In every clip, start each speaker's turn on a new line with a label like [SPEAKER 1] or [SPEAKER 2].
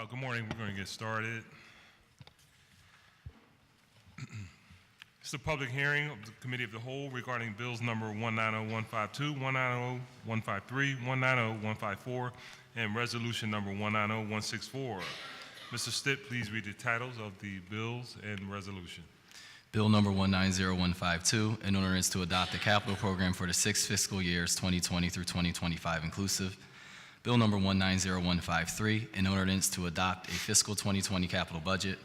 [SPEAKER 1] Good morning. We're going to get started. It's a public hearing of the Committee of the Whole regarding bills number 190152, 190153, 190154, and resolution number 190164. Mr. Stitt, please read the titles of the bills and resolution.
[SPEAKER 2] Bill number 190152, an ordinance to adopt the capital program for the 6 fiscal years 2020 through 2025 inclusive. Bill number 190153, an ordinance to adopt a fiscal 2020 capital budget.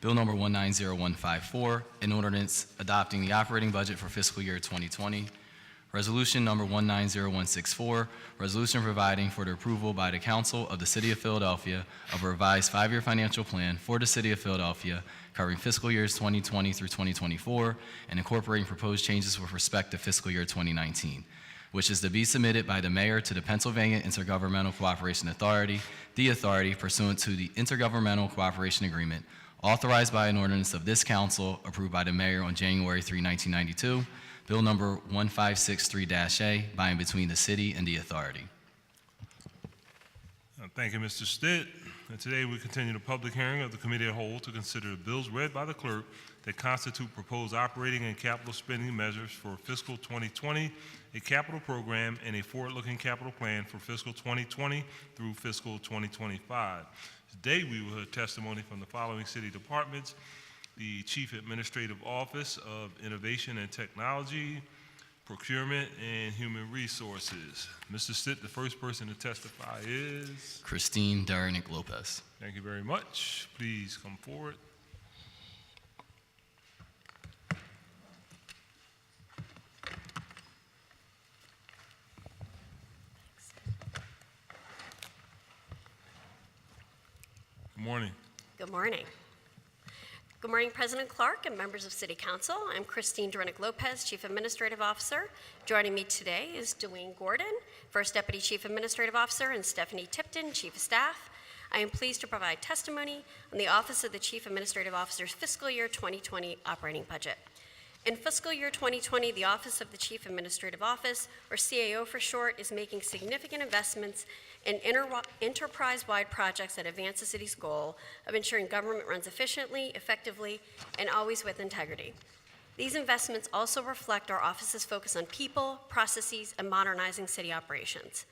[SPEAKER 2] Bill number 190154, an ordinance adopting the operating budget for fiscal year 2020. Resolution number 190164, resolution providing for the approval by the Council of the City of Philadelphia of a revised 5-year financial plan for the City of Philadelphia covering fiscal years 2020 through 2024 and incorporating proposed changes with respect to fiscal year 2019, which is to be submitted by the Mayor to the Pennsylvania Intergovernmental Cooperation Authority, the authority pursuant to the Intergovernmental Cooperation Agreement, authorized by an ordinance of this Council approved by the Mayor on January 3, 1992, Bill number 1563-A, by and between the City and the authority.
[SPEAKER 1] Thank you, Mr. Stitt. And today we continue the public hearing of the Committee of the Whole to consider the bills read by the clerk that constitute proposed operating and capital spending measures for fiscal 2020, a capital program, and a forward-looking capital plan for fiscal 2020 through fiscal 2025. Today we will hear testimony from the following city departments: the Chief Administrative Office of Innovation and Technology, Procurement, and Human Resources. Mr. Stitt, the first person to testify is?
[SPEAKER 2] Christine Darnick Lopez.
[SPEAKER 1] Thank you very much. Please come forward. Good morning.
[SPEAKER 3] Good morning. Good morning, President Clark and members of City Council. I'm Christine Darnick Lopez, Chief Administrative Officer. Joining me today is Dwayne Gordon, First Deputy Chief Administrative Officer, and Stephanie Tipton, Chief of Staff. I am pleased to provide testimony on the Office of the Chief Administrative Officer's Fiscal Year 2020 operating budget. In fiscal year 2020, the Office of the Chief Administrative Office, or CAO for short, is making significant investments in enterprise-wide projects that advance the city's goal of ensuring government runs efficiently, effectively, and always with integrity. These investments also reflect our office's focus on people, processes, and modernizing city operations.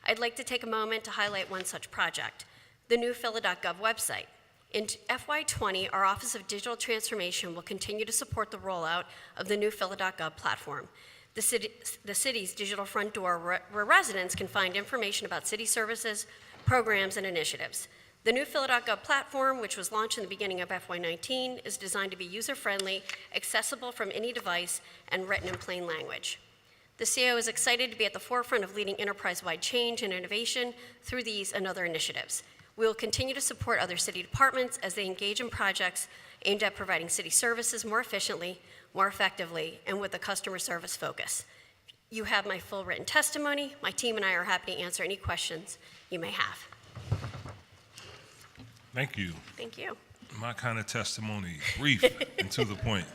[SPEAKER 3] I'd like to take a moment to highlight one such project, the new Phila.gov website. In FY20, our Office of Digital Transformation will continue to support the rollout of the new Phila.gov platform, the city's digital front door where residents can find information about city services, programs, and initiatives. The new Phila.gov platform, which was launched in the beginning of FY19, is designed to be user-friendly, accessible from any device, and written in plain language. The CAO is excited to be at the forefront of leading enterprise-wide change and innovation through these and other initiatives. We will continue to support other city departments as they engage in projects aimed at providing city services more efficiently, more effectively, and with a customer service focus. You have my full written testimony. My team and I are happy to answer any questions you may have.
[SPEAKER 1] Thank you.
[SPEAKER 3] Thank you.
[SPEAKER 1] My kind of testimony, brief and to the point.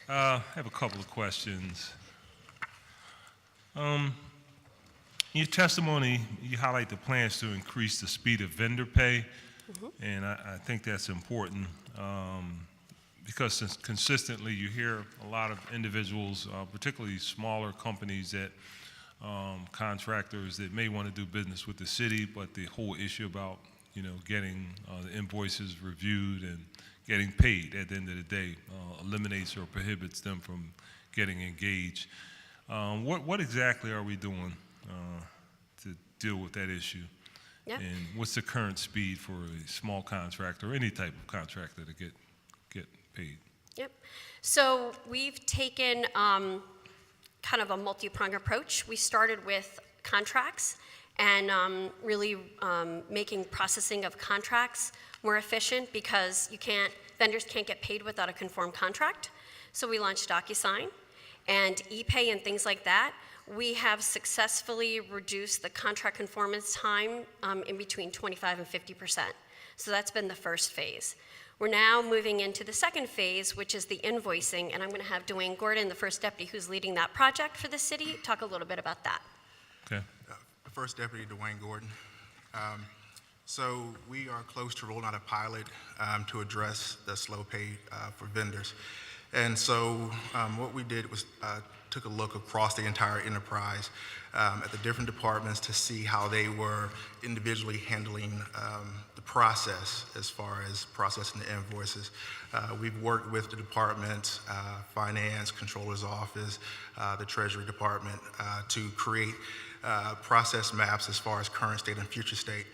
[SPEAKER 1] I have a couple of questions. In your testimony, you highlight the plans to increase the speed of vendor pay, and I think that's important because consistently you hear a lot of individuals, particularly smaller companies that contractors that may want to do business with the city, but the whole issue about getting the invoices reviewed and getting paid at the end of the day eliminates or prohibits them from getting engaged. What exactly are we doing to deal with that issue?
[SPEAKER 3] Yep.
[SPEAKER 1] And what's the current speed for a small contractor or any type of contractor to get paid?
[SPEAKER 3] Yep. So we've taken kind of a multi-pronged approach. We started with contracts and really making processing of contracts more efficient because vendors can't get paid without a conformed contract. So we launched DocuSign and ePay and things like that. We have successfully reduced the contract conformance time in between 25 and 50%. So that's been the first phase. We're now moving into the second phase, which is the invoicing, and I'm going to have Dwayne Gordon, the First Deputy who's leading that project for the city, talk a little bit about that.
[SPEAKER 1] Okay.
[SPEAKER 4] First Deputy Dwayne Gordon. So we are close to rolling out a pilot to address the slow pay for vendors. And so what we did was took a look across the entire enterprise at the different departments to see how they were individually handling the process as far as processing the invoices. We've worked with the departments, finance, controller's office, the treasury department to create process maps as far as current state and future state.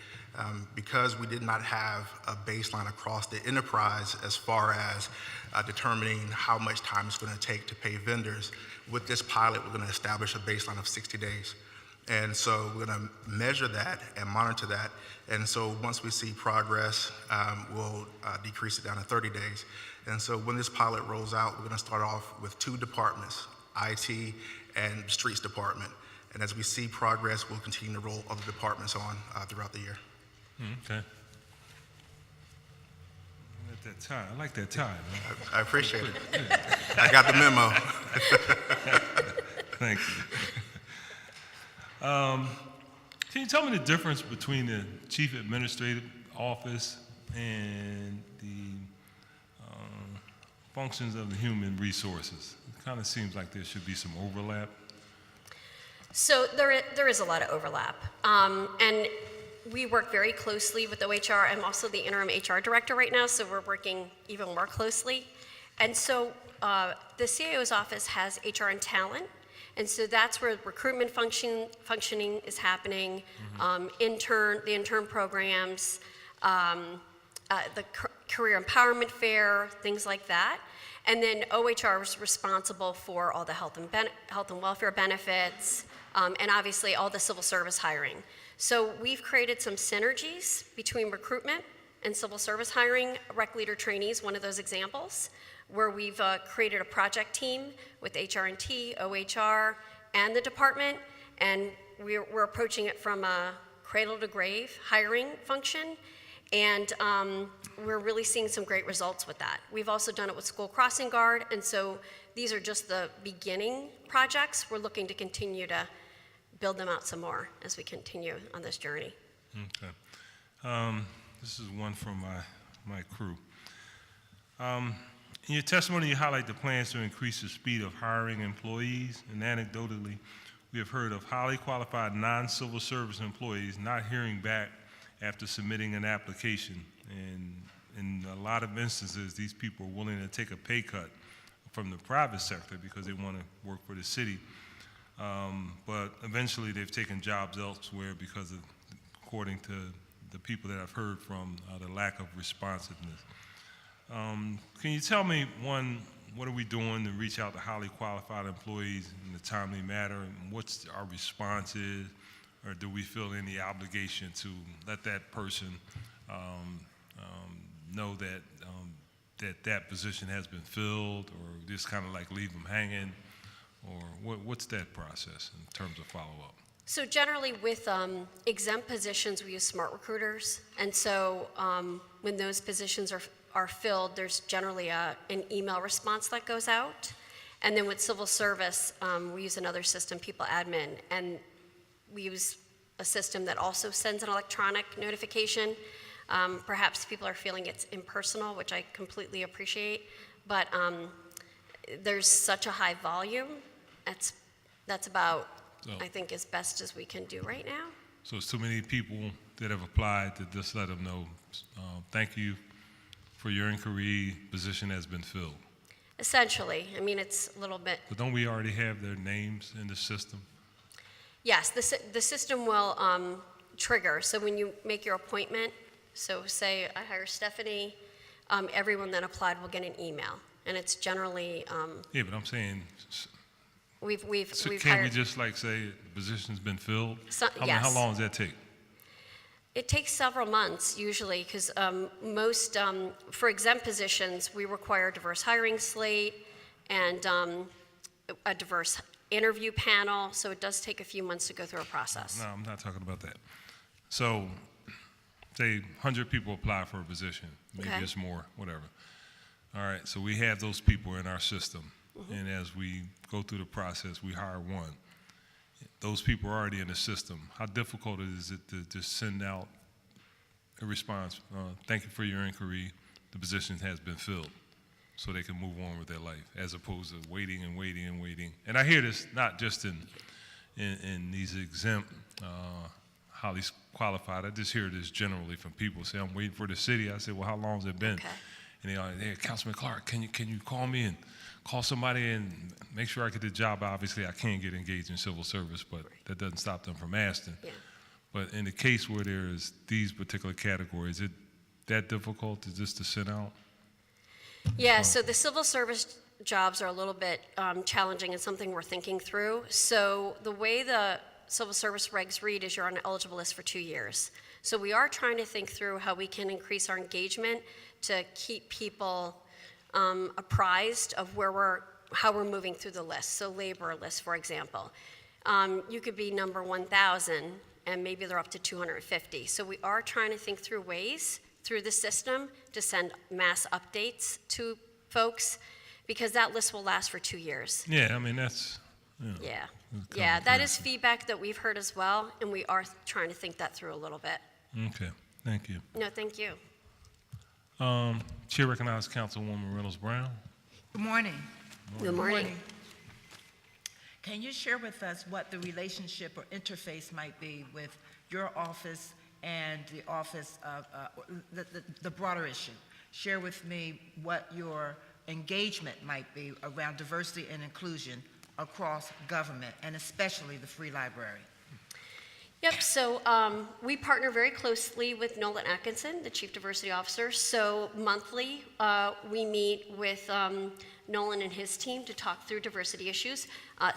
[SPEAKER 4] Because we did not have a baseline across the enterprise as far as determining how much time it's going to take to pay vendors, with this pilot, we're going to establish a baseline of 60 days. And so we're going to measure that and monitor that. And so once we see progress, we'll decrease it down to 30 days. And so when this pilot rolls out, we're going to start off with 2 departments, IT and streets department. And as we see progress, we'll continue to roll other departments on throughout the year.
[SPEAKER 1] Okay. That tie. I like that tie, man.
[SPEAKER 4] I appreciate it. I got the memo.
[SPEAKER 1] Thank you. Can you tell me the difference between the Chief Administrative Office and the functions of the Human Resources? It kind of seems like there should be some overlap.
[SPEAKER 3] So there is a lot of overlap. And we work very closely with OHR. I'm also the interim HR director right now, so we're working even more closely. And so the CIO's office has HR and talent, and so that's where recruitment functioning is happening, the intern programs, the career empowerment fair, things like that. And then OHR is responsible for all the health and welfare benefits, and obviously all the civil service hiring. So we've created some synergies between recruitment and civil service hiring. Rec leader trainees, one of those examples, where we've created a project team with HR&T, OHR, and the department, and we're approaching it from a cradle to grave hiring function, and we're really seeing some great results with that. We've also done it with School Crossing Guard, and so these are just the beginning projects. We're looking to continue to build them out some more as we continue on this journey.
[SPEAKER 1] Okay. This is one from my crew. In your testimony, you highlight the plans to increase the speed of hiring employees, and anecdotally, we have heard of highly qualified non-civil service employees not hearing back after submitting an application. And in a lot of instances, these people are willing to take a pay cut from the private sector because they want to work for the city. But eventually they've taken jobs elsewhere because of, according to the people that I've heard from, the lack of responsiveness. Can you tell me, one, what are we doing to reach out to highly qualified employees in a timely manner, and what's our response is, or do we feel any obligation to let that person know that that position has been filled, or just kind of like leave them hanging? Or what's that process in terms of follow-up?
[SPEAKER 3] So generally with exempt positions, we use smart recruiters. And so when those positions are filled, there's generally an email response that goes out. And then with civil service, we use another system, People Admin. And we use a system that also sends an electronic notification. Perhaps people are feeling it's impersonal, which I completely appreciate. But there's such a high volume. That's about, I think, as best as we can do right now.
[SPEAKER 1] So it's too many people that have applied to just let them know, thank you for your inquiry, position has been filled.
[SPEAKER 3] Essentially. I mean, it's a little bit.
[SPEAKER 1] But don't we already have their names in the system?
[SPEAKER 3] Yes, the system will trigger. So when you make your appointment, so say I hire Stephanie, everyone that applied will get an email. And it's generally.
[SPEAKER 1] Yeah, but I'm saying.
[SPEAKER 3] We've
[SPEAKER 1] Can't
[SPEAKER 3] hired.
[SPEAKER 1] we just like say the position's been filled?
[SPEAKER 3] Yes.
[SPEAKER 1] How long does that take?
[SPEAKER 3] It takes several months usually because most, for exempt positions, we require a diverse hiring slate and a diverse interview panel, so it does take a few months to go through a process.
[SPEAKER 1] No, I'm not talking about that. So, say 100 people apply for a position, maybe
[SPEAKER 3] Okay.
[SPEAKER 1] it's more, whatever. All right, so we have those people in our system, and as we go through the process, we hire one. Those people are already in the system. How difficult is it to just send out a response. Thank you for your inquiry. The position has been filled, so they can move on with their life, as opposed to waiting and waiting and waiting. And I hear this not just in these exempt, highly qualified. I just hear this generally from people. Say, I'm waiting for the city. I say, well, how long has it been?
[SPEAKER 3] Okay.
[SPEAKER 1] And they are, hey, Councilman Clark, can you call me and call somebody and make sure I get the job? Obviously, I can't get engaged in civil service, but that doesn't stop them from asking.
[SPEAKER 3] Yeah.
[SPEAKER 1] But in the case where there's these particular categories, is it that difficult to just to send out?
[SPEAKER 3] Yeah, so the civil service jobs are a little bit challenging and something we're thinking through. So the way the civil service regs read is you're on an eligible list for 2 years. So we are trying to think through how we can increase our engagement to keep people apprised of how we're moving through the list. So labor list, for example. You could be number 1,000 and maybe they're up to 250. So we are trying to think through ways through the system to send mass updates to folks, because that list will last for 2 years.
[SPEAKER 1] Yeah, I mean, that's,
[SPEAKER 3] Yeah,
[SPEAKER 1] It's
[SPEAKER 3] yeah, that
[SPEAKER 1] complicated.
[SPEAKER 3] is feedback that we've heard as well, and we are trying to think that through a little bit.
[SPEAKER 1] okay, thank you.
[SPEAKER 3] No, thank you.
[SPEAKER 1] Chair recognizes Councilwoman Reynolds Brown.
[SPEAKER 5] Good morning.
[SPEAKER 3] Good morning.
[SPEAKER 5] Can you share with us what the relationship or interface might be with your office and the office of the broader issue? Share with me what your engagement might be around diversity and inclusion across government, and especially the Free Library.
[SPEAKER 3] Yep, so we partner very closely with Nolan Atkinson, the Chief Diversity Officer. So monthly, we meet with Nolan and his team to talk through diversity issues.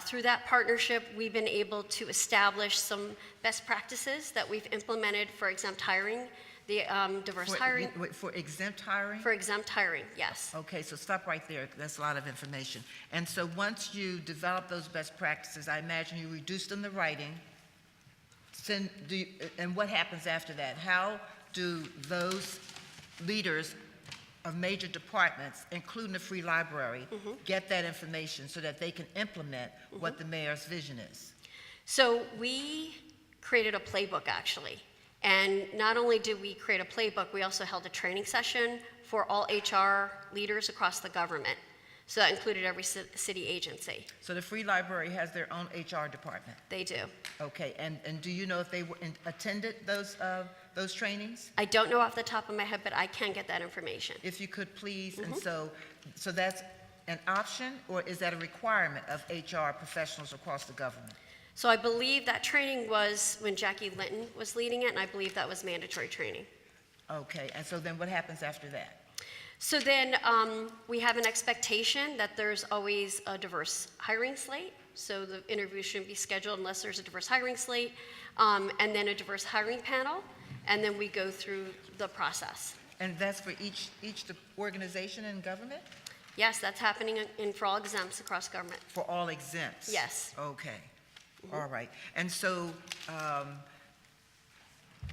[SPEAKER 3] Through that partnership, we've been able to establish some best practices that we've implemented for exempt hiring, the diverse hiring.
[SPEAKER 5] For exempt hiring?
[SPEAKER 3] For exempt hiring, yes.
[SPEAKER 5] Okay, so stop right there. That's a lot of information. And so once you develop those best practices, I imagine you reduce them to writing. And what happens after that? How do those leaders of major departments, including the Free Library, get that information so that they can implement what the mayor's vision is?
[SPEAKER 3] So we created a playbook, actually. And not only did we create a playbook, we also held a training session for all HR leaders across the government. So that included every city agency.
[SPEAKER 5] So the Free Library has their own HR department?
[SPEAKER 3] They do.
[SPEAKER 5] Okay, and do you know if they attended those trainings?
[SPEAKER 3] I don't know off the top of my head, but I can get that information.
[SPEAKER 5] If you could please, and so that's an option, or is that a requirement of HR professionals across the government?
[SPEAKER 3] So I believe that training was when Jackie Linton was leading it, and I believe that was mandatory training.
[SPEAKER 5] Okay, and so then what happens after that?
[SPEAKER 3] So then we have an expectation that there's always a diverse hiring slate. So the interview shouldn't be scheduled unless there's a diverse hiring slate, and then a diverse hiring panel, and then we go through the process.
[SPEAKER 5] And that's for each organization in government?
[SPEAKER 3] Yes, that's happening for all exempts across government.
[SPEAKER 5] For all exempts?
[SPEAKER 3] Yes.
[SPEAKER 5] Okay. All right. And so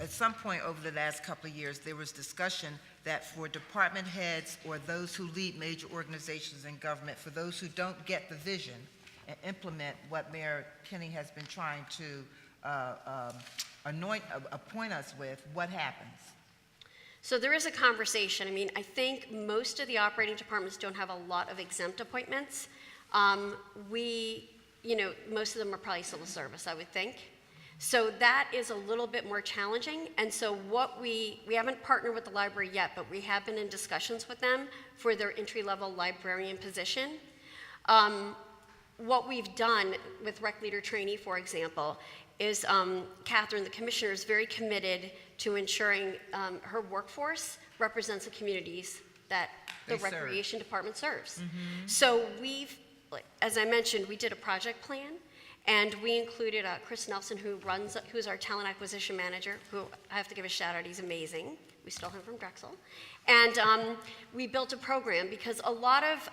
[SPEAKER 5] at some point over the last couple of years, there was discussion that for department heads or those who lead major organizations in government, for those who don't get the vision and implement what Mayor Kinney has been trying to appoint us with, what happens?
[SPEAKER 3] So there is a conversation. I mean, I think most of the operating departments don't have a lot of exempt appointments. Most of them are probably civil service, I would think. So that is a little bit more challenging. And so what we haven't partnered with the library yet, but we have been in discussions with them for their entry-level librarian position. What we've done with rec leader trainee, for example, is Catherine, the commissioner, is very committed to ensuring her workforce represents the communities that the
[SPEAKER 5] They serve.
[SPEAKER 3] recreation department serves. So as I mentioned, we did a project plan, and we included Chris Nelson, who's our talent acquisition manager, who I have to give a shout out, he's amazing. We stole him from Drexel. And we built a program because a lot of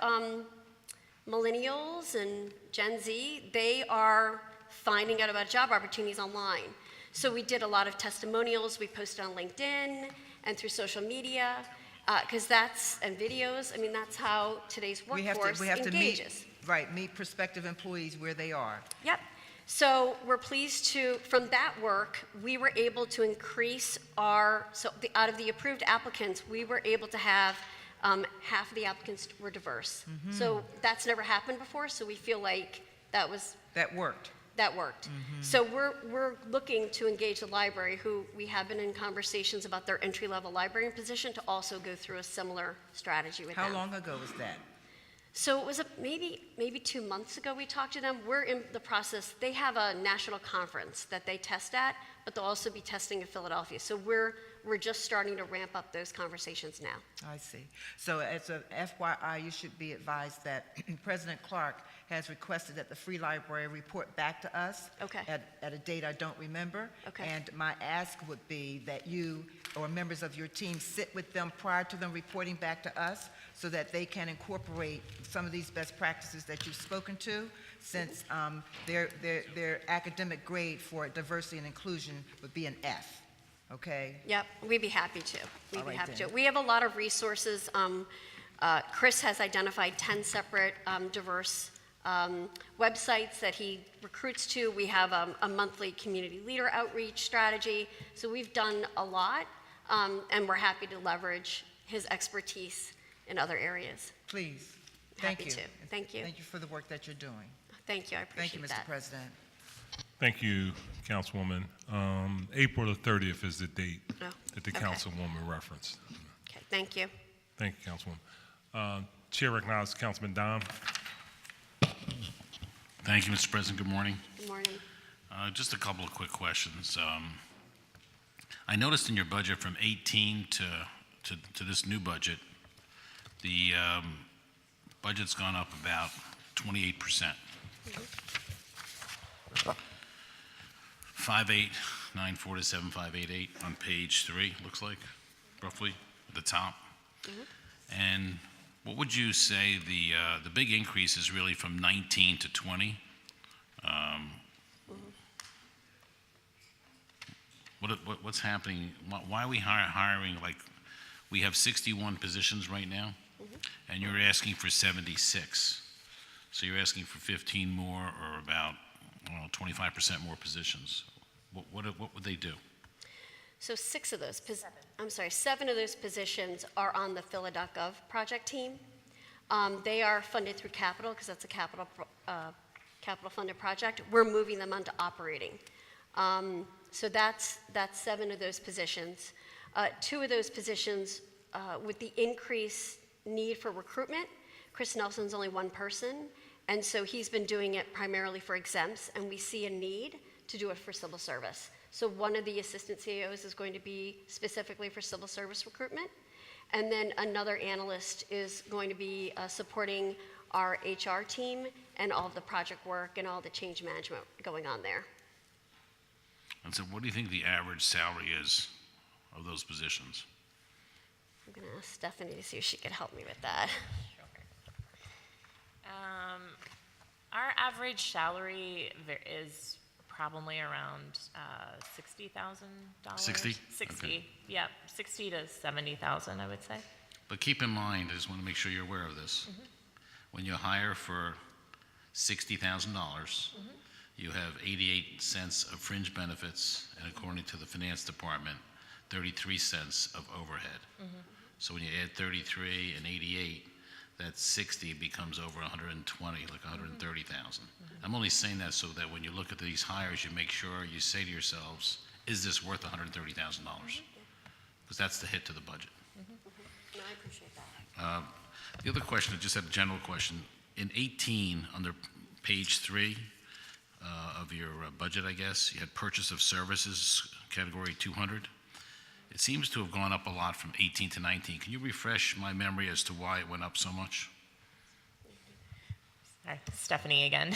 [SPEAKER 3] millennials and Gen Z, they are finding out about job opportunities online. So we did a lot of testimonials. We posted on LinkedIn and through social media, and videos. I mean, that's how today's workforce
[SPEAKER 5] we have to
[SPEAKER 3] engages.
[SPEAKER 5] meet prospective employees where they are.
[SPEAKER 3] Yep. So we're pleased to, from that work, we were able to increase out of the approved applicants, we were able to have half of the applicants were diverse. So that's never happened before, so we feel like that worked. So we're looking to engage the library, who we have been in conversations about their entry-level librarian position, to also go through a similar strategy with them.
[SPEAKER 5] How long ago was that?
[SPEAKER 3] So it was maybe 2 months ago we talked to them. We're in the process. They have a national conference that they test at, but they'll also be testing in Philadelphia. So we're just starting to ramp up those conversations now.
[SPEAKER 5] I see. So as a FYI, you should be advised that President Clark has requested that the Free Library report back to us
[SPEAKER 3] Okay.
[SPEAKER 5] at a date I don't remember.
[SPEAKER 3] Okay.
[SPEAKER 5] And my ask would be that you or members of your team sit with them prior to them reporting back to us so that they can incorporate some of these best practices that you've spoken to, since their academic grade for diversity and inclusion would be an F. Okay?
[SPEAKER 3] Yep, we'd be happy to. We'd
[SPEAKER 5] All
[SPEAKER 3] be
[SPEAKER 5] right
[SPEAKER 3] happy
[SPEAKER 5] then.
[SPEAKER 3] to. We have a lot of resources. Chris has identified 10 separate diverse websites that he recruits to. We have a monthly community leader outreach strategy. So we've done a lot, and we're happy to leverage his expertise in other areas.
[SPEAKER 5] Please.
[SPEAKER 3] Happy
[SPEAKER 5] Thank you.
[SPEAKER 3] to. Thank you.
[SPEAKER 5] Thank you for the work that you're doing.
[SPEAKER 3] Thank you, I
[SPEAKER 5] Thank you,
[SPEAKER 3] appreciate
[SPEAKER 5] Mr.
[SPEAKER 3] that.
[SPEAKER 5] President.
[SPEAKER 1] Thank you, Councilwoman. April the 30th is the date
[SPEAKER 3] Oh,
[SPEAKER 1] that the
[SPEAKER 3] okay.
[SPEAKER 1] Councilwoman referenced.
[SPEAKER 3] Okay, thank you.
[SPEAKER 1] Thank you, Councilwoman. Chair recognizes Councilman Dom.
[SPEAKER 6] Thank you, Mr. President. Good morning.
[SPEAKER 3] Good morning.
[SPEAKER 6] Just a couple of quick questions. I noticed in your budget from 18 to this new budget, the budget's gone up about 28%. 5894 to 7588 on page 3, looks like, roughly, at the top. And what would you say the big increase is really from 19 to 20? What's happening? Why are we hiring, like, we have 61 positions right now, and you're asking for 76. So you're asking for 15 more, or about, I don't know, 25% more positions. What would they do?
[SPEAKER 3] So 7 of those positions are on the Phila.gov project team. They are funded through capital, because that's a capital funded project. We're moving them onto operating. So that's 7 of those positions. 2 of those positions, with the increased need for recruitment, Chris Nelson's only one person, and so he's been doing it primarily for exempts, and we see a need to do it for civil service. So one of the assistant CAOs is going to be specifically for civil service recruitment, and then another analyst is going to be supporting our HR team and all of the project work and all the change management going on there.
[SPEAKER 6] And so what do you think the average salary is of those positions?
[SPEAKER 3] I'm going to ask Stephanie to see if she could help me with that.
[SPEAKER 7] Our average salary is probably around $60,000.
[SPEAKER 6] 60?
[SPEAKER 7] 60,
[SPEAKER 6] Okay.
[SPEAKER 7] yeah, 60 to 70,000, I would say.
[SPEAKER 6] But keep in mind, I just want to make sure you're aware of this. When you hire for $60,000, you have 88 cents of fringe benefits, and according to the finance department, 33 cents of overhead. So when you add 33 and 88, that 60 becomes over 120, like 130,000. I'm only saying that so that when you look at these hires, you make sure you say to yourselves, is this worth $130,000? Because that's the hit to the budget.
[SPEAKER 3] No, I appreciate that.
[SPEAKER 6] The other question, I just had a general question. In 18, under page 3 of your budget, I guess, you had purchase of services, category 200. It seems to have gone up a lot from 18 to 19. Can you refresh my memory as to why it went up so much?
[SPEAKER 7] Hi, Stephanie again.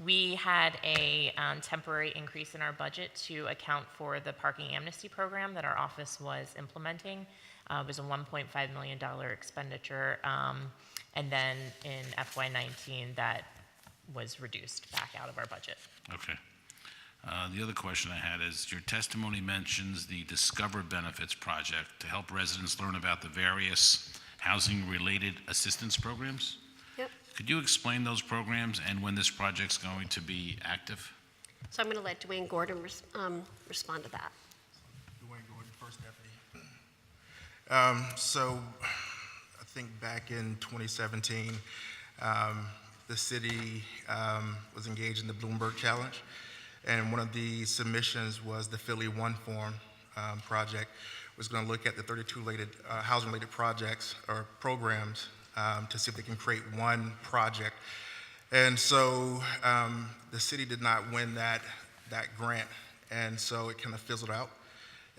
[SPEAKER 7] We had a temporary increase in our budget to account for the parking amnesty program that our office was implementing. It was a $1.5 million expenditure, and then in FY19 that was reduced back out of our budget.
[SPEAKER 6] Okay. The other question I had is, your testimony mentions the Discover Benefits Project to help residents learn about the various housing-related assistance programs.
[SPEAKER 3] Yep.
[SPEAKER 6] Could you explain those programs and when this project's going to be active?
[SPEAKER 3] So I'm going to let Dwayne Gordon respond to that.
[SPEAKER 4] Dwayne Gordon, First Deputy. So I think back in 2017, the city was engaged in the Bloomberg Challenge, and one of the submissions was the Philly One Form project, was going to look at the 32 housing-related projects or programs to see if they can create one project. And so the city did not win that grant, and so it kind of fizzled out.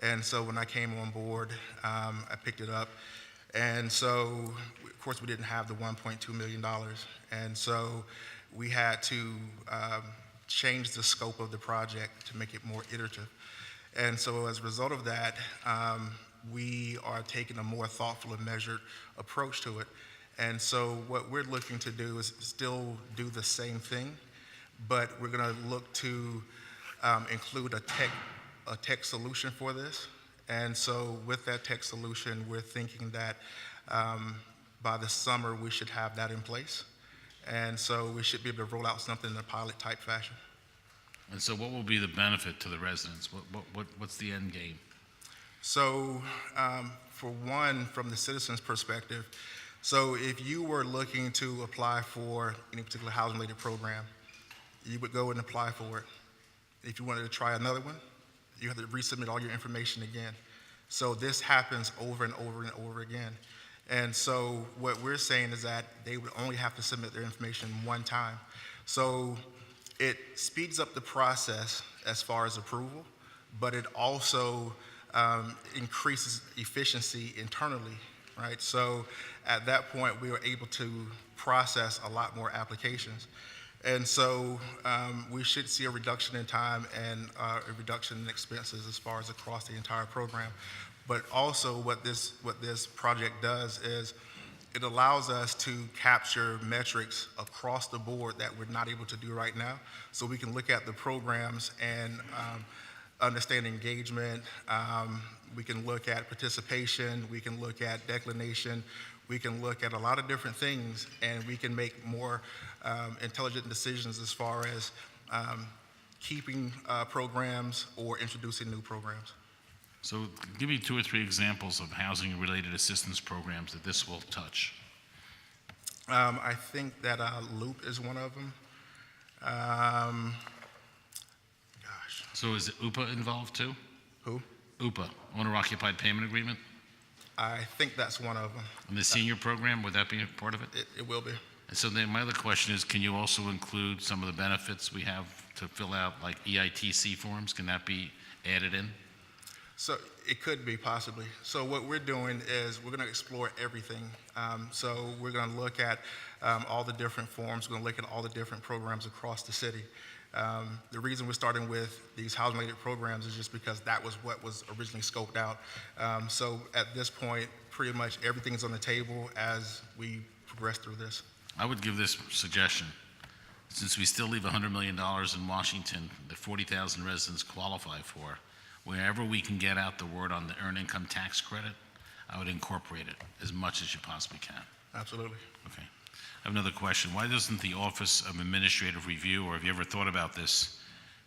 [SPEAKER 4] And so when I came on board, I picked it up. And so, of course, we didn't have the $1.2 million. And so we had to change the scope of the project to make it more iterative. And so as a result of that, we are taking a more thoughtful and measured approach to it. And so what we're looking to do is still do the same thing, but we're going to look to include a tech solution for this. And so with that tech solution, we're thinking that by the summer, we should have that in place. And so we should be able to roll out something in a pilot type fashion.
[SPEAKER 6] And so what will be the benefit to the residents? What's the end game?
[SPEAKER 4] So for one, from the citizens' perspective, so if you were looking to apply for any particular housing-related program, you would go and apply for it. If you wanted to try another one, you have to resubmit all your information again. So this happens over and over and over again. And so what we're saying is that they would only have to submit their information one time. So it speeds up the process as far as approval, but it also increases efficiency internally, right? So at that point, we were able to process a lot more applications. And so we should see a reduction in time and a reduction in expenses as far as across the entire program. But also what this project does is it allows us to capture metrics across the board that we're not able to do right now. So we can look at the programs and understand engagement. We can look at participation. We can look at declination. We can look at a lot of different things, and we can make more intelligent decisions as far as keeping programs or introducing new programs.
[SPEAKER 6] So give me 2 or 3 examples of housing-related assistance programs that this will touch.
[SPEAKER 4] I think that Loop is one of them.
[SPEAKER 6] So is UPA involved too?
[SPEAKER 4] Who?
[SPEAKER 6] UPA, Owner-Occupied Payment Agreement?
[SPEAKER 4] I think that's one of them.
[SPEAKER 6] And the senior program, would that be a part of it?
[SPEAKER 4] It will be.
[SPEAKER 6] And so then my other question is, can you also include some of the benefits we have to fill out, like EITC forms? Can that be added in?
[SPEAKER 4] So it could be possibly. So what we're doing is we're going to explore everything. So we're going to look at all the different forms. We're going to look at all the different programs across the city. The reason we're starting with these housing-related programs is just because that was what was originally scoped out. So at this point, pretty much everything is on the table as we progress through this.
[SPEAKER 6] I would give this suggestion. Since we still leave $100 million in Washington that 40,000 residents qualify for, wherever we can get out the word on the earned income tax credit, I would incorporate it as much as you possibly can.
[SPEAKER 4] Absolutely.
[SPEAKER 6] Okay. I have another question. Why doesn't the Office of Administrative Review, or have you ever thought about this,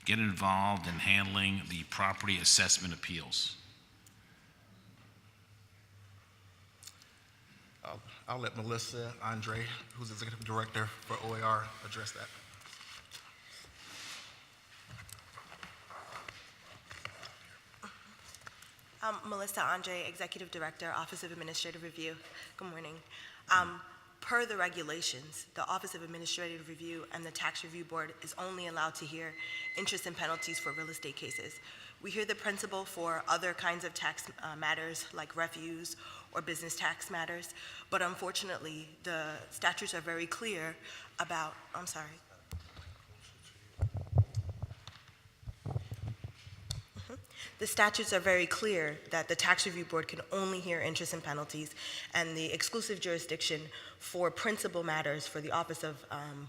[SPEAKER 6] get involved in handling the property assessment appeals?
[SPEAKER 4] I'll let Melissa Andre, who's Executive Director for OAR, address that.
[SPEAKER 8] Melissa Andre, Executive Director, Office of Administrative Review. Good morning. Per the regulations, the Office of Administrative Review and the Tax Review Board is only allowed to hear interest and penalties for real estate cases. We hear the principal for other kinds of tax matters like refuse or business tax matters, but unfortunately, the statutes are very clear about, The statutes are very clear that the Tax Review Board can only hear interest and penalties, and the exclusive jurisdiction for principal matters for the Office of,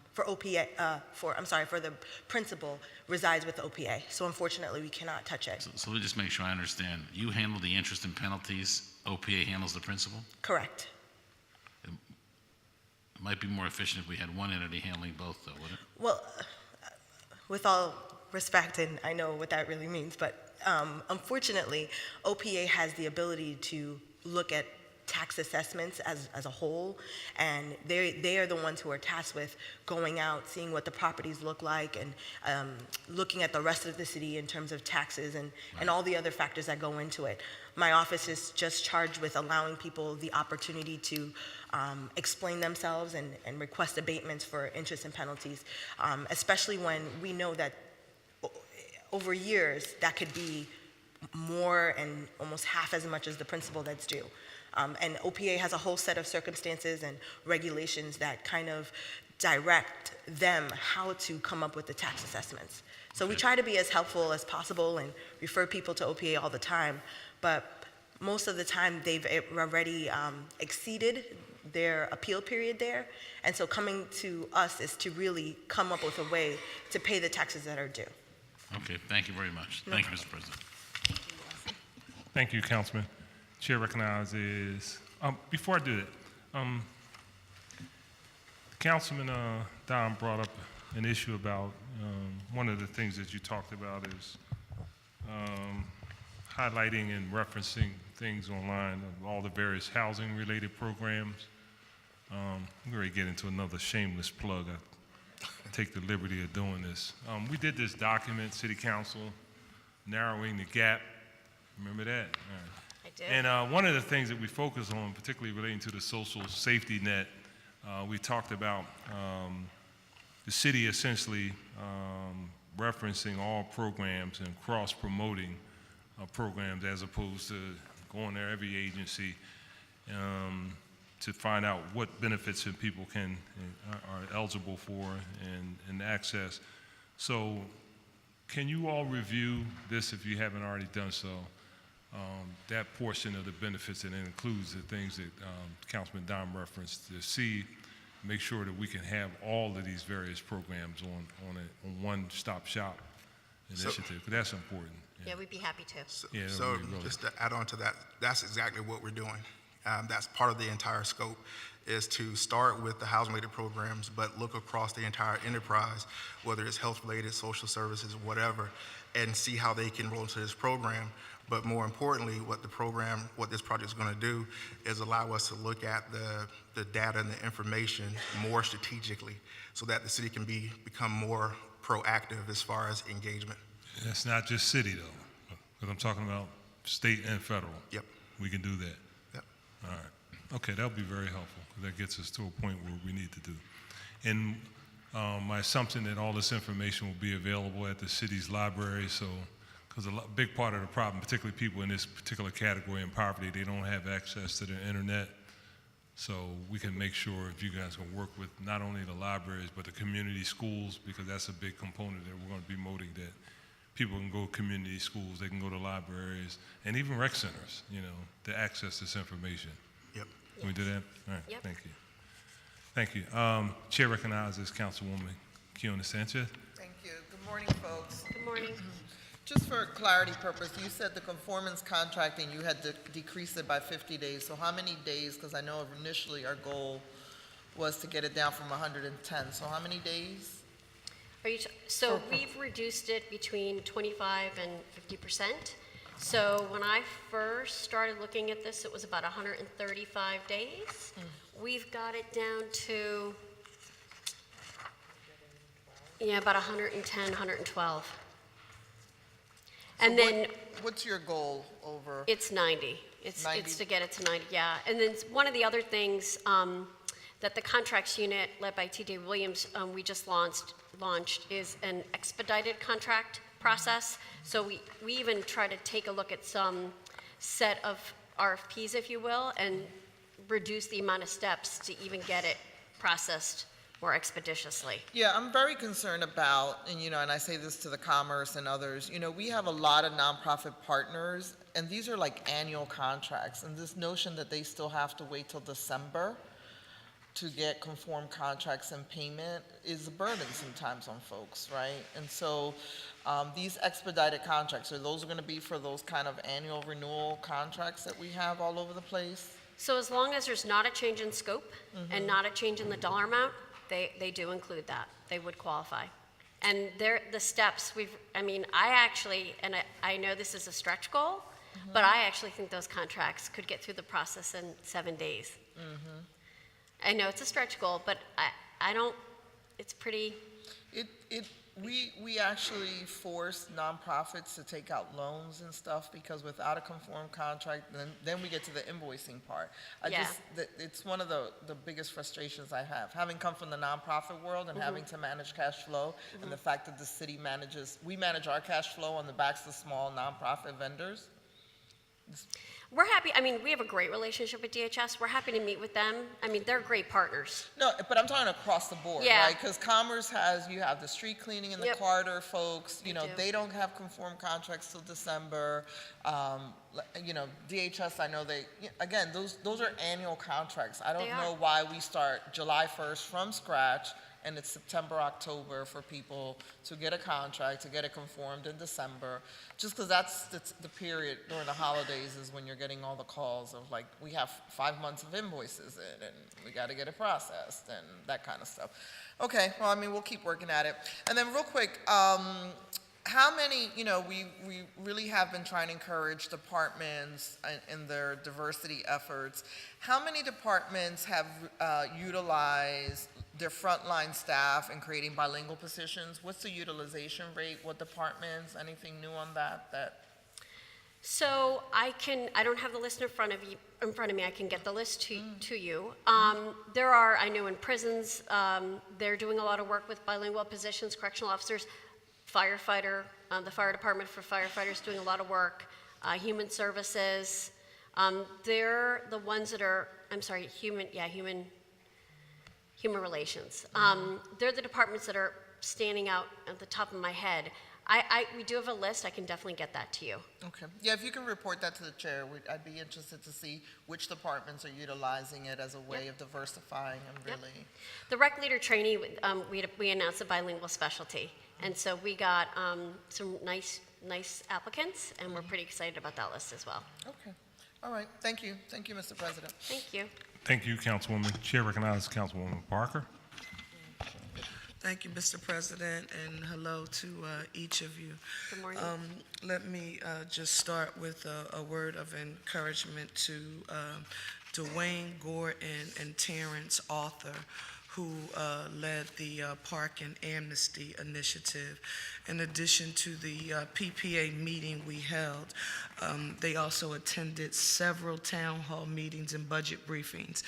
[SPEAKER 8] for the principal resides with the OPA. So unfortunately, we cannot touch it.
[SPEAKER 6] So let me just make sure I understand. You handle the interest and penalties, OPA handles the principal?
[SPEAKER 8] Correct.
[SPEAKER 6] It might be more efficient if we had one entity handling both, though, wouldn't it?
[SPEAKER 8] Well, with all respect, and I know what that really means, but unfortunately, OPA has the ability to look at tax assessments as a whole, and they are the ones who are tasked with going out, seeing what the properties look like, and looking at the rest of the city in terms of taxes and all the other factors that go into it. My office is just charged with allowing people the opportunity to explain themselves and request abatements for interest and penalties, especially when we know that over years that could be more and almost half as much as the principal that's due. And OPA has a whole set of circumstances and regulations that kind of direct them how to come up with the tax assessments. So we try to be as helpful as possible and refer people to OPA all the time, but most of the time they've already exceeded their appeal period there, and so coming to us is to really come up with a way to pay the taxes that are due.
[SPEAKER 6] Okay, thank you very much. Thank you, Mr. President.
[SPEAKER 1] Thank you, Councilman. Chair recognizes, before I do that, Councilman Don brought up an issue about, one of the things that you talked about is highlighting and referencing things online of all the various housing-related programs. We're going to get into another shameless plug. I take the liberty of doing this. We did this document, City Council, narrowing the gap. Remember that? All right.
[SPEAKER 3] I do.
[SPEAKER 1] And one of the things that we focus on, particularly relating to the social safety net, we talked about the city essentially referencing all programs and cross-promoting programs as opposed to going to every agency to find out what benefits that people are eligible for and access. So can you all review this if you haven't already done so? That portion of the benefits, and it includes the things that Councilman Dom referenced, to see, make sure that we can have all of these various programs on a one-stop shop initiative, 'cause that's important.
[SPEAKER 3] Yeah, we'd be happy to.
[SPEAKER 1] Yeah,
[SPEAKER 4] So
[SPEAKER 1] really.
[SPEAKER 4] just to add on to that, that's exactly what we're doing. That's part of the entire scope, is to start with the housing-related programs, but look across the entire enterprise, whether it's health-related, social services, whatever, and see how they can roll into this program. But more importantly, what this project is going to do is allow us to look at the data and the information more strategically so that the city can become more proactive as far as engagement.
[SPEAKER 1] That's not just city though, because I'm talking about state and federal.
[SPEAKER 4] Yep.
[SPEAKER 1] We can do that.
[SPEAKER 4] Yep.
[SPEAKER 1] All right. Okay, that'll be very helpful, because that gets us to a point where we need to do. And my assumption that all this information will be available at the city's library, so, because a big part of the problem, particularly people in this particular category in poverty, they don't have access to the internet. So we can make sure, if you guys can work with not only the libraries, but the community schools, because that's a big component that we're going to be promoting, that people can go to community schools, they can go to libraries, and even rec centers, to access this information.
[SPEAKER 4] Yep.
[SPEAKER 1] Can we do that? All right,
[SPEAKER 3] Yep.
[SPEAKER 1] thank you. Thank you. Chair recognizes Councilwoman Kiona Sanchez.
[SPEAKER 9] Thank you. Good morning, folks.
[SPEAKER 3] Good morning.
[SPEAKER 9] Just for clarity purpose, you said the conformance contracting, you had to decrease it by 50 days. So how many days? Because I know initially our goal was to get it down from 110. So how many days?
[SPEAKER 3] So we've reduced it between 25 and 50%. So when I first started looking at this, it was about 135 days. We've got it down to, about 110, 112. And then
[SPEAKER 9] What's your goal over?
[SPEAKER 3] it's 90. It's
[SPEAKER 9] 90?
[SPEAKER 3] to get it to 90, yeah. And then one of the other things that the contracts unit led by T.J. Williams, we just launched is an expedited contract process. So we even try to take a look at some set of RFPs, if you will, and reduce the amount of steps to even get it processed more expeditiously.
[SPEAKER 9] Yeah, I'm very concerned about, and I say this to the Commerce and others, we have a lot of nonprofit partners, and these are like annual contracts, and this notion that they still have to wait till December to get conformed contracts and payment is a burden sometimes on folks, right? And so these expedited contracts, those are going to be for those kind of annual renewal contracts that we have all over the place?
[SPEAKER 3] So as long as there's not a change in scope and not a change in the dollar amount, they do include that. They would qualify. And the steps, I know this is a stretch goal, but I actually think those contracts could get through the process in 7 days. I know it's a stretch goal, but I don't, it's pretty,
[SPEAKER 9] We actually force nonprofits to take out loans and stuff, because without a conformed contract, then we get to the invoicing part. It's one of the biggest frustrations I have, having come from the nonprofit world and having to manage cash flow, and the fact that the city we manage our cash flow on the backs of small nonprofit vendors.
[SPEAKER 3] we're happy, we have a great relationship with DHS. We're happy to meet with them. They're great partners.
[SPEAKER 9] No, but I'm talking across the board,
[SPEAKER 3] Yeah.
[SPEAKER 9] right? Because Commerce you have the street cleaning and the
[SPEAKER 3] Yep.
[SPEAKER 9] Carter folks,
[SPEAKER 3] They
[SPEAKER 9] know,
[SPEAKER 3] do.
[SPEAKER 9] they don't have conformed contracts till December. DHS, I know again, those are annual contracts. I don't
[SPEAKER 3] They are.
[SPEAKER 9] know why we start July 1st from scratch, and it's September, October for people to get a contract, to get it conformed in December, just because that's the period during the holidays is when you're getting all the calls of like, we have 5 months of invoices in, and we got to get it processed, and that kind of stuff. Okay, well, we'll keep working at it. And then real quick, how many, we really have been trying to encourage departments in their diversity efforts. How many departments have utilized their frontline staff in creating bilingual positions? What's the utilization rate? What departments? Anything new on that?
[SPEAKER 3] So I don't have the list in front of me. I can get the list to you. There are, I know in prisons, they're doing a lot of work with bilingual positions, correctional officers, firefighter, the fire department for firefighters doing a lot of work, human services. They're the ones that are, human relations. They're the departments that are standing out at the top of my head. We do have a list. I can definitely get that to you.
[SPEAKER 9] Okay. Yeah, if you can report that to the chair, I'd be interested to see which departments are utilizing it as a way of diversifying and really.
[SPEAKER 3] The rec leader trainee, we announced a bilingual specialty. And so we got some nice applicants, and we're pretty excited about that list as well.
[SPEAKER 9] Okay. All right. Thank you. Thank you, Mr. President.
[SPEAKER 3] Thank you.
[SPEAKER 1] Thank you, Councilwoman. Chair recognizes Councilwoman Parker.
[SPEAKER 10] Thank you, Mr. President, and hello to each of you.
[SPEAKER 3] Good morning.
[SPEAKER 10] Let me just start with a word of encouragement to Dwayne, Gordon, and Terrence Arthur, who led the Park and Amnesty Initiative. In addition to the PPA meeting we held, they also attended several town hall meetings and budget briefings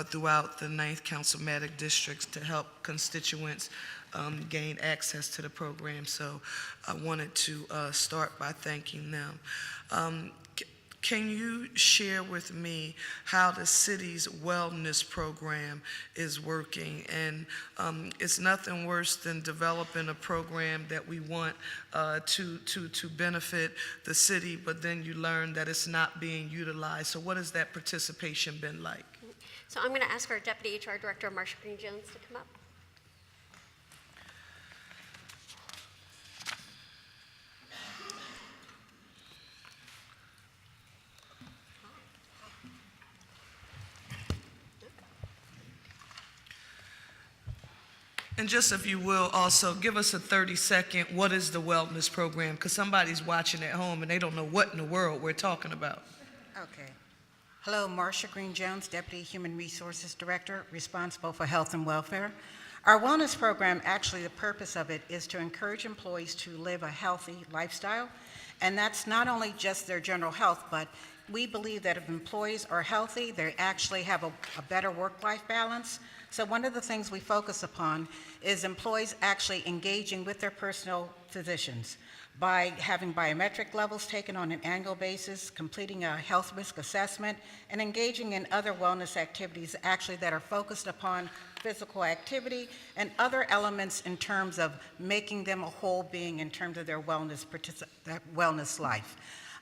[SPEAKER 10] throughout the 9th Councilmatic districts to help constituents gain access to the program. So I wanted to start by thanking them. Can you share with me how the city's wellness program is working? And it's nothing worse than developing a program that we want to benefit the city, but then you learn that it's not being utilized. So what has that participation been like?
[SPEAKER 3] So I'm going to ask our Deputy HR Director, Marsha Green-Jones, to come up.
[SPEAKER 10] And just if you will, also give us a 30-second, what is the wellness program? Because somebody's watching at home and they don't know what in the world we're talking about.
[SPEAKER 11] Okay. Hello, Marsha Green-Jones, Deputy Human Resources Director, responsible for health and welfare. Our wellness program, actually the purpose of it is to encourage employees to live a healthy lifestyle. And that's not only just their general health, but we believe that if employees are healthy, they actually have a better work-life balance. So one of the things we focus upon is employees actually engaging with their personal physicians by having biometric levels taken on an annual basis, completing a health risk assessment, and engaging in other wellness activities actually that are focused upon physical activity and other elements in terms of making them a whole being in terms of their wellness life.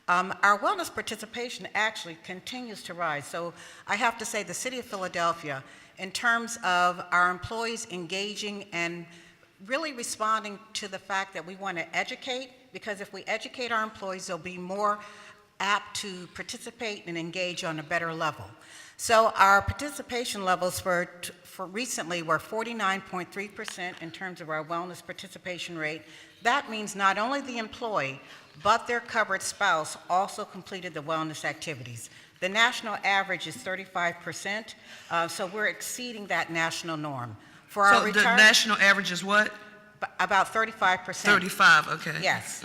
[SPEAKER 11] Our wellness participation actually continues to rise. So I have to say the City of Philadelphia, in terms of our employees engaging and really responding to the fact that we want to educate, because if we educate our employees, they'll be more apt to participate and engage on a better level. So our participation levels for recently were 49.3% in terms of our wellness participation rate. That means not only the employee, but their covered spouse also completed the wellness activities. The national average is 35%, so we're exceeding that national norm. For our
[SPEAKER 10] So the national average is what?
[SPEAKER 11] about 35%.
[SPEAKER 10] 35, okay.
[SPEAKER 11] Yes.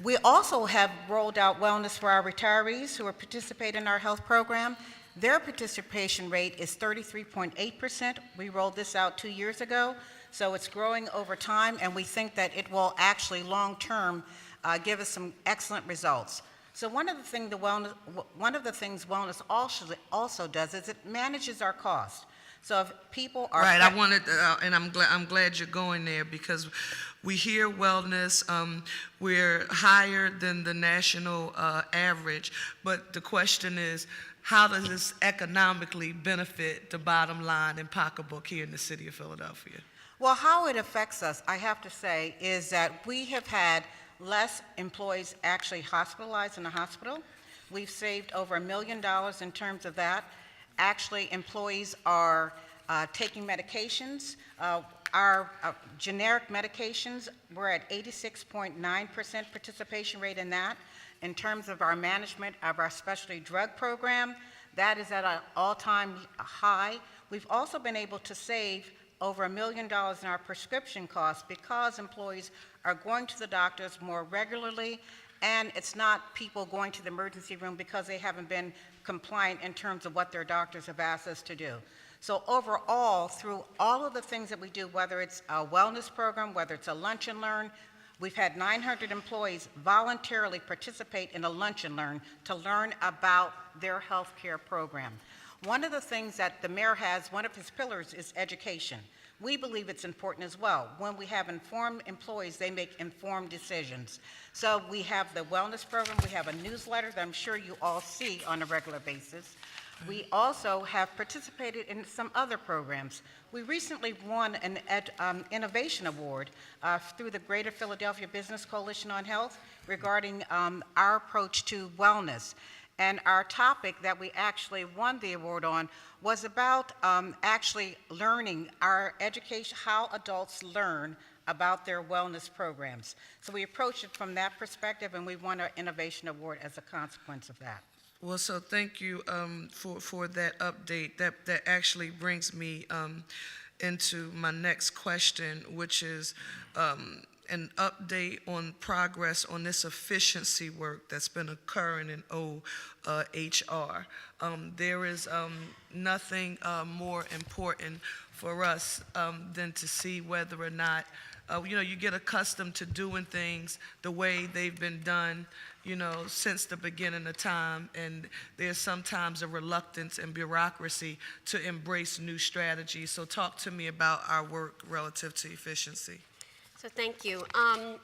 [SPEAKER 11] We also have rolled out wellness for our retirees who are participating in our health program. Their participation rate is 33.8%. We rolled this out 2 years ago, so it's growing over time, and we think that it will actually long-term give us some excellent results. So one of the things wellness also does is it manages our costs. So if people are
[SPEAKER 10] Right, I wanted, and I'm glad you're going there, because we hear wellness, we're higher than the national average, but the question is, how does this economically benefit the bottom line and pocketbook here in the city of Philadelphia?
[SPEAKER 11] Well, how it affects us, I have to say, is that we have had less employees actually hospitalized in the hospital. We've saved over $1 million in terms of that. Actually, employees are taking medications. Our generic medications, we're at 86.9% participation rate in that. In terms of our management of our specialty drug program, that is at an all-time high. We've also been able to save over $1 million in our prescription costs because employees are going to the doctors more regularly, and it's not people going to the emergency room because they haven't been compliant in terms of what their doctors have asked us to do. So overall, through all of the things that we do, whether it's a wellness program, whether it's a lunch and learn, we've had 900 employees voluntarily participate in a lunch and learn to learn about their health care program. One of the things that the mayor has, one of his pillars, is education. We believe it's important as well. When we have informed employees, they make informed decisions. So we have the wellness program, we have a newsletter that I'm sure you all see on a regular basis. We also have participated in some other programs. We recently won an innovation award through the Greater Philadelphia Business Coalition on Health regarding our approach to wellness. And our topic that we actually won the award on was about actually learning our education, how adults learn about their wellness programs. So we approached it from that perspective, and we won our innovation award as a consequence of that.
[SPEAKER 10] Well, so thank you for that update. That actually brings me into my next question, which is an update on progress on this efficiency work that's been occurring in OHR. There is nothing more important for us than to see whether or not, you get accustomed to doing things the way they've been done, since the beginning of time, and there's sometimes a reluctance and bureaucracy to embrace new strategies. So talk to me about our work relative to efficiency.
[SPEAKER 3] So thank you.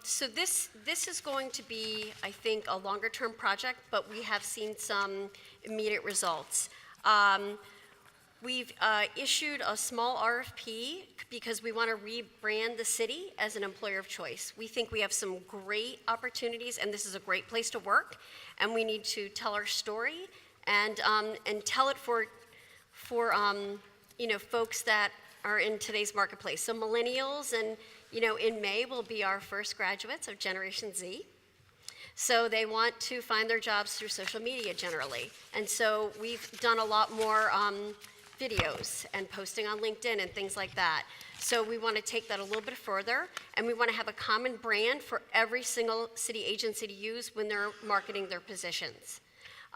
[SPEAKER 3] So this is going to be, I think, a longer-term project, but we have seen some immediate results. We've issued a small RFP because we want to rebrand the city as an employer of choice. We think we have some great opportunities, and this is a great place to work, and we need to tell our story and tell it for folks that are in today's marketplace. So millennials and in May will be our first graduates of Generation Z. So they want to find their jobs through social media generally. And so we've done a lot more videos and posting on LinkedIn and things like that. So we want to take that a little bit further, and we want to have a common brand for every single city agency to use when they're marketing their positions.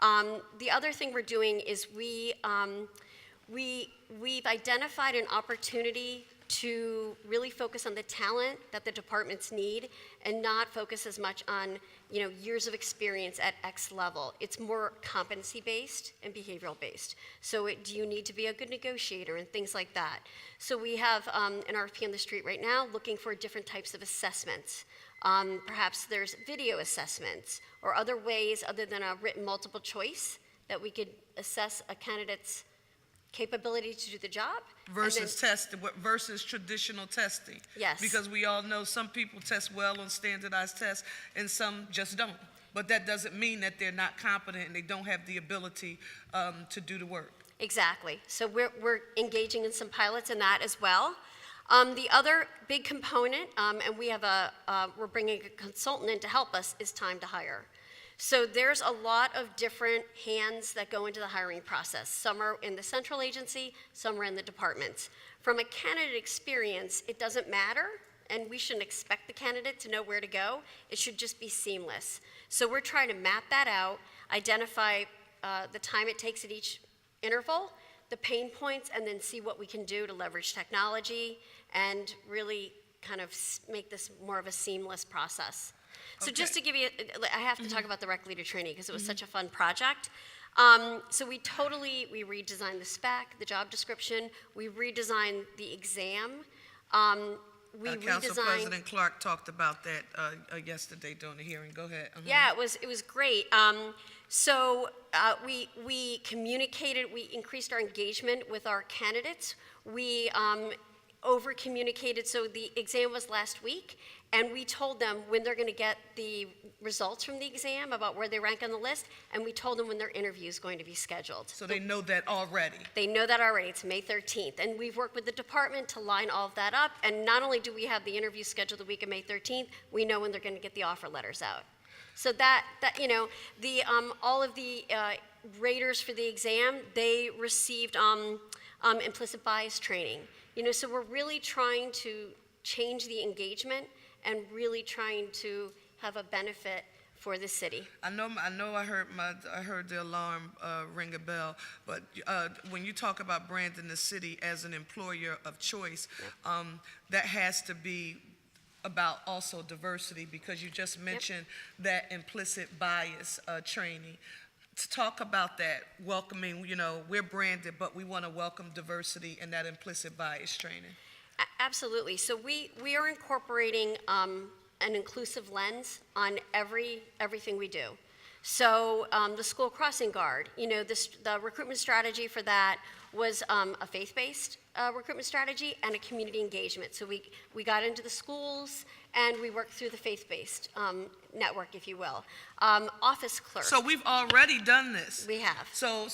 [SPEAKER 3] The other thing we're doing is we've identified an opportunity to really focus on the talent that the departments need and not focus as much on years of experience at X level. It's more competency-based and behavioral-based. So do you need to be a good negotiator and things like that? So we have an RFP on the street right now looking for different types of assessments. Perhaps there's video assessments or other ways other than a written multiple choice that we could assess a candidate's capability to do the job.
[SPEAKER 10] Versus traditional testing.
[SPEAKER 3] Yes.
[SPEAKER 10] Because we all know some people test well on standardized tests and some just don't. but that doesn't mean that they're not competent and they don't have the ability to do the work.
[SPEAKER 3] Exactly. So we're engaging in some pilots in that as well. The other big component, and we have we're bringing a consultant in to help us, is time to hire. So there's a lot of different hands that go into the hiring process. Some are in the central agency, some are in the departments. From a candidate experience, it doesn't matter, and we shouldn't expect the candidate to know where to go. It should just be seamless. So we're trying to map that out, identify the time it takes at each interval, the pain points, and then see what we can do to leverage technology and really kind of make this more of a seamless process. So just to give you, I have to talk about the rec leader training because it was such a fun project. So we redesigned the spec, the job description, we redesigned the exam.
[SPEAKER 10] Council President Clark talked about that yesterday during the hearing. Go ahead.
[SPEAKER 3] Yeah, it was great. So we communicated, we increased our engagement with our candidates. We over-communicated, so the exam was last week, and we told them when they're going to get the results from the exam about where they rank on the list, and we told them when their interview is going to be scheduled.
[SPEAKER 10] So they know that already.
[SPEAKER 3] They know that already. It's May 13th, and we've worked with the department to line all of that up, and not only do we have the interview scheduled the week of May 13th, we know when they're going to get the offer letters out. So that you know, the all of the raters for the exam, they received implicit bias training. You know, so we're really trying to change the engagement and really trying to have a benefit for the city.
[SPEAKER 10] I know I heard the alarm ring a bell, but when you talk about branding the city as an employer of choice, that has to be about also diversity, because you just mentioned that implicit bias training. To talk about that, welcoming, you know, we're branded, but we want to welcome diversity and that implicit bias training.
[SPEAKER 3] Absolutely. So we are incorporating an inclusive lens on everything we do. So the school crossing guard, you know, the recruitment strategy for that was a faith-based recruitment strategy and a community engagement. So we got into the schools and we worked through the faith-based network, if you will. Office clerk.
[SPEAKER 10] So we've already done this.
[SPEAKER 3] We have.
[SPEAKER 10] So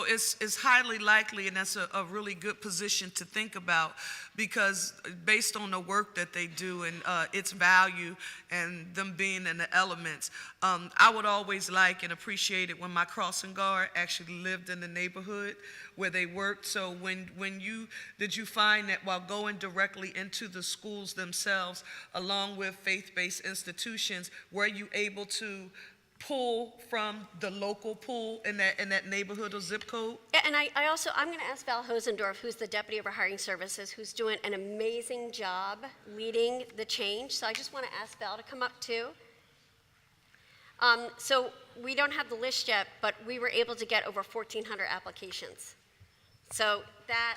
[SPEAKER 10] it's highly likely, and that's a really good position to think about, because based on the work that they do and its value and them being in the elements, I would always like and appreciate it when my crossing guard actually lived in the neighborhood where they worked. So did you find that while going directly into the schools themselves, along with faith-based institutions, were you able to pull from the local pool in that neighborhood or zip code?
[SPEAKER 3] Yeah, and I'm going to ask Val Hosendorf, who's the Deputy of our Hiring Services, who's doing an amazing job leading the change. So I just want to ask Val to come up too. So we don't have the list yet, but we were able to get over 1,400 applications. So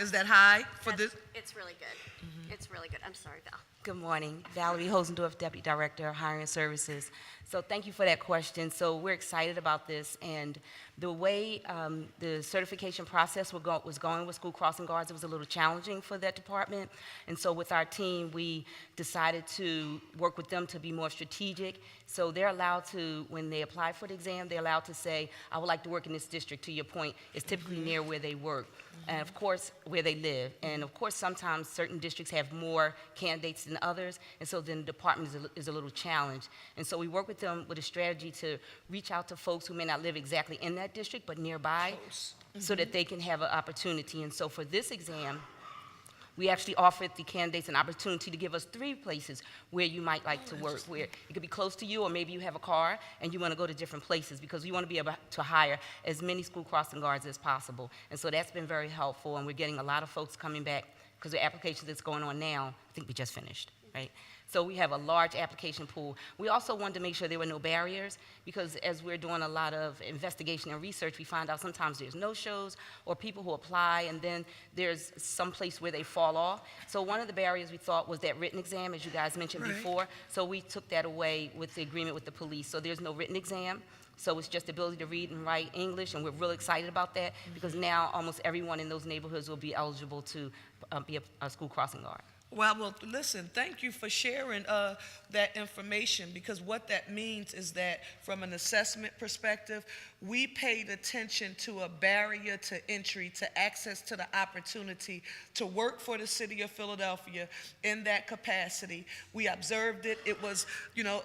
[SPEAKER 10] Is that high for this?
[SPEAKER 3] It's really good. It's really good. I'm sorry, Val.
[SPEAKER 12] Good morning. Valerie Hosendorf, Deputy Director of Hiring Services. So thank you for that question. So we're excited about this, and the way the certification process was going with school crossing guards, it was a little challenging for that department. And so with our team, we decided to work with them to be more strategic. So they're allowed to, when they apply for the exam, they're allowed to say, I would like to work in this district. To your point, it's typically near where they work, and of course, where they live. And of course, sometimes certain districts have more candidates than others, and so then the department is a little challenged. And so we work with them with a strategy to reach out to folks who may not live exactly in that district, but nearby, so that they can have an opportunity. And so for this exam, we actually offered the candidates an opportunity to give us 3 places where you might like to work, where it could be close to you, or maybe you have a car and you want to go to different places, because we want to be able to hire as many school crossing guards as possible. And so that's been very helpful, and we're getting a lot of folks coming back, because the application that's going on now, I think we just finished, right? So we have a large application pool. We also wanted to make sure there were no barriers, because as we're doing a lot of investigation and research, we find out sometimes there's no-shows or people who apply and then there's some place where they fall off. So one of the barriers we thought was that written exam, as you guys mentioned before. So we took that away with the agreement with the police. So there's no written exam. So it's just the ability to read and write English, and we're really excited about that, because now almost everyone in those neighborhoods will be eligible to be a school crossing guard.
[SPEAKER 10] Well, listen, thank you for sharing that information, because what that means is that from an assessment perspective, we paid attention to a barrier to entry, to access to the opportunity to work for the city of Philadelphia in that capacity. We observed it. It was,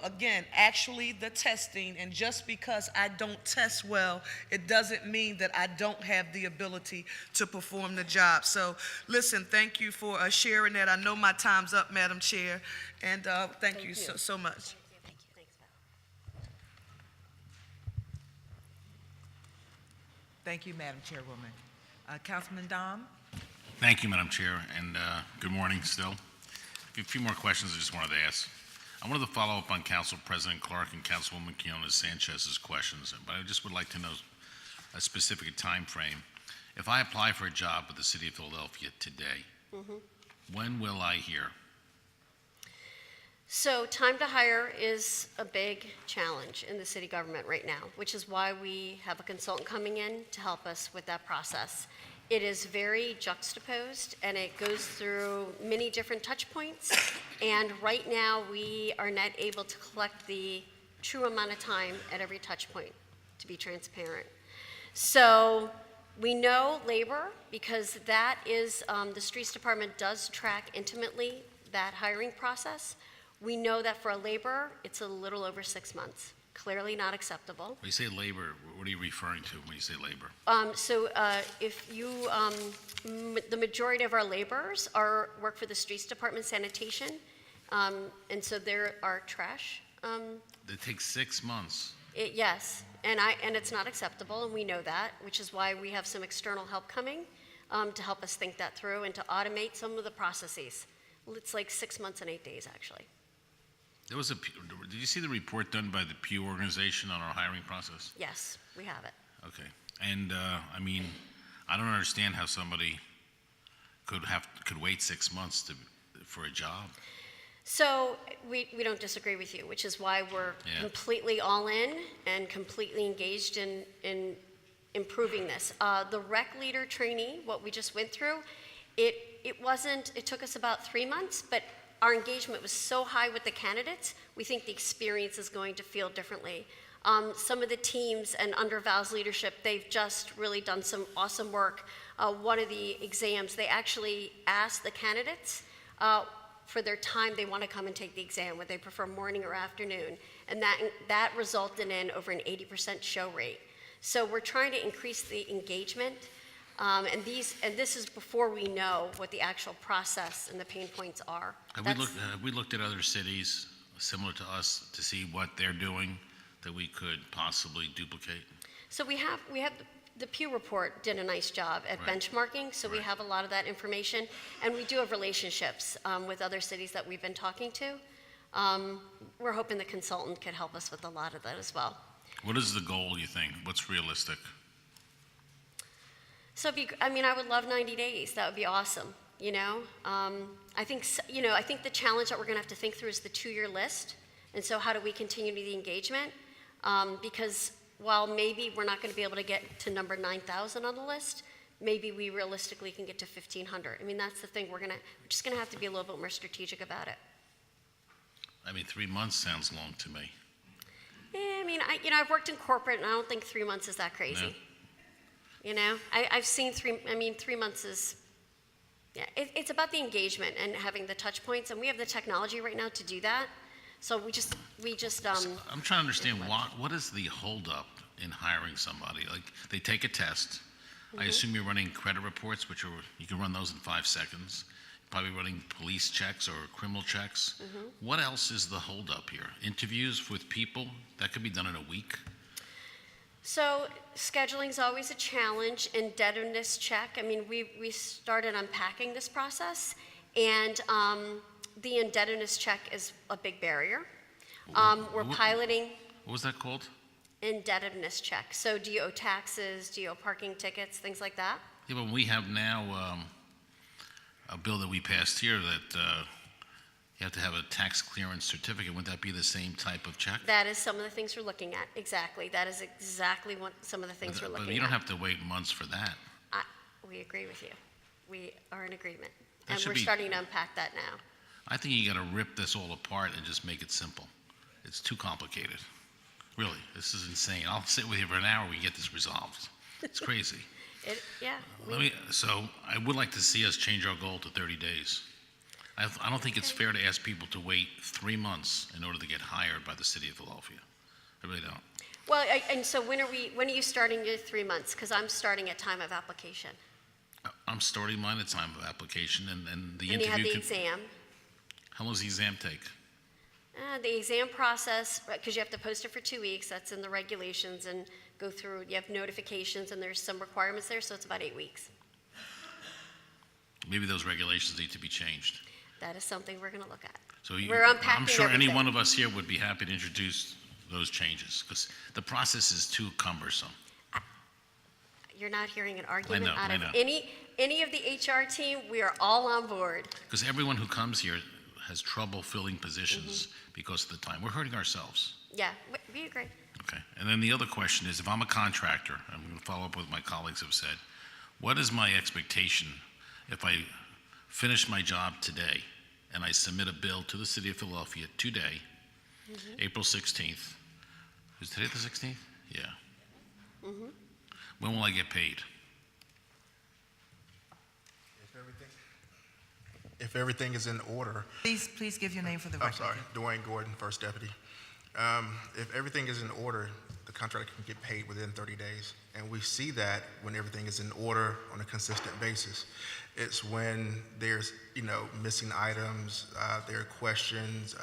[SPEAKER 10] again, actually the testing, and just because I don't test well, it doesn't mean that I don't have the ability to perform the job. So, listen, thank you for sharing that. I know my time's up, Madam Chair, and thank you so much.
[SPEAKER 3] Thank you. Thanks, Val.
[SPEAKER 5] Thank you, Madam Chairwoman. Councilman Dom?
[SPEAKER 6] Thank you, Madam Chair, and good morning still. A few more questions I just wanted to ask. I wanted to follow up on Council President Clark and Councilwoman Quinones Sanchez's questions, but I just would like to know a specific time frame. If I apply for a job with the City of Philadelphia today, when will I hear?
[SPEAKER 3] So time to hire is a big challenge in the city government right now, which is why we have a consultant coming in to help us with that process. It is very juxtaposed, and it goes through many different touch points, and right now we are not able to collect the true amount of time at every touch point, to be transparent. So we know labor, because that is, the streets department does track intimately that hiring process. We know that for a laborer, it's a little over 6 months. Clearly not acceptable.
[SPEAKER 6] When you say labor, what are you referring to when you say labor?
[SPEAKER 3] If you, the majority of our laborers work for the streets department sanitation, and so there are trash.
[SPEAKER 6] It takes 6 months.
[SPEAKER 3] Yes, and it's not acceptable, and we know that, which is why we have some external help coming to help us think that through and to automate some of the processes. It's like 6 months and 8 days, actually.
[SPEAKER 6] Did you see the report done by the Pew organization on our hiring process?
[SPEAKER 3] Yes, we have it.
[SPEAKER 6] Okay. And, I don't understand how somebody could wait 6 months for a job.
[SPEAKER 3] So we don't disagree with you, which is why we're completely all in and completely engaged in improving this. The rec leader trainee, what we just went through, it took us about 3 months, but our engagement was so high with the candidates, we think the experience is going to feel differently. Some of the teams and under Val's leadership, they've just really done some awesome work. One of the exams, they actually asked the candidates for their time they want to come and take the exam, whether they prefer morning or afternoon, and that resulted in over an 80% show rate. So we're trying to increase the engagement. And this is before we know what the actual process and the pain points are.
[SPEAKER 6] Have we looked at other cities similar to us to see what they're doing that we could possibly duplicate?
[SPEAKER 3] So we have the Pew report did a nice job at benchmarking, so we have a lot of that information, and we do have relationships with other cities that we've been talking to. We're hoping the consultant could help us with a lot of that as well.
[SPEAKER 6] What is the goal, you think? What's realistic?
[SPEAKER 3] So, I would love 90 days. That would be awesome, I think the challenge that we're going to have to think through is the 2-year list. And so how do we continue the engagement? Because while maybe we're not going to be able to get to number 9,000 on the list, maybe we realistically can get to 1,500. That's the thing. We're just going to have to be a little bit more strategic about it.
[SPEAKER 6] 3 months sounds long to me.
[SPEAKER 3] I've worked in corporate, and I don't think 3 months is that crazy.
[SPEAKER 6] No.
[SPEAKER 3] I've seen 3 months is, it's about the engagement and having the touch points, and we have the technology right now to do that. So we just.
[SPEAKER 6] I'm trying to understand what is the holdup in hiring somebody? Like, they take a test. I assume you're running credit reports, you can run those in 5 seconds. Probably running police checks or criminal checks. What else is the holdup here? Interviews with people? That could be done in a week.
[SPEAKER 3] So scheduling is always a challenge. Indebtedness check. We started unpacking this process, and the indebtedness check is a big barrier. We're piloting.
[SPEAKER 6] What was that called?
[SPEAKER 3] Indebtedness check. So do you owe taxes? Do you owe parking tickets? Things like that.
[SPEAKER 6] Yeah, but we have now a bill that we passed here that you have to have a tax clearance certificate. Wouldn't that be the same type of check?
[SPEAKER 3] That is some of the things we're looking at. Exactly. That is exactly what some of the things we're looking at.
[SPEAKER 6] But you don't have to wait months for that.
[SPEAKER 3] We agree with you. We are in agreement. And
[SPEAKER 6] should
[SPEAKER 3] we're
[SPEAKER 6] be-
[SPEAKER 3] starting to unpack that now.
[SPEAKER 6] I think you gotta rip this all apart and just make it simple. It's too complicated. Really, this is insane. I'll sit with you for an hour, we get this resolved. It's crazy.
[SPEAKER 3] Yeah,
[SPEAKER 6] So I would like to see us change our goal to 30 days. I don't think it's fair to ask people to wait 3 months in order to get hired by the city of Philadelphia. I really don't.
[SPEAKER 3] well, and so when are you starting your 3 months? Because I'm starting at time of application.
[SPEAKER 6] I'm starting mine at time of application, and the
[SPEAKER 3] And you have
[SPEAKER 6] interview
[SPEAKER 3] the
[SPEAKER 6] could...
[SPEAKER 3] exam.
[SPEAKER 6] How long does the exam take?
[SPEAKER 3] The exam process, because you have to post it for 2 weeks, that's in the regulations, and go through, you have notifications, and there's some requirements there, so it's about 8 weeks.
[SPEAKER 6] Maybe those regulations need to be changed.
[SPEAKER 3] That is something we're going to look at.
[SPEAKER 6] So
[SPEAKER 3] We're unpacking
[SPEAKER 6] I'm sure any
[SPEAKER 3] everything.
[SPEAKER 6] one of us here would be happy to introduce those changes, because the process is too cumbersome.
[SPEAKER 3] You're not hearing an argument out
[SPEAKER 6] I
[SPEAKER 3] of
[SPEAKER 6] know.
[SPEAKER 3] any of the HR team. We are all on board.
[SPEAKER 6] Because everyone who comes here has trouble filling positions because of the time. We're hurting ourselves.
[SPEAKER 3] Yeah, we agree.
[SPEAKER 6] Okay. And then the other question is, if I'm a contractor, I'm going to follow up with what my colleagues have said, what is my expectation if I finish my job today and I submit a bill to the city of Philadelphia today, April 16th? Is today the 16th? Yeah. When will I get paid?
[SPEAKER 4] If everything is in order,
[SPEAKER 5] Please give your name for the
[SPEAKER 4] I'm
[SPEAKER 5] record.
[SPEAKER 4] sorry, Dwayne Gordon, First Deputy. If everything is in order, the contractor can get paid within 30 days. And we see that when everything is in order on a consistent basis. It's when there's, missing items, there are questions.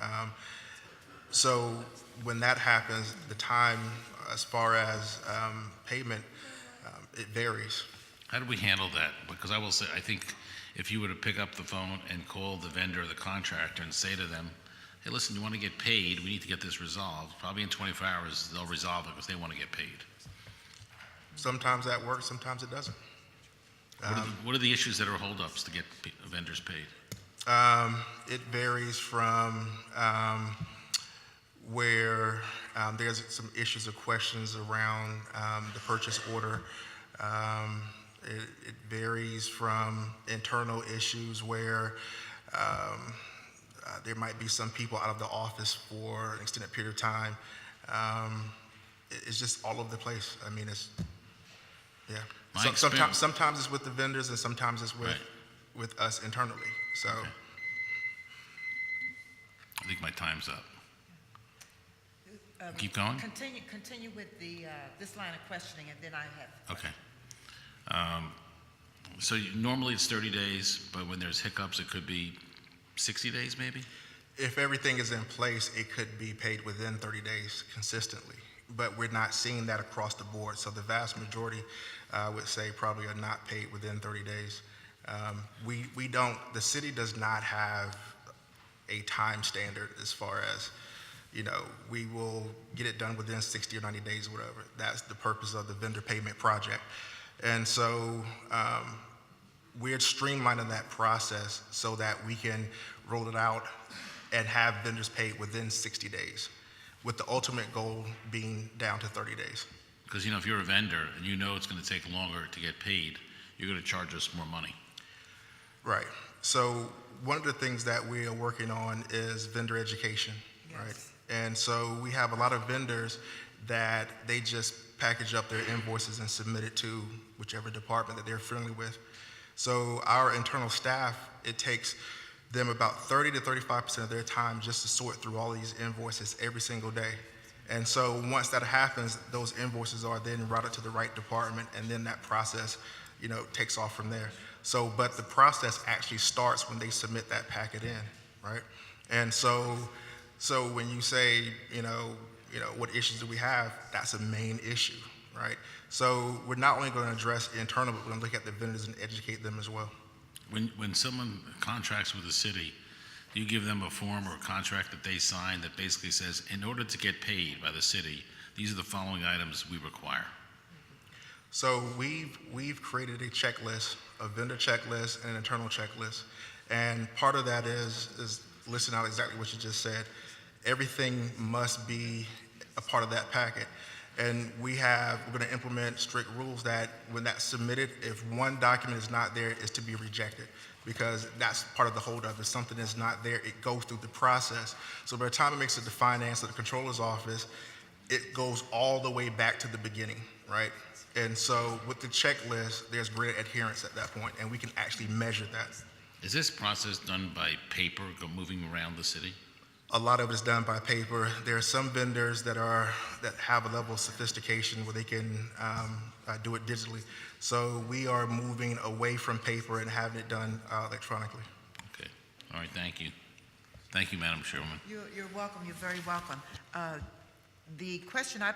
[SPEAKER 4] So when that happens, the time as far as payment, it varies.
[SPEAKER 6] How do we handle that? Because I will say, I think if you were to pick up the phone and call the vendor or the contractor and say to them, hey, listen, you want to get paid, we need to get this resolved, probably in 24 hours, they'll resolve it because they want to get paid.
[SPEAKER 4] Sometimes that works, sometimes it doesn't.
[SPEAKER 6] What are the issues that are holdups to get vendors paid?
[SPEAKER 4] It varies from where there's some issues or questions around the purchase order. It varies from internal issues where there might be some people out of the office for an extended period of time. It's just all over the place. I mean, yeah.
[SPEAKER 6] My experience-
[SPEAKER 4] Sometimes it's with the vendors and sometimes it's
[SPEAKER 6] Right.
[SPEAKER 4] with us internally. So.
[SPEAKER 6] Okay. I think my time's up. Keep going?
[SPEAKER 5] Continue with this line of questioning, and then I have.
[SPEAKER 6] Okay. So normally it's 30 days, but when there's hiccups, it could be 60 days maybe?
[SPEAKER 4] If everything is in place, it could be paid within 30 days consistently, but we're not seeing that across the board. So the vast majority, I would say, probably are not paid within 30 days. We don't, the city does not have a time standard as far as, we will get it done within 60 or 90 days or whatever. That's the purpose of the vendor payment project. And so we're streamlining that process so that we can roll it out and have vendors paid within 60 days, with the ultimate goal being down to 30 days.
[SPEAKER 6] Because, if you're a vendor and you know it's going to take longer to get paid, you're going to charge us more money.
[SPEAKER 4] Right. So one of the things that we are working on is vendor education, right? And so we have a lot of vendors that they just package up their invoices and submit it to whichever department that they're friendly with. So our internal staff, it takes them about 30 to 35% of their time just to sort through all these invoices every single day. And so once that happens, those invoices are then routed to the right department, and then that process, takes off from there. So, but the process actually starts when they submit that packet in, right? And so when you say, what issues do we have, that's a main issue, right? So we're not only going to address internal, but we're going to look at the vendors and educate them as well.
[SPEAKER 6] When someone contracts with the city, do you give them a form or a contract that they sign that basically says, in order to get paid by the city, these are the following items we require?
[SPEAKER 4] So we've created a checklist, a vendor checklist and an internal checklist. And part of that is listing out exactly what you just said. Everything must be a part of that packet. And we're going to implement strict rules that when that's submitted, if one document is not there, it's to be rejected. because that's part of the holdup. If something is not there, it goes through the process. So by the time it makes it to finance or the controller's office, it goes all the way back to the beginning, right? And so with the checklist, there's greater adherence at that point, and we can actually measure that.
[SPEAKER 6] Is this process done by paper, moving around the city?
[SPEAKER 4] A lot of it is done by paper. There are some vendors that have a level of sophistication where they can do it digitally. So we are moving away from paper and having it done electronically.
[SPEAKER 6] Okay, all right, thank you. Thank you, Madam Chairwoman.
[SPEAKER 5] You're welcome, you're very welcome. The question I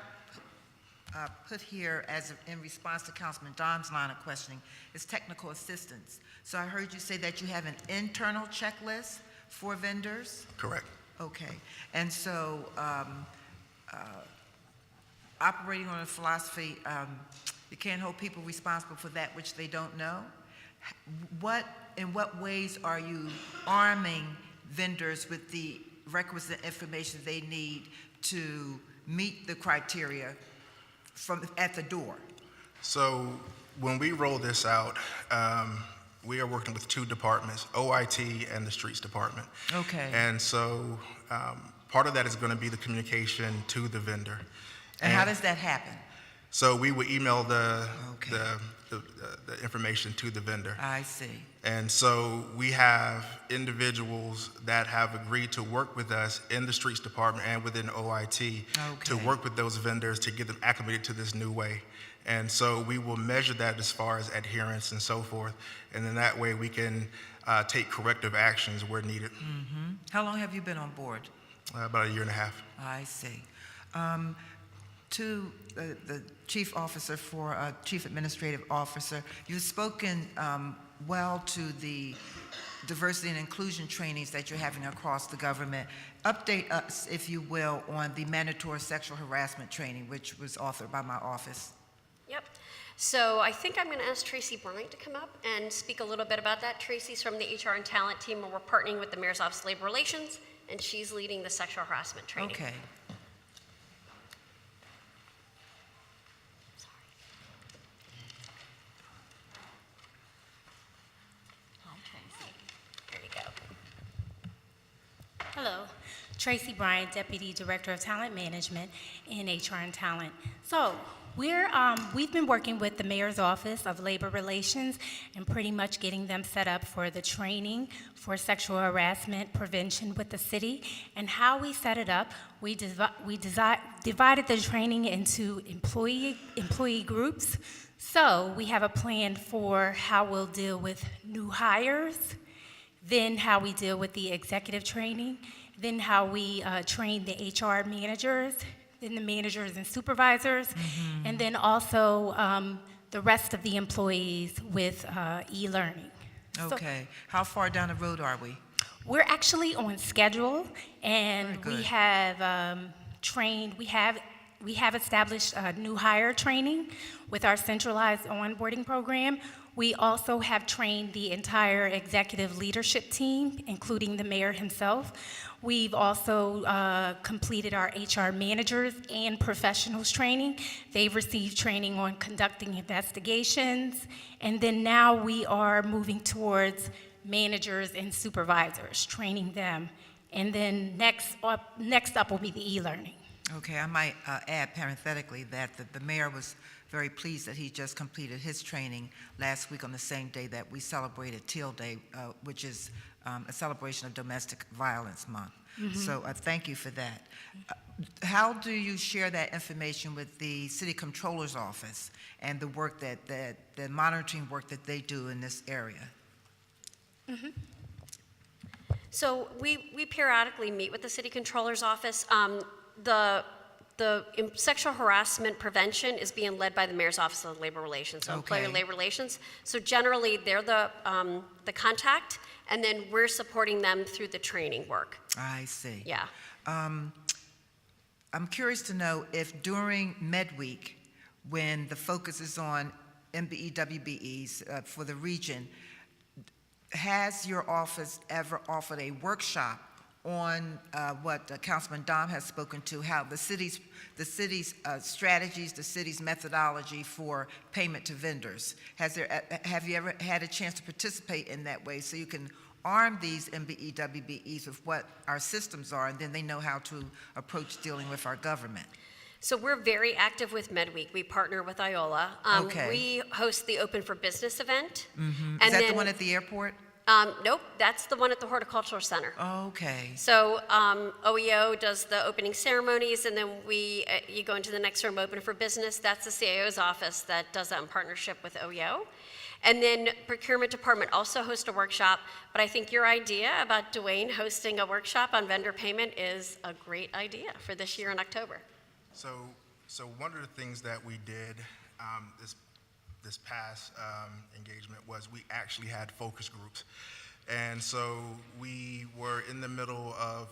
[SPEAKER 5] put here in response to Councilman Don's line of questioning is technical assistance. So I heard you say that you have an internal checklist for vendors?
[SPEAKER 4] Correct.
[SPEAKER 5] Okay, and so operating on a philosophy, you can't hold people responsible for that which they don't know. In what ways are you arming vendors with the requisite information they need to meet the criteria at the door?
[SPEAKER 4] So when we roll this out, we are working with two departments, OIT and the Streets Department.
[SPEAKER 5] Okay.
[SPEAKER 4] And so part of that is going to be the communication to the vendor.
[SPEAKER 5] And how does that happen?
[SPEAKER 4] So we would email the
[SPEAKER 5] Okay.
[SPEAKER 4] the information to the vendor.
[SPEAKER 5] I see.
[SPEAKER 4] And so we have individuals that have agreed to work with us in the Streets Department and within OIT to
[SPEAKER 5] Okay.
[SPEAKER 4] work with those vendors to get them acclimated to this new way. And so we will measure that as far as adherence and so forth. And then that way we can take corrective actions where needed.
[SPEAKER 5] Mm-hmm. How long have you been on board?
[SPEAKER 4] About a year and a half.
[SPEAKER 5] I see. To the chief officer chief administrative officer, you've spoken well to the diversity and inclusion trainings that you're having across the government. Update us, if you will, on the mandatory sexual harassment training, which was authored by my office.
[SPEAKER 3] Yep. So I think I'm going to ask Tracy Bryant to come up and speak a little bit about that. Tracy's from the HR and talent team, and we're partnering with the Mayor's Office of Labor Relations, and she's leading the sexual harassment training.
[SPEAKER 5] Okay.
[SPEAKER 3] There you go.
[SPEAKER 13] Hello, Tracy Bryant, Deputy Director of Talent Management in HR and Talent. So we've been working with the Mayor's Office of Labor Relations and pretty much getting them set up for the training for sexual harassment prevention with the city. And how we set it up, we divided the training into employee groups. So we have a plan for how we'll deal with new hires, then how we deal with the executive training, then how we train the HR managers, then the managers and supervisors, and then also the rest of the employees with e-learning.
[SPEAKER 5] Okay. How far down the road are we?
[SPEAKER 13] We're actually on schedule, and
[SPEAKER 5] Very
[SPEAKER 13] we
[SPEAKER 5] good.
[SPEAKER 13] have trained, we have established new hire training with our centralized onboarding program. We also have trained the entire executive leadership team, including the mayor himself. We've also completed our HR managers and professionals training. They've received training on conducting investigations, and then now we are moving towards managers and supervisors, training them. And then next up will be the e-learning.
[SPEAKER 5] Okay, I might add parenthetically that the mayor was very pleased that he just completed his training last week on the same day that we celebrated Teal Day, which is a celebration of Domestic Violence Month. So thank you for that. How do you share that information with the City Controller's Office and the work the monitoring work that they do in this area?
[SPEAKER 3] So we periodically meet with the City Controller's Office. The sexual harassment prevention is being led by the Mayor's Office of Labor Relations, so Employer
[SPEAKER 5] Okay.
[SPEAKER 3] Labor Relations. So generally, they're the contact, and then we're supporting them through the training work.
[SPEAKER 5] I see.
[SPEAKER 3] Yeah.
[SPEAKER 5] I'm curious to know if during Med Week, when the focus is on MBE, WBEs for the region, has your office ever offered a workshop
[SPEAKER 9] on what Councilman Dom has spoken to, how the city's strategies, the city's methodology for payment to vendors. Have you ever had a chance to participate in that way so you can arm these MBE, WBEs with what our systems are, and then they know how to approach dealing with our government?
[SPEAKER 3] So we're very active with MedWeek. We partner with IOLA.
[SPEAKER 9] Okay.
[SPEAKER 3] We host the Open for Business event.
[SPEAKER 9] Is that the one at the airport?
[SPEAKER 3] Nope, that's the one at the Horticultural Center.
[SPEAKER 9] Okay.
[SPEAKER 3] So OEO does the opening ceremonies, and then you go into the next room, Open for Business. That's the CIO's office that does that in partnership with OEO. And then Procurement Department also hosts a workshop, but I think your idea about Dwayne hosting a workshop on vendor payment is a great idea for this year in October.
[SPEAKER 4] So one of the things that we did this past engagement was we actually had focus groups. And so we were in the middle of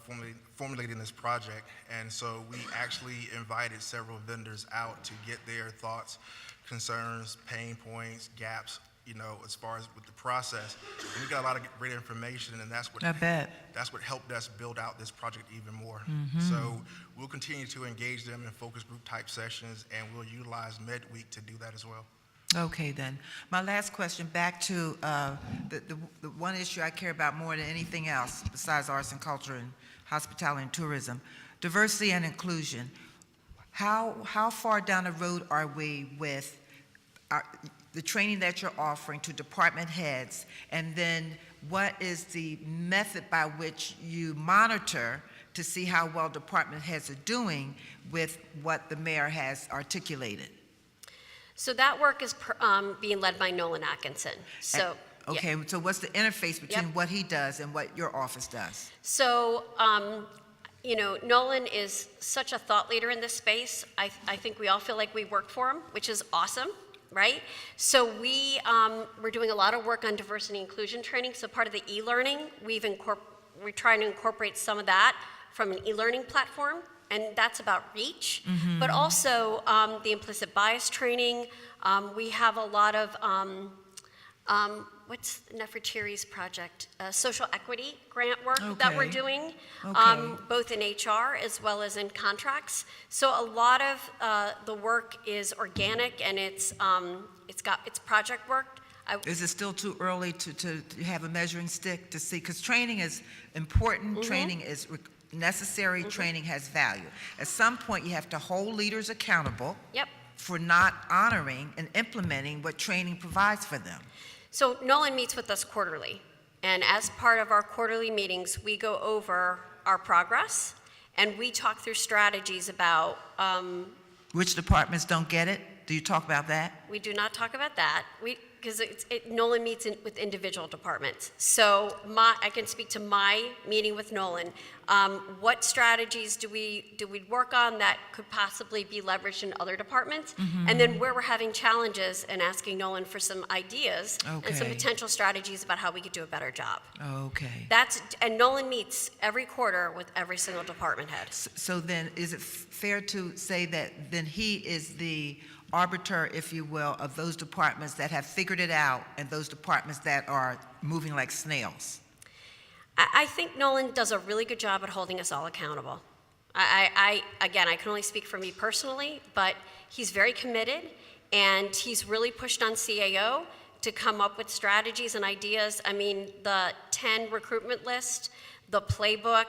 [SPEAKER 4] formulating this project, and so we actually invited several vendors out to get their thoughts, concerns, pain points, gaps, as far as with the process. And we got a lot of great information, and that's what helped us build out this project even more. So we'll continue to engage them in focus group type sessions, and we'll utilize MedWeek to do that as well.
[SPEAKER 9] Okay, then. My last question, back to the one issue I care about more than anything else, besides arts and culture and hospitality and tourism, diversity and inclusion. How far down the road are we with the training that you're offering to department heads, and then what is the method by which you monitor to see how well department heads are doing with what the mayor has articulated?
[SPEAKER 3] So that work is being led by Nolan Atkinson. So,
[SPEAKER 9] okay,
[SPEAKER 3] yeah.
[SPEAKER 9] so what's the interface between
[SPEAKER 3] Yep.
[SPEAKER 9] what he does and what your office does?
[SPEAKER 3] So, Nolan is such a thought leader in this space. I think we all feel like we work for him, which is awesome, right? So we're doing a lot of work on diversity and inclusion training. So part of the e-learning, we're trying to incorporate some of that from an e-learning platform, and that's about reach, but also the implicit bias training. We have a lot of, what's Nefertiti's project? Social equity grant work that we're
[SPEAKER 9] Okay.
[SPEAKER 3] doing,
[SPEAKER 9] Okay.
[SPEAKER 3] both in HR as well as in contracts. So a lot of the work is organic, and it's project work.
[SPEAKER 9] Is it still too early to have a measuring stick to see? Because training is important, training is necessary, training has value. At some point, you have to hold leaders accountable
[SPEAKER 3] Yep.
[SPEAKER 9] for not honoring and implementing what training provides for them.
[SPEAKER 3] So Nolan meets with us quarterly, and as part of our quarterly meetings, we go over our progress, and we talk through strategies about,
[SPEAKER 9] Which departments don't get it? Do you talk about that?
[SPEAKER 3] we do not talk about that, because Nolan meets with individual departments. So I can speak to my meeting with Nolan. What strategies do we work on that could possibly be leveraged in other departments? And then where we're having challenges, and asking Nolan for some ideas and some
[SPEAKER 9] Okay.
[SPEAKER 3] potential strategies about how we could do a better job.
[SPEAKER 9] Okay.
[SPEAKER 3] And Nolan meets every quarter with every single department head.
[SPEAKER 9] So then, is it fair to say that then he is the arbiter, if you will, of those departments that have figured it out and those departments that are moving like snails?
[SPEAKER 3] I think Nolan does a really good job at holding us all accountable. Again, I can only speak for me personally, but he's very committed, and he's really pushed on CAO to come up with strategies and ideas. I mean, the 10 recruitment list, the playbook,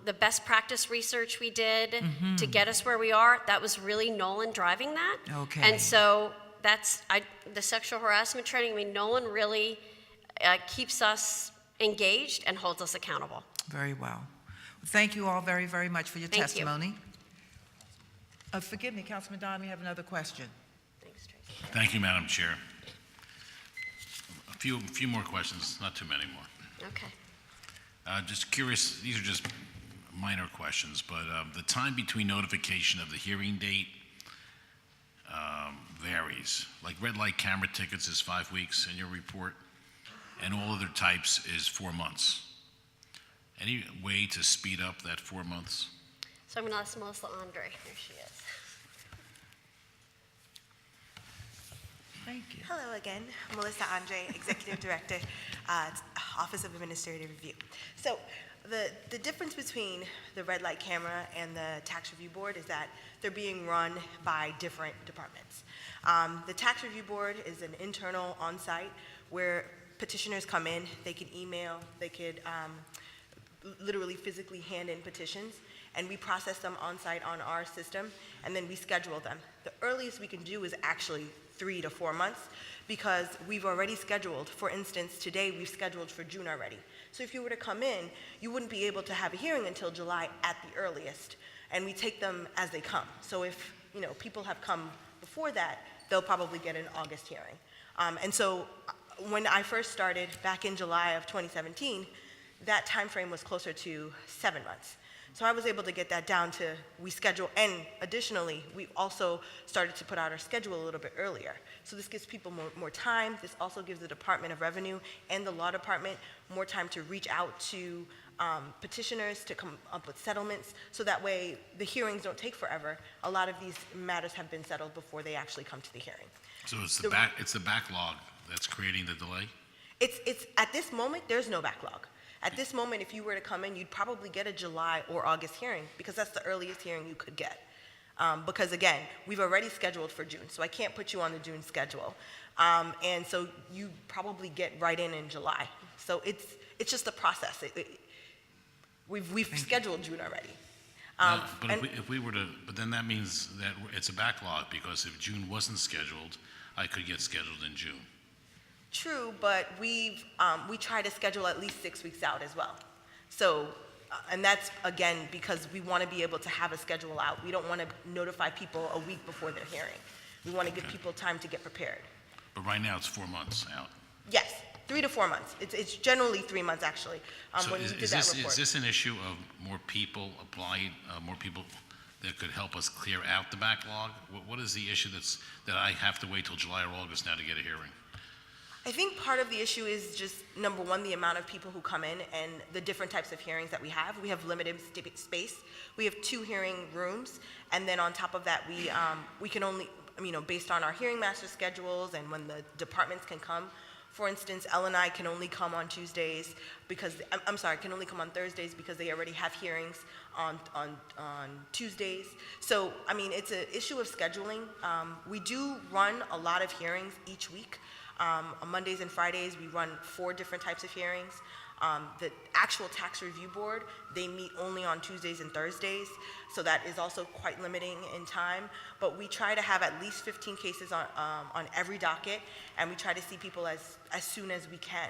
[SPEAKER 3] the best practice research we did to get us where we are, that was really Nolan driving that.
[SPEAKER 9] Okay.
[SPEAKER 3] And so the sexual harassment training, I mean, Nolan really keeps us engaged and holds us accountable.
[SPEAKER 9] Very well. Thank you all very, very much for your
[SPEAKER 3] Thank you.
[SPEAKER 9] testimony. Forgive me, Councilman Dom, you have another question.
[SPEAKER 3] Thanks, Tracy.
[SPEAKER 6] Thank you, Madam Chair. A few more questions, not too many more.
[SPEAKER 3] Okay.
[SPEAKER 6] Just curious, these are just minor questions, but the time between notification of the hearing date varies. Like red light camera tickets is 5 weeks in your report, and all other types is 4 months. Any way to speed up that 4 months?
[SPEAKER 3] So I'm going to ask Melissa Andre. Here she is.
[SPEAKER 9] Thank you.
[SPEAKER 8] Hello again, Melissa Andre, Executive Director, Office of Administrative Review. So The difference between the red light camera and the tax review board is that they're being run by different departments. The tax review board is an internal on-site where petitioners come in, they could email, they could literally physically hand in petitions, and we process them on-site on our system, and then we schedule them. The earliest we can do is actually 3 to 4 months, because we've already scheduled. For instance, today we've scheduled for June already. So if you were to come in, you wouldn't be able to have a hearing until July at the earliest, and we take them as they come. So if people have come before that, they'll probably get an August hearing. And so when I first started back in July of 2017, that time frame was closer to 7 months. So I was able to get that down to, we schedule, and additionally, we also started to put out our schedule a little bit earlier. So this gives people more time. This also gives the Department of Revenue and the Law Department more time to reach out to petitioners to come up with settlements, so that way the hearings don't take forever. A lot of these matters have been settled before they actually come to the hearing.
[SPEAKER 6] So it's the backlog that's creating the delay?
[SPEAKER 8] It's at this moment, there's no backlog. At this moment, if you were to come in, you'd probably get a July or August hearing, because that's the earliest hearing you could get. Because again, we've already scheduled for June, so I can't put you on the June schedule. And so you probably get right in July. So it's just a process. We've scheduled June already.
[SPEAKER 6] But then that means that it's a backlog, because if June wasn't scheduled, I could get scheduled in June.
[SPEAKER 8] True, but we try to schedule at least 6 weeks out as well. So, and that's again because we want to be able to have a schedule out. We don't want to notify people a week before their hearing. We want to give people time to get prepared.
[SPEAKER 6] But right now it's 4 months out.
[SPEAKER 8] Yes, 3 to 4 months. It's generally 3 months actually.
[SPEAKER 6] So
[SPEAKER 8] when you did that report.
[SPEAKER 6] is this an issue of more people applying, more people that could help us clear out the backlog? What is the issue that I have to wait till July or August now to get a hearing?
[SPEAKER 8] I think part of the issue is just, number one, the amount of people who come in and the different types of hearings that we have. We have limited space. We have 2 hearing rooms, and then on top of that, we can only, based on our hearing master schedules and when the departments can come. For instance, Elle and I can only come on Tuesdays because, can only come on Thursdays because they already have hearings on Tuesdays. So, it's an issue of scheduling. We do run a lot of hearings each week. On Mondays and Fridays, we run 4 different types of hearings. The actual tax review board, they meet only on Tuesdays and Thursdays, so that is also quite limiting in time. But we try to have at least 15 cases on every docket, and we try to see people as soon as we can.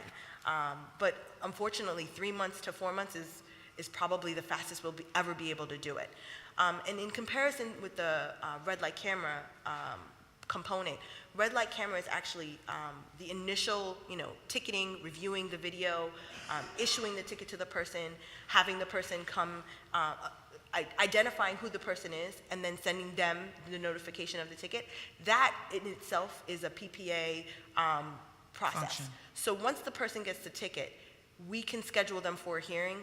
[SPEAKER 8] But unfortunately, 3 months to 4 months is probably the fastest we'll ever be able to do it. And in comparison with the red light camera component, red light camera is actually the initial, ticketing, reviewing the video, issuing the ticket to the person, having the person come, identifying who the person is, and then sending them the notification of the ticket. That in itself is a PPA process.
[SPEAKER 5] Function.
[SPEAKER 8] So once the person gets the ticket, we can schedule them for a hearing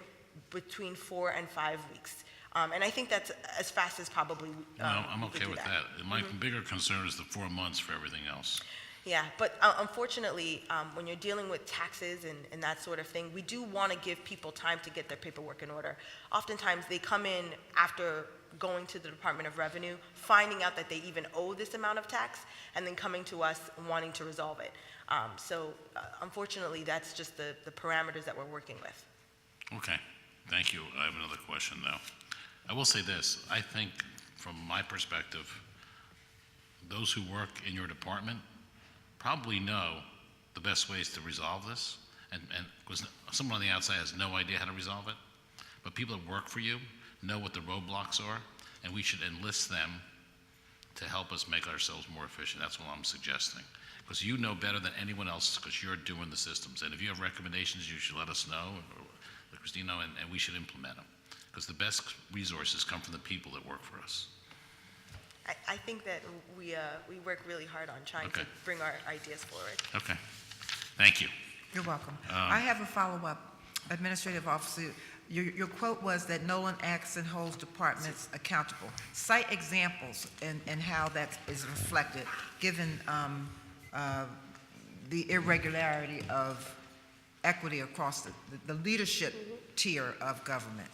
[SPEAKER 8] between 4 and 5 weeks. And I think that's as fast as probably
[SPEAKER 6] No, I'm
[SPEAKER 8] we could
[SPEAKER 6] okay
[SPEAKER 8] do
[SPEAKER 6] with that. My bigger concern is the 4 months for everything else.
[SPEAKER 8] Yeah, but unfortunately, when you're dealing with taxes and that sort of thing, we do want to give people time to get their paperwork in order. Oftentimes, they come in after going to the Department of Revenue, finding out that they even owe this amount of tax, and then coming to us wanting to resolve it. So unfortunately, that's just the parameters that we're working with.
[SPEAKER 6] Okay, thank you. I have another question now. I will say this, I think from my perspective, those who work in your department probably know the best ways to resolve this, and because someone on the outside has no idea how to resolve it, but people that work for you know what the roadblocks are, and we should enlist them to help us make ourselves more efficient. That's what I'm suggesting, because you know better than anyone else, because you're doing the systems, and if you have recommendations, you should let us know, or Christine know, and we should implement them. Because the best resources come from the people that work for us.
[SPEAKER 8] I think that we work really hard on trying to bring our ideas forward.
[SPEAKER 6] Okay, thank you.
[SPEAKER 5] You're welcome. I have a follow-up. Administrative Officer, your quote was that Nolan acts and holds departments accountable. Cite examples and how that is reflected, given the irregularity of equity across the leadership tier of government?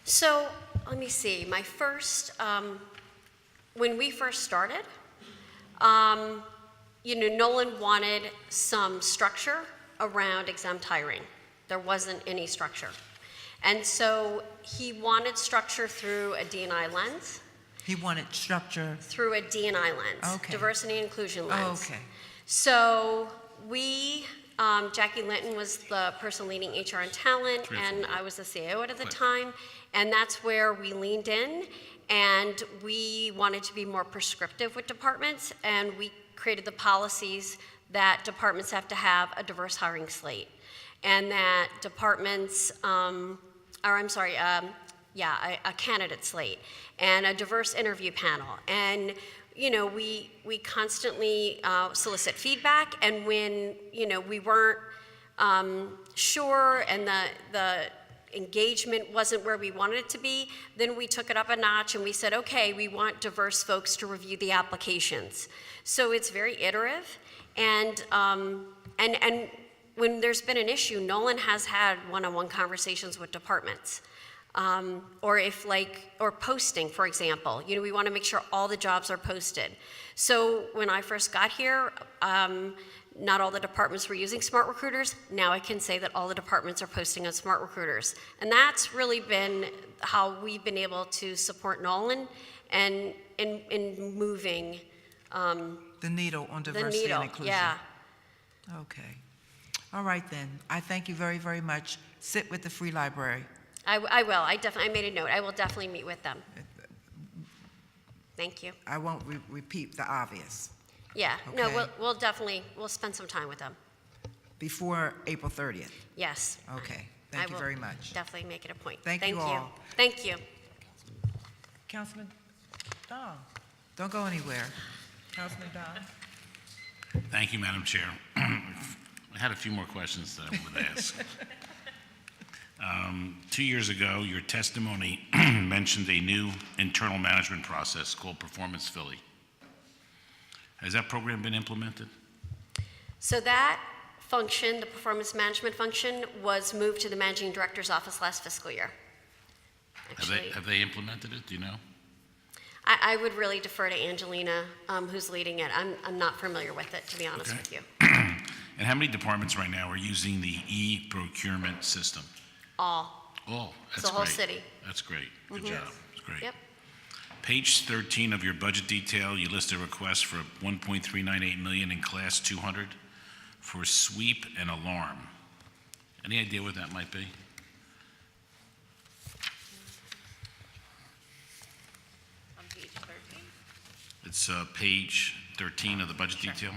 [SPEAKER 3] So, let me see, when we first started, Nolan wanted some structure around exempt hiring. There wasn't any structure. And so he wanted structure through a D&I lens.
[SPEAKER 5] He wanted structure.
[SPEAKER 3] Through a D&I lens.
[SPEAKER 5] Okay.
[SPEAKER 3] Diversity and inclusion lens.
[SPEAKER 5] Okay.
[SPEAKER 3] So we, Jackie Linton was the person leading HR and talent, and I was the CIO at the time, and that's where we leaned in, and we wanted to be more prescriptive with departments, and we created the policies that departments have to have a diverse hiring slate, and that departments, a candidate slate, and a diverse interview panel, and we constantly solicit feedback, and when we weren't sure and the engagement wasn't where we wanted it to be, then we took it up a notch and we said, okay, we want diverse folks to review the applications. So it's very iterative, and when there's been an issue, Nolan has had one-on-one conversations with departments. Or posting, for example. We want to make sure all the jobs are posted. So when I first got here, not all the departments were using Smart Recruiters. Now I can say that all the departments are posting on Smart Recruiters. And that's really been how we've been able to support Nolan and in moving
[SPEAKER 5] The needle on
[SPEAKER 3] the
[SPEAKER 5] diversity
[SPEAKER 3] needle.
[SPEAKER 5] and inclusion.
[SPEAKER 3] Yeah.
[SPEAKER 5] Okay. All right then. I thank you very, very much. Sit with the Free Library.
[SPEAKER 3] I will. I made a note. I will definitely meet with them. Thank you.
[SPEAKER 5] I won't repeat the obvious.
[SPEAKER 3] Yeah. No,
[SPEAKER 5] Okay.
[SPEAKER 3] we'll spend some time with them.
[SPEAKER 5] Before April 30th.
[SPEAKER 3] Yes.
[SPEAKER 5] Okay.
[SPEAKER 3] I
[SPEAKER 5] Thank you
[SPEAKER 3] will
[SPEAKER 5] very much.
[SPEAKER 3] Definitely make it a point.
[SPEAKER 5] Thank you all.
[SPEAKER 3] Thank you.
[SPEAKER 5] Councilman Don, don't go anywhere. Councilman Don.
[SPEAKER 6] Thank you, Madam Chair. I had a few more questions that I wanted to ask. 2 years ago, your testimony mentioned a new internal management process called Performance Philly. Has that program been implemented?
[SPEAKER 3] So that function, the performance management function, was moved to the managing director's office last fiscal year. Actually,
[SPEAKER 6] Have they implemented it? Do you know?
[SPEAKER 3] I would really defer to Angelina, who's leading it. I'm not familiar with it, to be honest
[SPEAKER 6] Okay.
[SPEAKER 3] with you.
[SPEAKER 6] And how many departments right now are using the e-procurement system?
[SPEAKER 3] All.
[SPEAKER 6] Oh, that's
[SPEAKER 3] the whole
[SPEAKER 6] great.
[SPEAKER 3] city.
[SPEAKER 6] That's great. Good job. That's great.
[SPEAKER 3] Yep.
[SPEAKER 6] Page 13 of your budget detail, you list a request for $1.398 million in Class 200 for sweep and alarm. Any idea what that might be?
[SPEAKER 7] On page 13?
[SPEAKER 6] It's page 13 of the budget detail.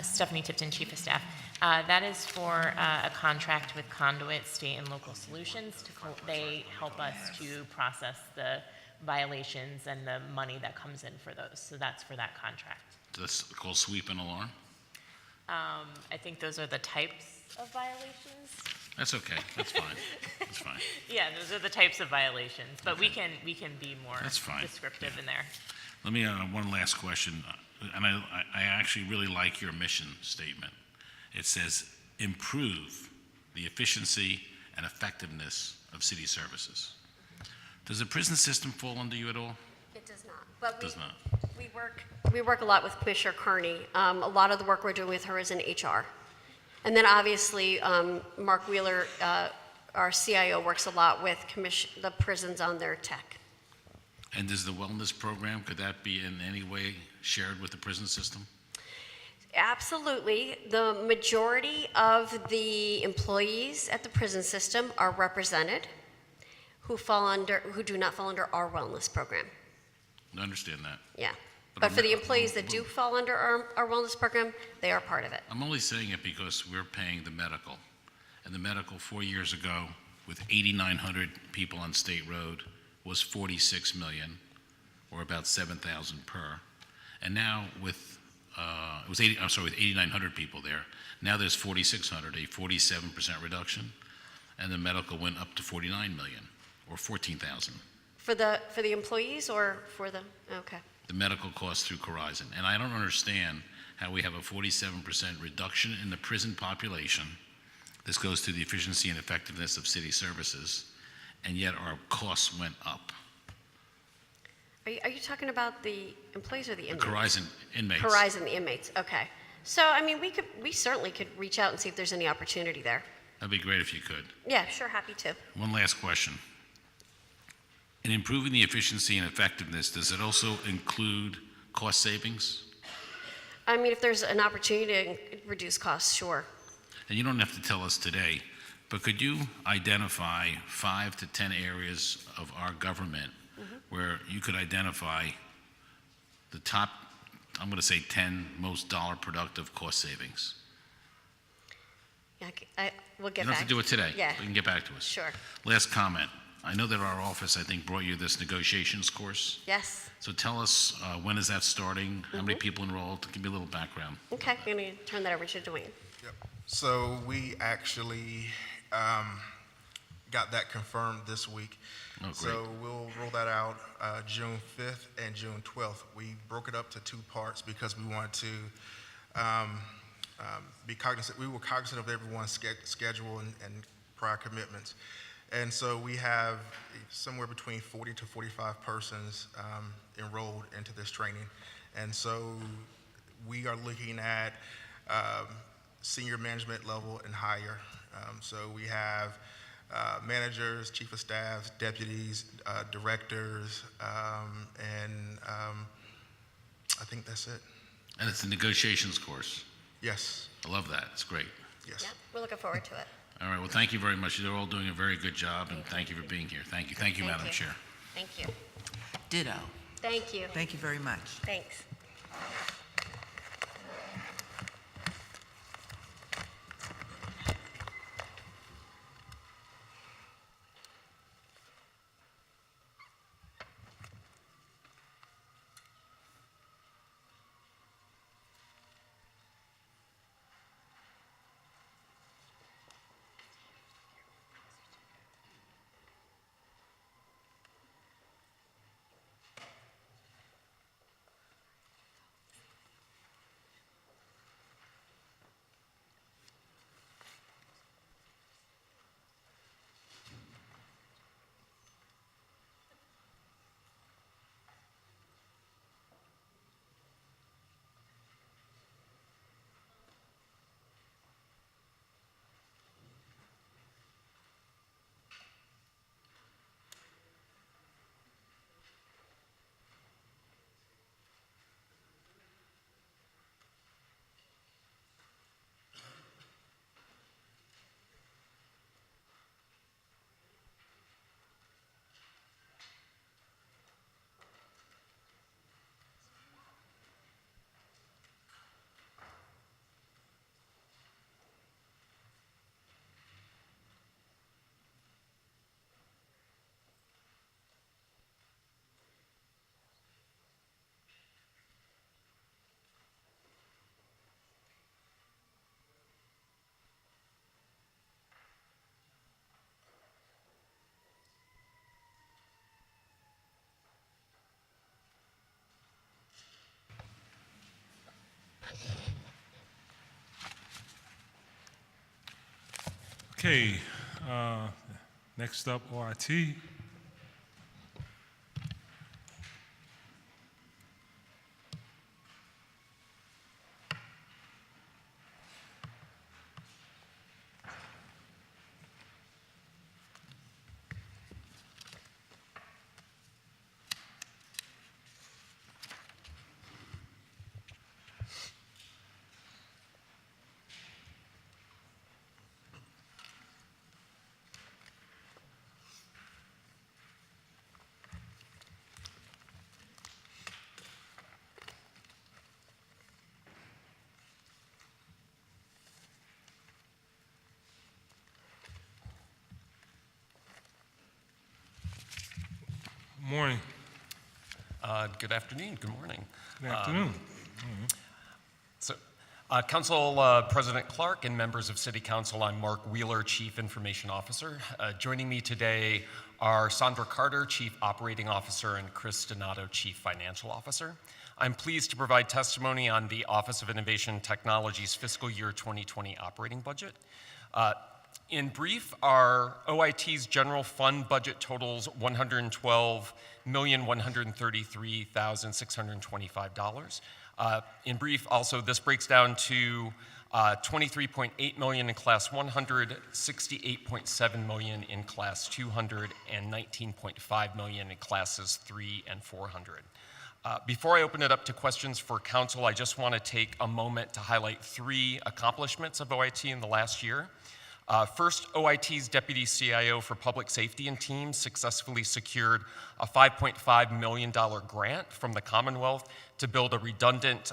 [SPEAKER 7] Stephanie Tipton, Chief of Staff. That is for a contract with Conduit State and Local Solutions. They help us to process the violations and the money that comes in for those. So that's for that contract.
[SPEAKER 6] That's called sweep and alarm?
[SPEAKER 7] I think those are the types of violations.
[SPEAKER 6] That's okay. That's fine. That's fine.
[SPEAKER 7] Yeah, those are the types of violations, but we can be more
[SPEAKER 6] That's fine.
[SPEAKER 7] descriptive in there.
[SPEAKER 6] Let me, one last question, and I actually really like your mission statement. It says, improve the efficiency and effectiveness of city services. Does the prison system fall under you at all?
[SPEAKER 3] It does not. But
[SPEAKER 6] Does not.
[SPEAKER 3] we work a lot with Commissioner Carney. A lot of the work we're doing with her is in HR. And then obviously, Mark Wheeler, our CIO, works a lot with the prisons on their tech.
[SPEAKER 6] And does the wellness program, could that be in any way shared with the prison system?
[SPEAKER 3] Absolutely. The majority of the employees at the prison system are represented who do not fall under our wellness program.
[SPEAKER 6] I understand that.
[SPEAKER 3] Yeah.
[SPEAKER 6] But
[SPEAKER 3] But
[SPEAKER 6] I'm
[SPEAKER 3] for the
[SPEAKER 6] not-
[SPEAKER 3] employees that do fall under our wellness program, they are part of it.
[SPEAKER 6] I'm only saying it because we're paying the medical. And the medical 4 years ago, with 8,900 people on State Road, was 46 million, or about 7,000 per. And now with, with 8,900 people there. Now there's 4,600, a 47% reduction. And the medical went up to 49 million, or 14,000.
[SPEAKER 3] For the employees or for the, okay.
[SPEAKER 6] The medical costs through Corizon. And I don't understand how we have a 47% reduction in the prison population, This goes to the efficiency and effectiveness of city services, and yet our costs went up.
[SPEAKER 3] Are you talking about the employees or the
[SPEAKER 6] The
[SPEAKER 3] inmates?
[SPEAKER 6] Horizon inmates.
[SPEAKER 3] Horizon, the inmates, okay. So, I mean, we certainly could reach out and see if there's any opportunity there.
[SPEAKER 6] That'd be great if you could.
[SPEAKER 3] Yeah, sure, happy to.
[SPEAKER 6] One last question. In improving the efficiency and effectiveness, does it also include cost savings?
[SPEAKER 3] I mean, if there's an opportunity to reduce costs, sure.
[SPEAKER 6] And you don't have to tell us today, but could you identify 5 to 10 areas of our government where you could identify the top, I'm going to say 10 most dollar productive cost savings?
[SPEAKER 3] Yeah, we'll get
[SPEAKER 6] You don't
[SPEAKER 3] back.
[SPEAKER 6] have to do it today.
[SPEAKER 3] Yeah,
[SPEAKER 6] You can get back to us.
[SPEAKER 3] sure.
[SPEAKER 6] Last comment. I know that our office, I think, brought you this negotiations course.
[SPEAKER 3] Yes.
[SPEAKER 6] So tell us, when is that starting? How many people enrolled? Give me a little background.
[SPEAKER 3] Okay, I'm going to turn that over to Dwayne.
[SPEAKER 4] Yep. So we actually got that confirmed this week.
[SPEAKER 6] Oh, great.
[SPEAKER 4] So we'll roll that out June 5th and June 12th. We broke it up to 2 parts because we wanted to be cognizant. We were cognizant of everyone's schedule and prior commitments. And so we have somewhere between 40 to 45 persons enrolled into this training. And so we are looking at senior management level and higher. So we have managers, chief of staff, deputies, directors, and I think that's it.
[SPEAKER 6] And it's a negotiations course.
[SPEAKER 4] Yes,
[SPEAKER 6] I love that. It's great.
[SPEAKER 4] yes.
[SPEAKER 3] Yeah, we're looking forward to it.
[SPEAKER 6] All right, well, thank you very much. You're all doing a very good job, and thank you for being here. Thank you. Thank you,
[SPEAKER 3] Thank
[SPEAKER 6] Madam
[SPEAKER 3] you.
[SPEAKER 6] Chair.
[SPEAKER 3] Thank you.
[SPEAKER 10] Ditto.
[SPEAKER 3] Thank you.
[SPEAKER 10] Thank you very much.
[SPEAKER 3] Thanks.
[SPEAKER 1] Okay, next up, OIT. Morning.
[SPEAKER 14] Good afternoon, good morning.
[SPEAKER 1] Good afternoon.
[SPEAKER 14] Council President Clark and members of City Council, I'm Mark Wheeler, Chief Information Officer. Joining me today are Sandra Carter, Chief Operating Officer, and Chris Donato, Chief Financial Officer. I'm pleased to provide testimony on the Office of Innovation Technology's Fiscal Year 2020 operating budget. In brief, our OIT's general fund budget totals $112,133,625. In brief, also, this breaks down to $23.8 million in Class 100, $68.7 million in Class 200, and $19.5 million in Classes 3 and 400. Before I open it up to questions for council, I just want to take a moment to highlight 3 accomplishments of OIT in the last year. First, OIT's Deputy CIO for Public Safety and Teams successfully secured a $5.5 million grant from the Commonwealth to build a redundant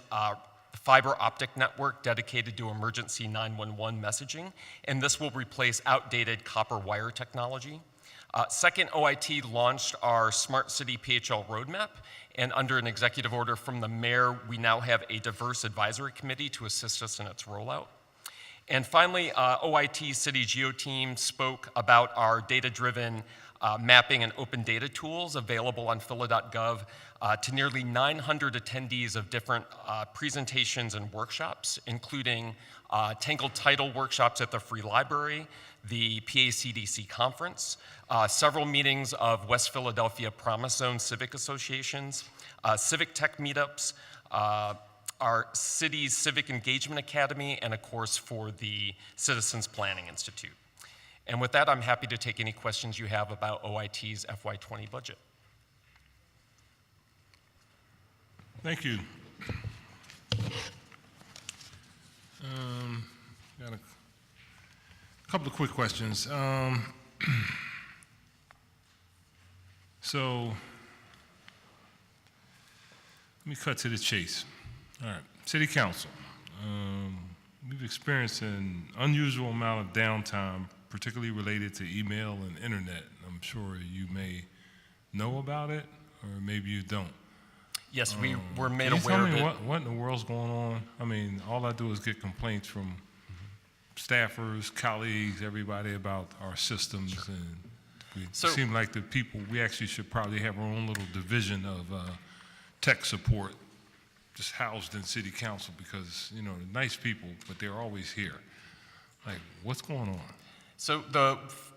[SPEAKER 14] fiber optic network dedicated to emergency 911 messaging, and this will replace outdated copper wire technology. Second, OIT launched our Smart City PHL roadmap, and under an executive order from the mayor, we now have a diverse advisory committee to assist us in its rollout. And finally, OIT City Geo team spoke about our data-driven mapping and open data tools available on phila.gov to nearly 900 attendees of different presentations and workshops, including Tangled Title workshops at the Free Library, the PACDC conference, several meetings of West Philadelphia Promise Zone civic associations, civic tech meetups, our city's Civic Engagement Academy, and a course for the Citizens Planning Institute. And with that, I'm happy to take any questions you have about OIT's FY20 budget.
[SPEAKER 1] Thank you. Got a couple of quick questions. So let me cut to the chase. All right, City Council. We've experienced an unusual amount of downtime, particularly related to email and internet. I'm sure you may know about it, or maybe you don't.
[SPEAKER 14] Yes, we were made
[SPEAKER 1] Can you
[SPEAKER 14] aware of
[SPEAKER 1] tell me
[SPEAKER 14] it.
[SPEAKER 1] what in the world's going on? I mean, all I do is get complaints from staffers, colleagues, everybody about our systems, and we seem like the people, we actually should probably have our own little division of tech support just housed in City Council because, you know, they're nice people, but they're always here. Like, what's going on?
[SPEAKER 14] So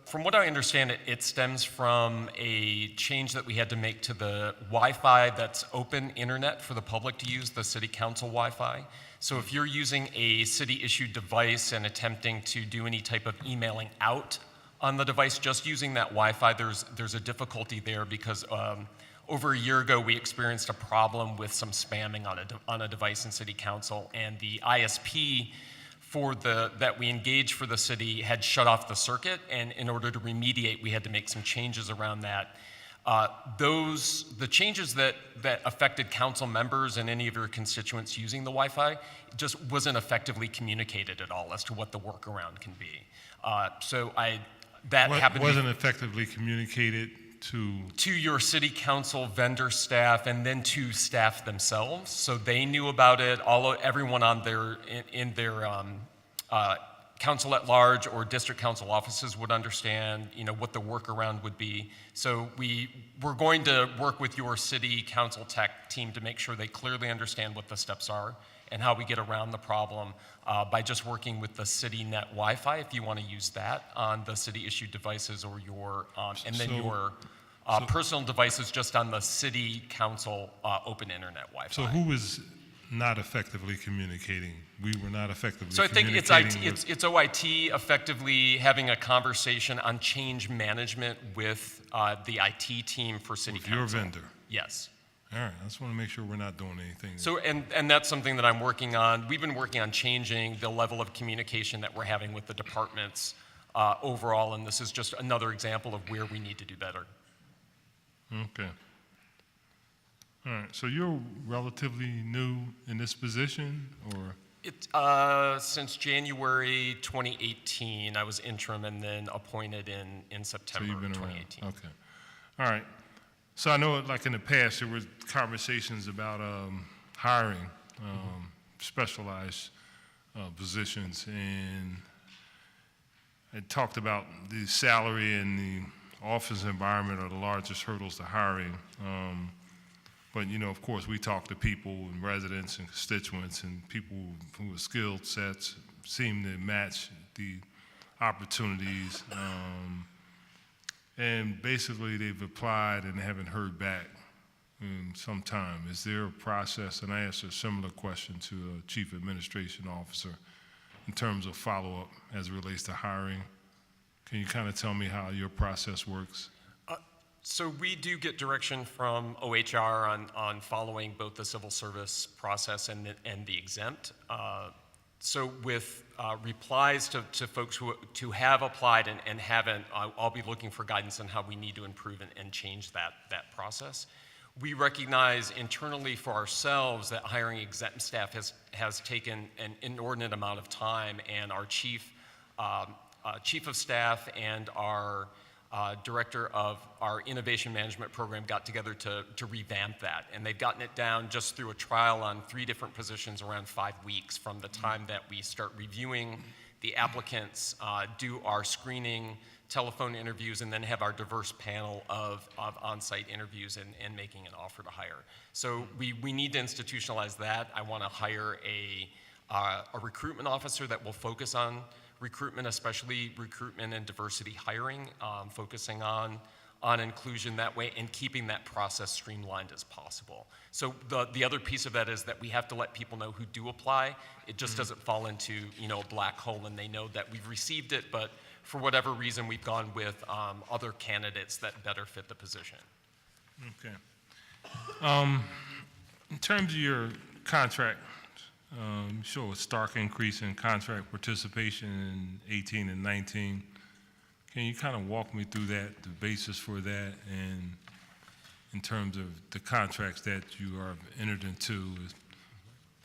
[SPEAKER 14] from what I understand, it stems from a change that we had to make to the Wi-Fi that's open internet for the public to use, the City Council Wi-Fi. So if you're using a city-issued device and attempting to do any type of emailing out on the device, just using that Wi-Fi, there's a difficulty there because over a year ago, we experienced a problem with some spamming on a device in City Council, and the ISP that we engaged for the city had shut off the circuit, and in order to remediate, we had to make some changes around that. The changes that affected council members and any of your constituents using the Wi-Fi just wasn't effectively communicated at all as to what the workaround can be. That happened.
[SPEAKER 1] Wasn't effectively communicated to
[SPEAKER 14] your city council vendor staff and then to staff themselves, so they knew about it. Everyone on their council at large or district council offices would understand, you know, what the workaround would be. So we're going to work with your city council tech team to make sure they clearly understand what the steps are and how we get around the problem by just working with the city net Wi-Fi if you want to use that on the city issued devices or your personal devices just on the city council open internet Wi-Fi.
[SPEAKER 1] So who is not effectively communicating? We were not effectively
[SPEAKER 14] So I think
[SPEAKER 1] communicating.
[SPEAKER 14] it's OIT effectively having a conversation on change management with the IT team for city council.
[SPEAKER 1] Your vendor.
[SPEAKER 14] Yes.
[SPEAKER 1] All right, I just want to make sure we're not doing anything.
[SPEAKER 14] So, and that's something that I'm working on. We've been working on changing the level of communication that we're having with the departments overall, and this is just another example of where we need to do better.
[SPEAKER 1] Okay. All right, so you're relatively new in this position, or?
[SPEAKER 14] Since January 2018, I was interim and then appointed in September
[SPEAKER 1] So you've been
[SPEAKER 14] 2018.
[SPEAKER 1] around. Okay. All right. So I know, like in the past, there were conversations about hiring specialized positions, and it talked about the salary and the office environment are the largest hurdles to hiring. But, you know, of course, we talk to people and residents and constituents and people whose skill sets seem to match the opportunities, and basically they've applied and haven't heard back in some time. Is there a process, and I asked a similar question to a Chief Administration Officer, in terms of follow-up as it relates to hiring? Can you kind of tell me how your process works?
[SPEAKER 14] So we do get direction from OHR on following both the civil service process and the exempt. So with replies to folks who have applied and haven't, I'll be looking for guidance on how we need to improve and change that process. We recognize internally for ourselves that hiring exempt staff has taken an inordinate amount of time, and our chief of staff and our director of our innovation management program got together to revamp that. And they've gotten it down just through a trial on 3 different positions around 5 weeks from the time that we start reviewing the applicants, do our screening, telephone interviews, and then have our diverse panel of on-site interviews and making an offer to hire. So we need to institutionalize that. I want to hire a recruitment officer that will focus on recruitment, especially recruitment and diversity hiring, focusing on inclusion that way and keeping that process streamlined as possible. So the other piece of that is that we have to let people know who do apply. It just doesn't fall into a black hole, and they know that we've received it, but for whatever reason we've gone with other candidates that better fit the position.
[SPEAKER 1] Okay. In terms of your contract, you show a stark increase in contract participation in 18 and 19. Can you kind of walk me through that, the basis for that, and in terms of the contracts that you are entered into,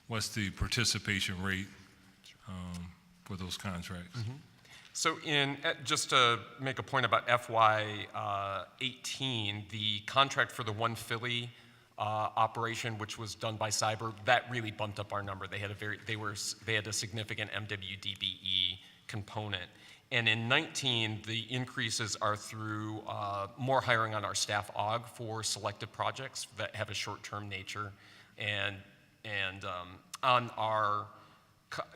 [SPEAKER 1] what's the participation rate for those contracts?
[SPEAKER 14] Mm-hmm. So just to make a point about FY18, the contract for the One Philly operation, which was done by Cyber, that really bumped up our number. They had a significant MWDBE component. And in 19, the increases are through more hiring on our staff AUG for selected projects that have a short-term nature, and on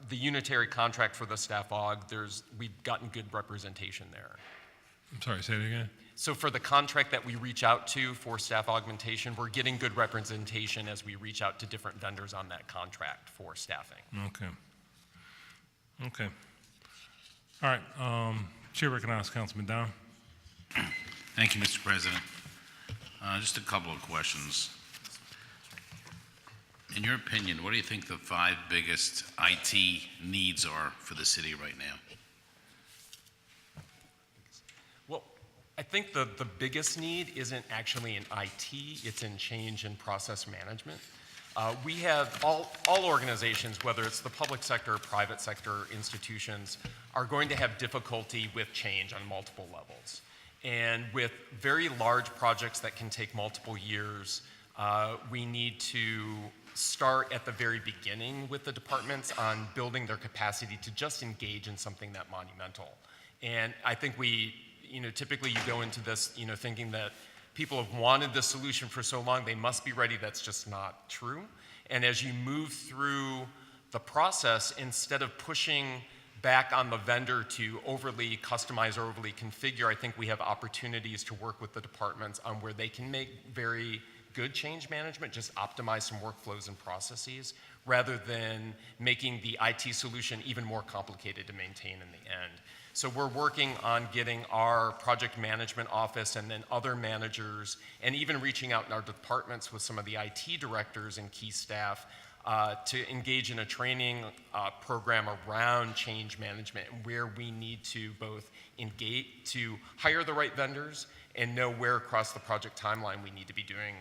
[SPEAKER 14] the unitary contract for the staff AUG, we've gotten good representation there.
[SPEAKER 1] I'm sorry, say it again.
[SPEAKER 14] So for the contract that we reach out to for staff augmentation, we're getting good representation as we reach out to different vendors on that contract for staffing.
[SPEAKER 1] Okay. All right. Chair recognizes Councilman Down.
[SPEAKER 6] Thank you, Mr. President. Just a couple of questions. In your opinion, what do you think the 5 biggest IT needs are for the city right now?
[SPEAKER 14] Well, I think the biggest need isn't actually in IT, it's in change and process management. We have all organizations, whether it's the public sector, private sector, institutions, are going to have difficulty with change on multiple levels. And with very large projects that can take multiple years, we need to start at the very beginning with the departments on building their capacity to just engage in something that monumental. And I think typically you go into this, thinking that people have wanted this solution for so long, they must be ready. That's just not true. And as you move through the process, instead of pushing back on the vendor to overly customize or overly configure, I think we have opportunities to work with the departments on where they can make very good change management, just optimize some workflows and processes, rather than making the IT solution even more complicated to maintain in the end. So we're working on getting our project management office and then other managers, and even reaching out in our departments with some of the IT directors and key staff to engage in a training program around change management, and where we need to both engage to hire the right vendors and know where across the project timeline we need to be doing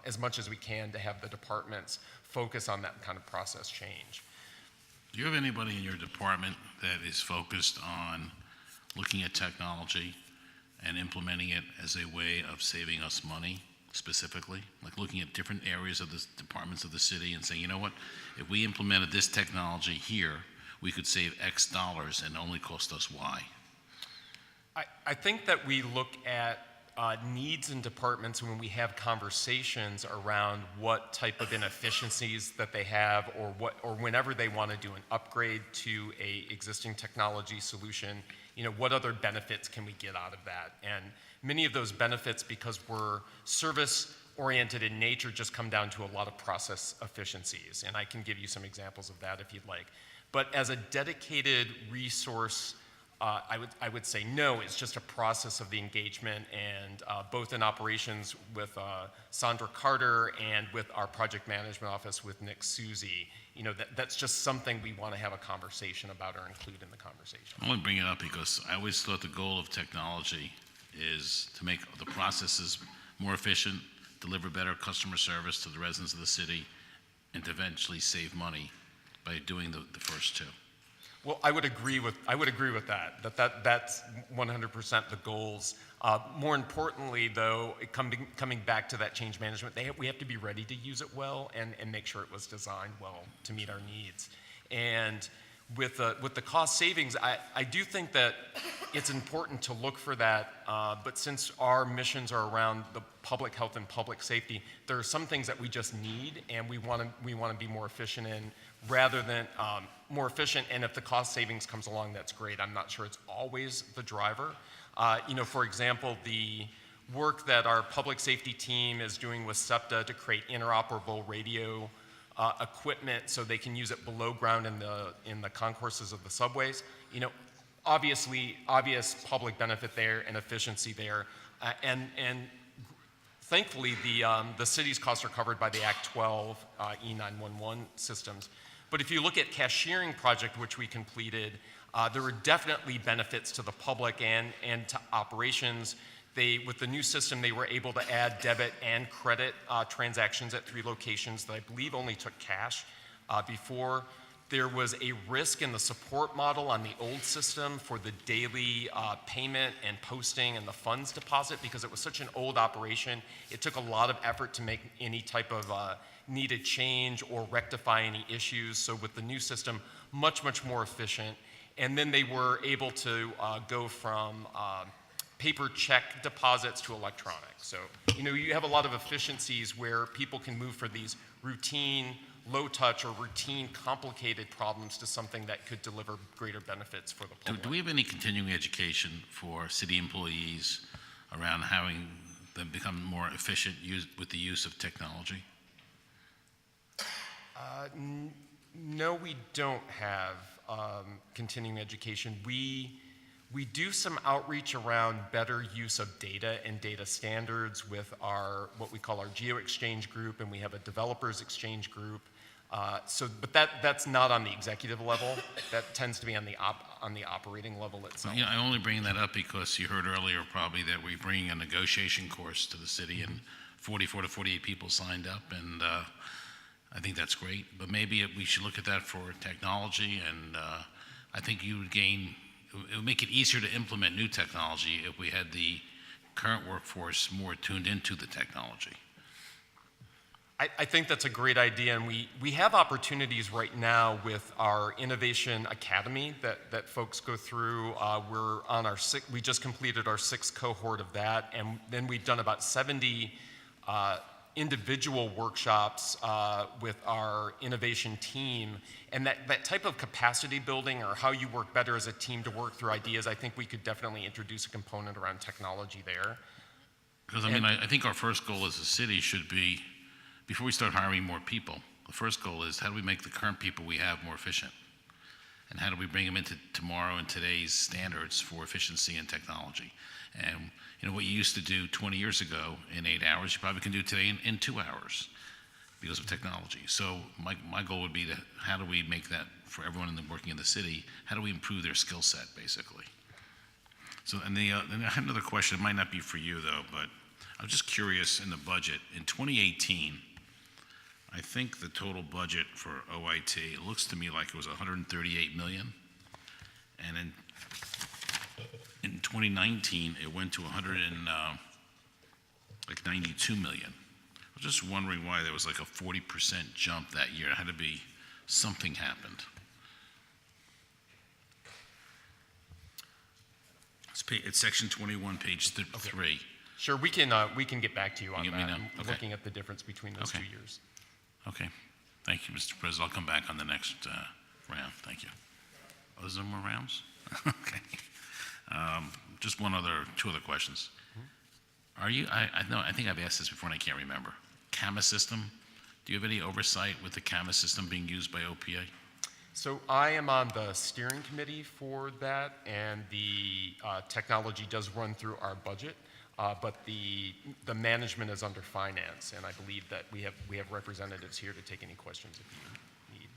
[SPEAKER 14] as much as we can to have the departments focus on that kind of process change.
[SPEAKER 6] Do you have anybody in your department that is focused on looking at technology and implementing it as a way of saving us money specifically? Like looking at different areas of the departments of the city and saying, you know what, if we implemented this technology here, we could save X dollars and only cost us Y.
[SPEAKER 14] I think that we look at needs in departments when we have conversations around what type of inefficiencies that they have, or whenever they want to do an upgrade to a existing technology solution, what other benefits can we get out of that? And many of those benefits, because we're service-oriented in nature, just come down to a lot of process efficiencies. And I can give you some examples of that if you'd like. But as a dedicated resource, I would say no, it's just a process of the engagement, and both in operations with Sandra Carter and with our project management office with Nick Susie, that's just something we want to have a conversation about or include in the conversation.
[SPEAKER 6] I want to bring it up because I always thought the goal of technology is to make the processes more efficient, deliver better customer service to the residents of the city, and to eventually save money by doing the first two.
[SPEAKER 14] Well, I would agree with that. That's 100% the goals. More importantly, though, coming back to that change management, we have to be ready to use it well and make sure it was designed well to meet our needs. And with the cost savings, I do think that it's important to look for that. But since our missions are around the public health and public safety, there are some things that we just need, and we want to be more efficient in, rather than more efficient. And if the cost savings comes along, that's great. I'm not sure it's always the driver. For example, the work that our public safety team is doing with SEPTA to create interoperable radio equipment so they can use it below ground in the concourses of the subways. Obvious public benefit there and efficiency there, and thankfully the city's costs are covered by the Act 12 E911 systems. But if you look at cashiering project, which we completed, there were definitely benefits to the public and to operations. With the new system, they were able to add debit and credit transactions at 3 locations that I believe only took cash before. There was a risk in the support model on the old system for the daily payment and posting and the funds deposit, because it was such an old operation. It took a lot of effort to make any type of needed change or rectify any issues. So with the new system, much more efficient. And then they were able to go from paper check deposits to electronic. So, you have a lot of efficiencies where people can move for these routine, low touch, or routine, complicated problems to something that could deliver greater benefits for the public.
[SPEAKER 6] Do we have any continuing education for city employees around having them become more efficient with the use of technology?
[SPEAKER 14] No, we don't have continuing education. We do some outreach around better use of data and data standards with what we call our Geo Exchange group, and we have a developers exchange group. But that's not on the executive level. That tends to be on the operating level itself.
[SPEAKER 6] I'm only bringing that up because you heard earlier probably that we're bringing a negotiation course to the city, and 44 to 48 people signed up, and I think that's great. But maybe we should look at that for technology, and I think you would gain. It would make it easier to implement new technology if we had the current workforce more tuned into the technology.
[SPEAKER 14] I think that's a great idea, and we have opportunities right now with our Innovation Academy that folks go through. We're on we just completed our 6th cohort of that, and then we've done about 70 individual workshops with our innovation team. And that type of capacity building, or how you work better as a team to work through ideas, I think we could definitely introduce a component around technology there.
[SPEAKER 6] Because I think our first goal as a city should be, before we start hiring more people, the first goal is how do we make the current people we have more efficient? And how do we bring them into tomorrow and today's standards for efficiency and technology? And what you used to do 20 years ago in 8 hours, you probably can do today in 2 hours because of technology. So my goal would be how do we make that for everyone working in the city? How do we improve their skill set, basically? So, and then I have another question. It might not be for you, though, but I'm just curious in the budget. In 2018, I think the total budget for OIT, it looks to me like it was $138 million. And in 2019, it went to $92 million. I was just wondering why there was like a 40% jump that year. It had to be something happened. It's section 21, page 3.
[SPEAKER 14] Sure, we can get back to you on
[SPEAKER 6] You
[SPEAKER 14] that,
[SPEAKER 6] let me know.
[SPEAKER 14] and
[SPEAKER 6] Okay.
[SPEAKER 14] looking at the difference between those
[SPEAKER 6] Okay.
[SPEAKER 14] 2 years.
[SPEAKER 6] Okay. Thank you, Mr. President. I'll come back on the next round. Thank you. Oh, is there more rounds? Okay. Just two other questions. Are you, I think I've asked this before and I can't remember. CAMA system, do you have any oversight with the CAMA system being used by OPA?
[SPEAKER 14] So I am on the steering committee for that, and the technology does run through our budget, but the management is under finance, and I believe that we have representatives here to take any questions if you need.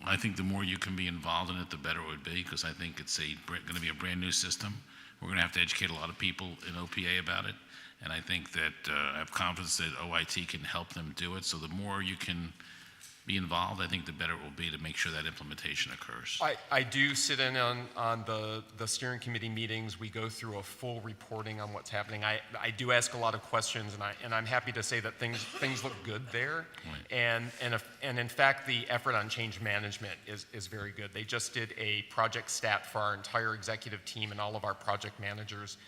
[SPEAKER 6] I think the more you can be involved in it, the better it would be, because I think it's going to be a brand-new system. We're going to have to educate a lot of people in OPA about it, and I think that I have confidence that OIT can help them do it. So the more you can be involved, I think the better it will be to make sure that implementation occurs.
[SPEAKER 14] I do sit in on the steering committee meetings. We go through a full reporting on what's happening. I do ask a lot of questions, and I'm happy to say that things look good there.
[SPEAKER 6] Right.
[SPEAKER 14] And in fact, the effort on change management is very good. They just did a project stat for our entire executive team and all of our project managers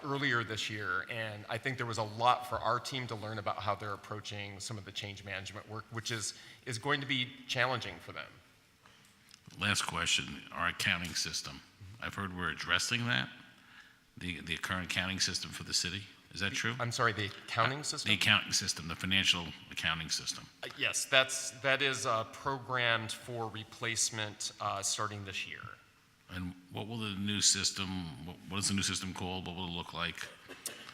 [SPEAKER 14] earlier this year, and I think there was a lot for our team to learn about how they're approaching some of the change management work, which is going to be challenging for them.
[SPEAKER 6] Last question, our accounting system. I've heard we're addressing that, the current accounting system for the city. Is that true?
[SPEAKER 14] I'm sorry, the accounting system?
[SPEAKER 6] The accounting system, the financial accounting system.
[SPEAKER 14] Yes, that is programmed for replacement starting this year.
[SPEAKER 6] And what will the new system, what is the new system called? What will it look like?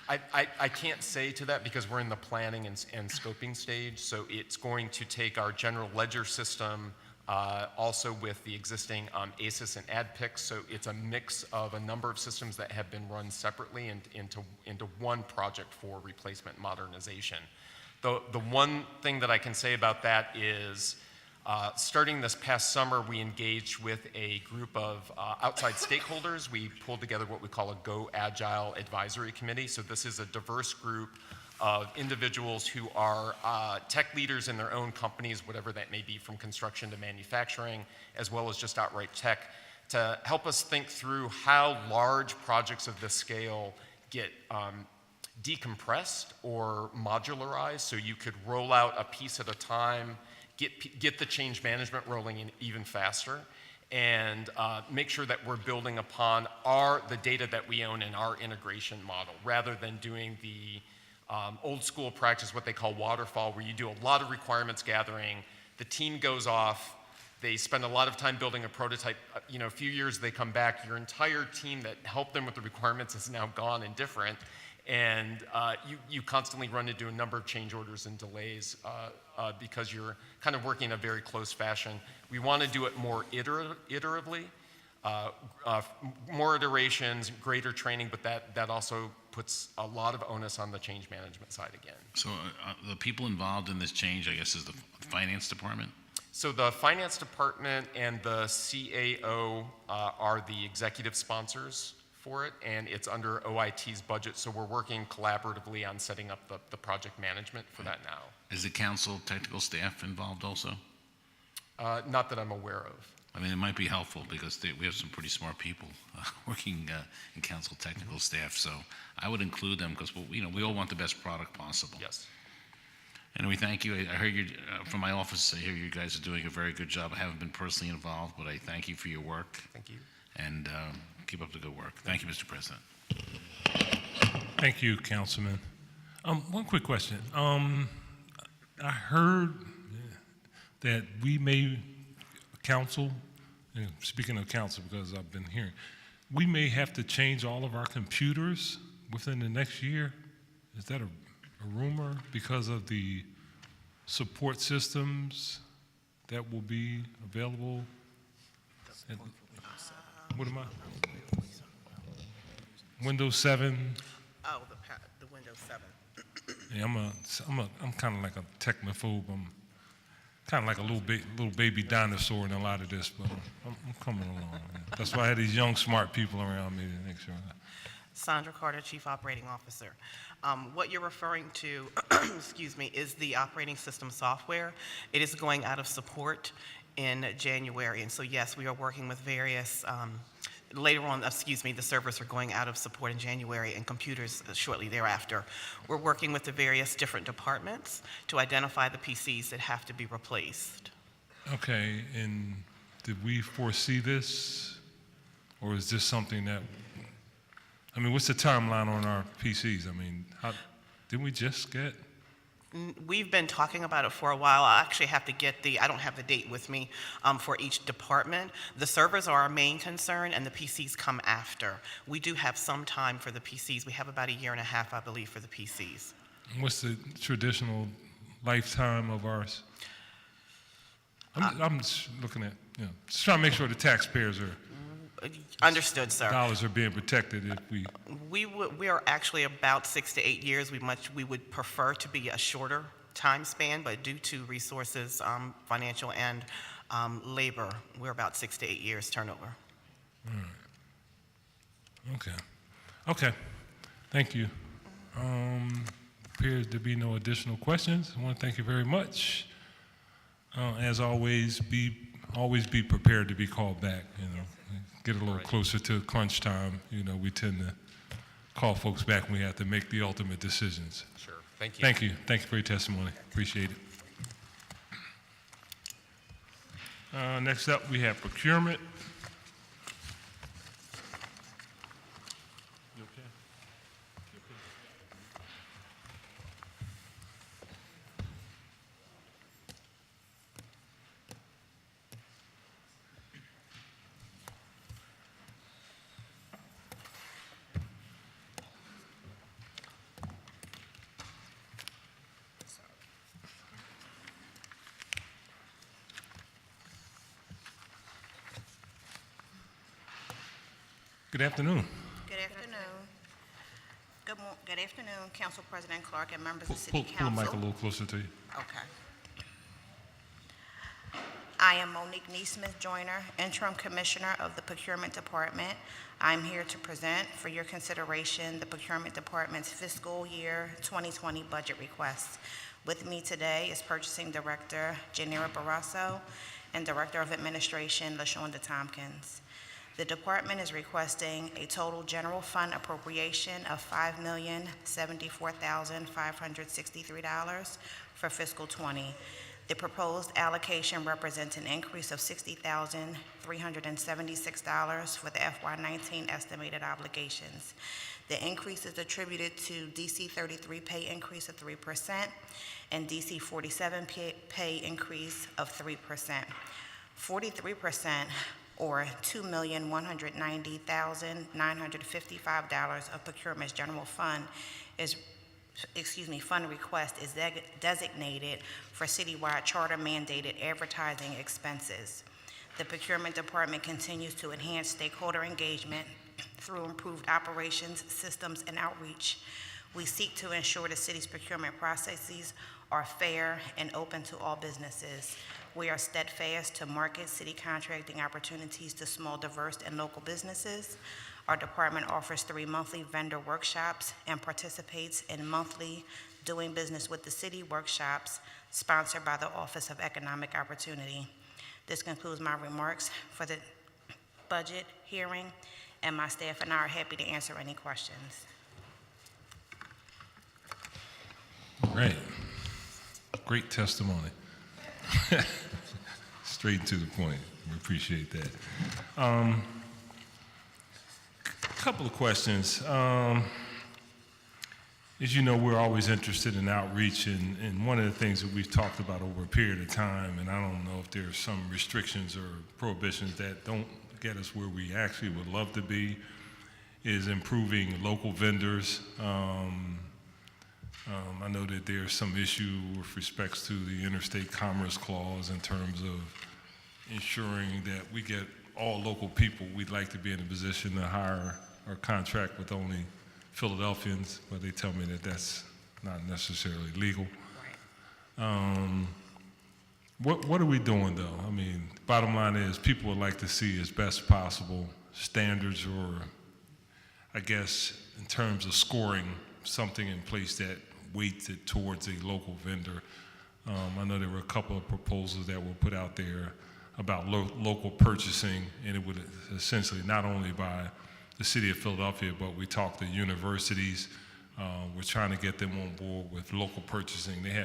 [SPEAKER 14] I can't say to that because we're in the planning and scoping stage, so it's going to take our general ledger system, also with the existing ASIS and AdPix, so it's a mix of a number of systems that have been run separately into one project for replacement modernization. The one thing that I can say about that is starting this past summer, we engaged with a group of outside stakeholders. We pulled together what we call a Go Agile Advisory Committee. So this is a diverse group of individuals who are tech leaders in their own companies, whatever that may be, from construction to manufacturing, as well as just outright tech, to help us think through how large projects of this scale get decompressed or modularized, so you could roll out a piece at a time, get the change management rolling in even faster, and make sure that we're building upon the data that we own in our integration model, rather than doing the old school practice, what they call waterfall, where you do a lot of requirements gathering, the team goes off, they spend a lot of time building a prototype, a few years they come back, your entire team that helped them with the requirements is now gone and different, and you constantly run into a number of change orders and delays because you're kind of working in a very close fashion. We want to do it more iteratively, more iterations, greater training, but that also puts a lot of onus on the change management side again.
[SPEAKER 6] So the people involved in this change, I guess, is the finance department?
[SPEAKER 14] So the finance department and the CAO are the executive sponsors for it, and it's under OIT's budget, so we're working collaboratively on setting up the project management for that now.
[SPEAKER 6] Is the council technical staff involved also?
[SPEAKER 14] Not that I'm aware of.
[SPEAKER 6] I mean, it might be helpful because we have some pretty smart people working in council technical staff, so I would include them because we all want the best product possible.
[SPEAKER 14] Yes.
[SPEAKER 6] And we thank you. I heard you from my office. I hear you guys are doing a very good job. I haven't been personally involved, but I thank you for your work.
[SPEAKER 14] Thank you.
[SPEAKER 6] And keep up the good work. Thank you, Mr. President.
[SPEAKER 1] Thank you, Councilman. One quick question. I heard that we may, council, and speaking of council because I've been hearing, we may have to change all of our computers within the next year. Is that a rumor because of the support systems that will be available? What am I? Windows 7.
[SPEAKER 15] Oh, the Windows 7.
[SPEAKER 1] Yeah, I'm kind of like a technophobe. I'm kind of like a little baby dinosaur in a lot of this, but I'm coming along. That's why I had these young, smart people around me to make sure.
[SPEAKER 15] Sandra Carter, Chief Operating Officer. What you're referring to, excuse me, is the operating system software. It is going out of support in January, and so yes, we are working with various later on, the servers are going out of support in January and computers shortly thereafter. We're working with the various different departments to identify the PCs that have to be replaced.
[SPEAKER 1] Okay, and did we foresee this? Or is this something that, I mean, what's the timeline on our PCs? I mean, didn't we just get?
[SPEAKER 15] We've been talking about it for a while. I actually have to get I don't have the date with me for each department. The servers are our main concern and the PCs come after. We do have some time for the PCs. We have about a year and a half, I believe, for the PCs.
[SPEAKER 1] What's the traditional lifetime of ours? I'm just looking at, just trying to make sure the taxpayers
[SPEAKER 15] Understood, sir.
[SPEAKER 1] dollars are being protected if
[SPEAKER 15] We are actually about 6 to 8 years. We would prefer to be a shorter time span, but due to resources, financial and labor, we're about 6 to 8 years turnover.
[SPEAKER 1] Okay, thank you. Appears to be no additional questions. I want to thank you very much. As always, be prepared to be called back, Get a little closer to crunch time, we tend to call folks back when we have to make the ultimate decisions.
[SPEAKER 14] Sure. Thank you.
[SPEAKER 1] Thank you. Thank you for your testimony. Appreciate it. Next up, we have procurement. You okay? Good afternoon.
[SPEAKER 11] Good afternoon. Good afternoon, Council President Clark and members of
[SPEAKER 1] Pull
[SPEAKER 11] City
[SPEAKER 1] the
[SPEAKER 11] Council.
[SPEAKER 1] mic a little closer to you.
[SPEAKER 11] Okay. I am Monique Neesmith Joyner, Interim Commissioner of the Procurement Department. I'm here to present for your consideration the Procurement Department's Fiscal Year 2020 budget request. With me today is Purchasing Director Janira Barrasso and Director of Administration LaShonda Tompkins. The department is requesting a total general fund appropriation of $5,074,563 for fiscal 20. The proposed allocation represents an increase of $60,376 for the FY2019 estimated obligations. The increase is attributed to DC 33 pay increase of 3% and DC 47 pay increase of 3%. 43%, or $2,190,955 of procurement's general fund fund request is designated for citywide charter mandated advertising expenses. The procurement department continues to enhance stakeholder engagement through improved operations, systems, and outreach. We seek to ensure the city's procurement processes are fair and open to all businesses. We are steadfast to market city contracting opportunities to small, diverse, and local businesses. Our department offers 3 monthly vendor workshops and participates in monthly Doing Business with the City workshops sponsored by the Office of Economic Opportunity. This concludes my remarks for the budget hearing, and my staff and I are happy to answer any questions.
[SPEAKER 1] Great. Great testimony. Straight to the point. We appreciate that. Couple of questions. As you know, we're always interested in outreach, and one of the things that we've talked about over a period of time, and I don't know if there's some restrictions or prohibitions that don't get us where we actually would love to be, is improving local vendors. I know that there's some issue with respects to the Interstate Commerce Clause in terms of ensuring that we get all local people. We'd like to be in a position to hire or contract with only Philadelphians, but they tell me that that's not necessarily legal. What are we doing, though? I mean, bottom line is people would like to see as best possible standards, or I guess in terms of scoring, something in place that weights it towards a local vendor. I know there were a couple of proposals that were put out there. about local purchasing, and it would essentially not only by the city of Philadelphia, but we talked to universities. We're trying to get them on board with local purchasing. They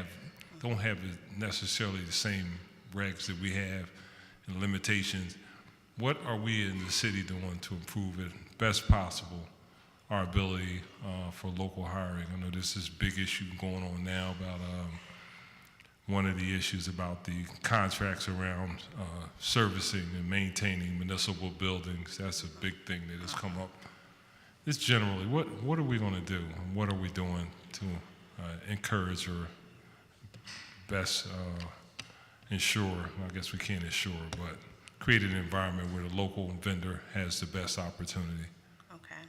[SPEAKER 1] don't have necessarily the same regs that we have and limitations. What are we in the city doing to improve it best possible, our ability for local hiring? I know this is a big issue going on now about one of the issues about the contracts around servicing and maintaining municipal buildings. That's a big thing that has come up. Just generally, what are we going to do? What are we doing to encourage or best ensure, I guess we can't ensure, but create an environment where the local vendor has the best opportunity?
[SPEAKER 16] Okay.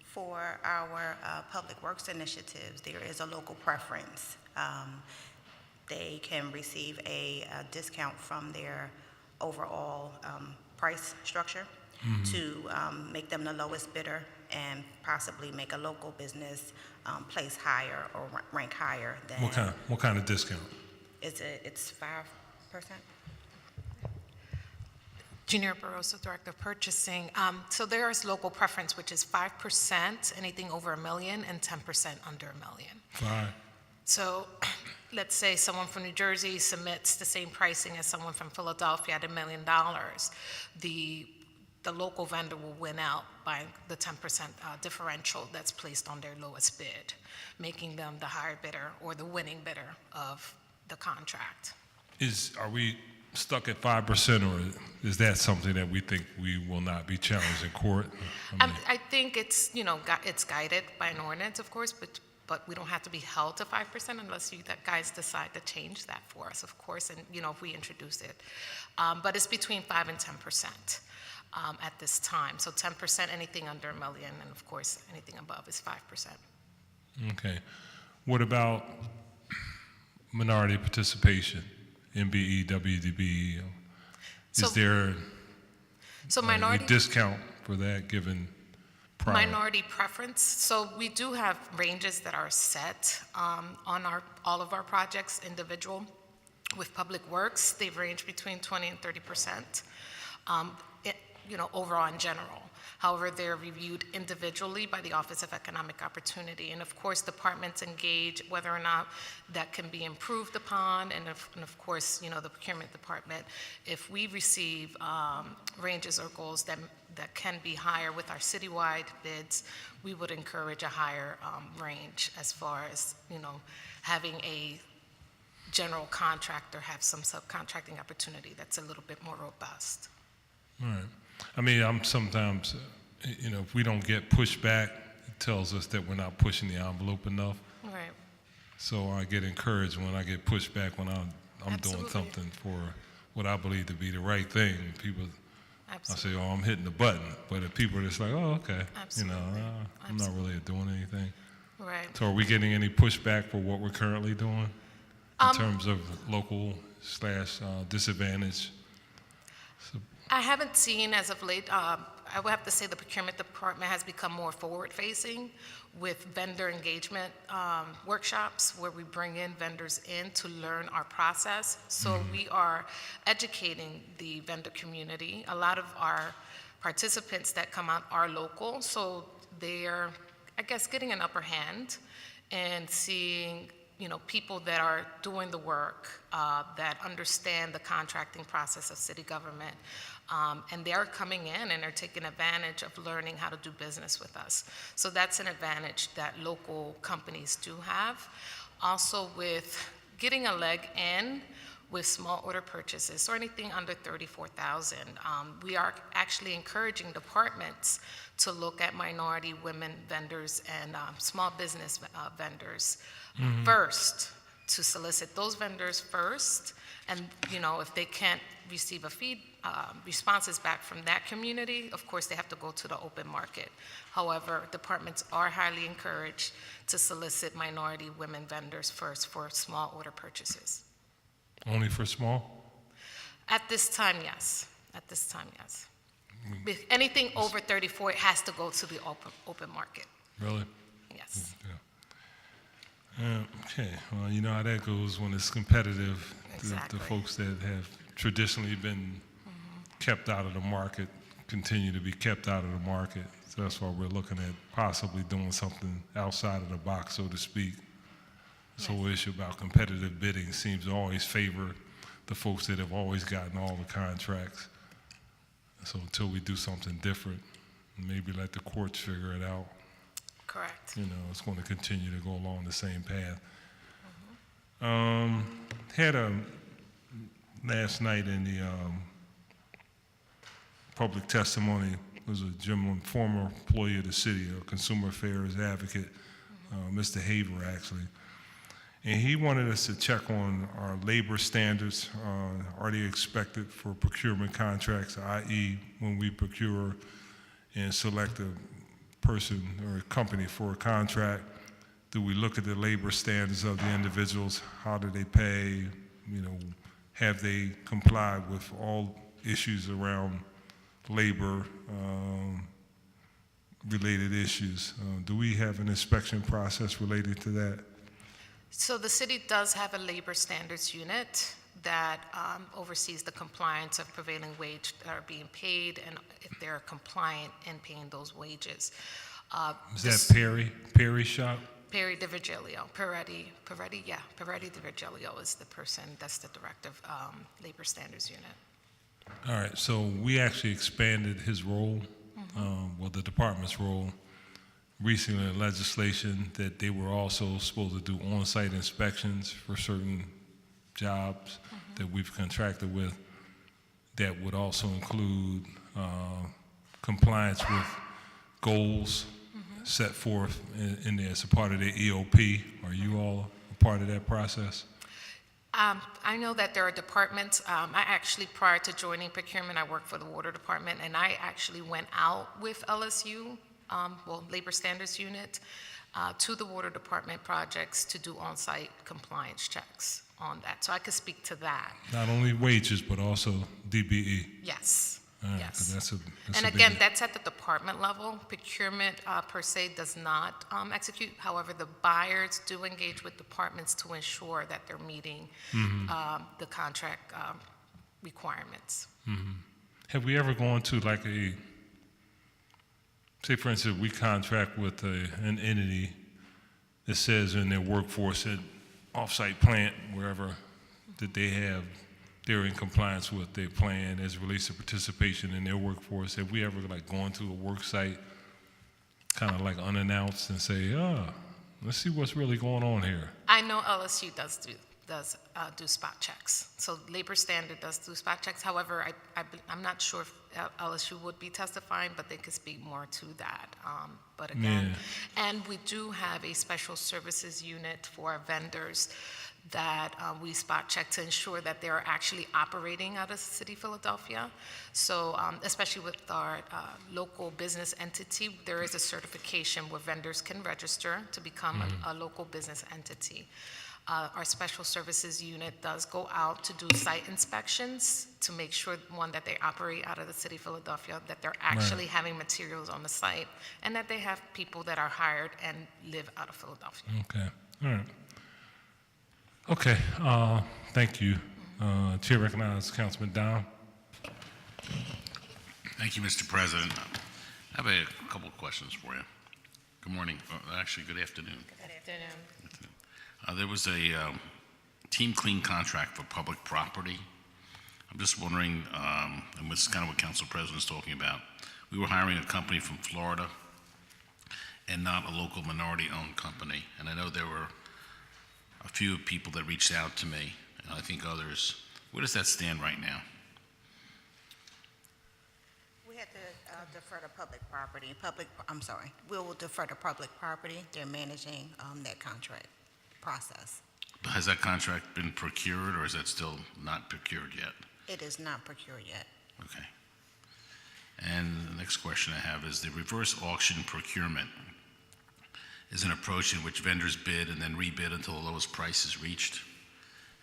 [SPEAKER 16] For our public works initiatives, there is a local preference. They can receive a discount from their overall price structure to make them the lowest bidder and possibly make a local business place higher or rank higher than.
[SPEAKER 1] What kind of discount?
[SPEAKER 16] It's 5%.
[SPEAKER 17] Junior Barroso, Director of Purchasing. So there is local preference, which is 5%, anything over $1 million, and 10% under $1 million.
[SPEAKER 1] Fine.
[SPEAKER 17] So let's say someone from New Jersey submits the same pricing as someone from Philadelphia at $1 million. The local vendor will win out by the 10% differential that's placed on their lowest bid, making them the higher bidder or the winning bidder of the contract.
[SPEAKER 1] Are we stuck at 5%, or is that something that we think we will not be challenged in court?
[SPEAKER 17] I think it's, it's guided by an ordinance, of course, but we don't have to be held to 5% unless you guys decide to change that for us, of course, and, if we introduce it. But it's between 5 and 10% at this time. So 10%, anything under $1 million, and of course, anything above is 5%.
[SPEAKER 1] Okay. What about minority participation, MBE, WDB? Is there a discount for that given prior?
[SPEAKER 17] Minority preference. So we do have ranges that are set on all of our projects, individual. With Public Works, they've ranged between 20 and 30%, overall in general. However, they're reviewed individually by the Office of Economic Opportunity. And of course, departments engage whether or not that can be improved upon. And of course, the procurement department, if we receive ranges or goals that can be higher with our citywide bids, we would encourage a higher range as far as, having a general contractor have some subcontracting opportunity that's a little bit more robust.
[SPEAKER 1] All right. I mean, I'm sometimes, if we don't get pushback, it tells us that we're not pushing the envelope enough.
[SPEAKER 17] Right.
[SPEAKER 1] So I get encouraged when I get pushback when I'm doing
[SPEAKER 17] Absolutely.
[SPEAKER 1] something for what I believe to be the right thing. People,
[SPEAKER 17] Absolutely.
[SPEAKER 1] I say, I'm hitting the button. But if people are just like, oh, okay,
[SPEAKER 17] Absolutely.
[SPEAKER 1] I'm not really doing anything.
[SPEAKER 17] Right.
[SPEAKER 1] So are we getting any pushback for what we're currently doing in terms of local / disadvantage?
[SPEAKER 17] I haven't seen as of late, I would have to say the procurement department has become more forward-facing with vendor engagement workshops where we bring in vendors in to learn our process. So we are educating the vendor community. A lot of our participants that come out are local, so they're, I guess, getting an upper hand and seeing people that are doing the work, that understand the contracting process of city government. And they're coming in and they're taking advantage of learning how to do business with us. So that's an advantage that local companies do have. Also with getting a leg in with small order purchases or anything under $34,000, we are actually encouraging departments to look at minority women vendors and small business vendors first, to solicit those vendors first. And, if they can't receive responses back from that community, of course, they have to go to the open market. However, departments are highly encouraged to solicit minority women vendors first for small order purchases.
[SPEAKER 1] Only for small?
[SPEAKER 17] At this time, yes. At this time, yes. Anything over 34, it has to go to the open market.
[SPEAKER 1] Really?
[SPEAKER 17] Yes.
[SPEAKER 1] Yeah. Okay, well, you know how that goes when it's competitive.
[SPEAKER 17] Exactly.
[SPEAKER 1] The folks that have traditionally been kept out of the market, continue to be kept out of the market. So that's why we're looking at possibly doing something outside of the box, so to speak. This whole issue about competitive bidding seems to always favor the folks that have always gotten all the contracts. So until we do something different, maybe let the courts figure it out,
[SPEAKER 17] Correct.
[SPEAKER 1] it's going to continue to go along the same path. Had a, last night in the public testimony, was a gentleman, former employee of the city, a consumer affairs advocate, Mr. Haver actually. And he wanted us to check on our labor standards. Are they expected for procurement contracts, i.e. when we procure and select a person or a company for a contract, do we look at the labor standards of the individuals? How do they pay? Have they complied with all issues around labor related issues? Do we have an inspection process related to that?
[SPEAKER 17] So the city does have a labor standards unit that oversees the compliance of prevailing wage that are being paid and if they're compliant in paying those wages.
[SPEAKER 1] Is that Perry shop?
[SPEAKER 17] Perry DiVirgilio, Peretti DiVirgilio is the person that's the director of labor standards unit.
[SPEAKER 1] All right, so we actually expanded his role, the department's role, recently in legislation that they were also supposed to do on-site inspections for certain jobs that we've contracted with that would also include compliance with goals set forth in there as a part of the EOP. Are you all a part of that process?
[SPEAKER 17] I know that there are departments. I actually, prior to joining procurement, I worked for the water department, and I actually went out with LSU, Labor Standards Unit, to the water department projects to do on-site compliance checks on that. So I could speak to that.
[SPEAKER 1] Not only wages, but also DBE.
[SPEAKER 17] Yes.
[SPEAKER 1] All right,
[SPEAKER 17] Yes.
[SPEAKER 1] 'cause that's
[SPEAKER 17] And
[SPEAKER 1] a
[SPEAKER 17] again,
[SPEAKER 1] big-
[SPEAKER 17] that's at the department level. Procurement per se does not execute. However, the buyers do engage with departments to ensure that they're meeting the contract requirements.
[SPEAKER 1] Have we ever gone to like say for instance, we contract with an entity that says in their workforce at off-site plant, wherever, that they're in compliance with their plan as it relates to participation in their workforce. Have we ever like gone to a work site kind of like unannounced and say, let's see what's really going on here?
[SPEAKER 17] I know LSU does do spot checks. So labor standard does do spot checks. However, I'm not sure if LSU would be testifying, but they could speak more to that. But again, and we do have a special services unit for our vendors that we spot check to ensure that they're actually operating out of the city of Philadelphia. So especially with our local business entity, there is a certification where vendors can register to become a local business entity. Our special services unit does go out to do site inspections to make sure, one, that they operate out of the city of Philadelphia, that they're actually having materials on the site, and that they have people that are hired and live out of Philadelphia.
[SPEAKER 1] Okay, all right. Okay, thank you. Chair recognizes Councilman Down.
[SPEAKER 6] Thank you, Mr. President. I have a couple of questions for you. Good morning. Actually, good afternoon.
[SPEAKER 17] Good afternoon.
[SPEAKER 6] There was a team clean contract for public property. I'm just wondering, and this is kind of what Council President is talking about. We were hiring a company from Florida and not a local minority-owned company. And I know there were a few people that reached out to me, and I think others. Where does that stand right now?
[SPEAKER 18] We had to defer to public property. We will defer to public property. They're managing that contract process.
[SPEAKER 6] Has that contract been procured, or is that still not procured yet?
[SPEAKER 18] It is not procured yet.
[SPEAKER 6] Okay. And the next question I have is the reverse auction procurement is an approach in which vendors bid and then rebid until the lowest price is reached.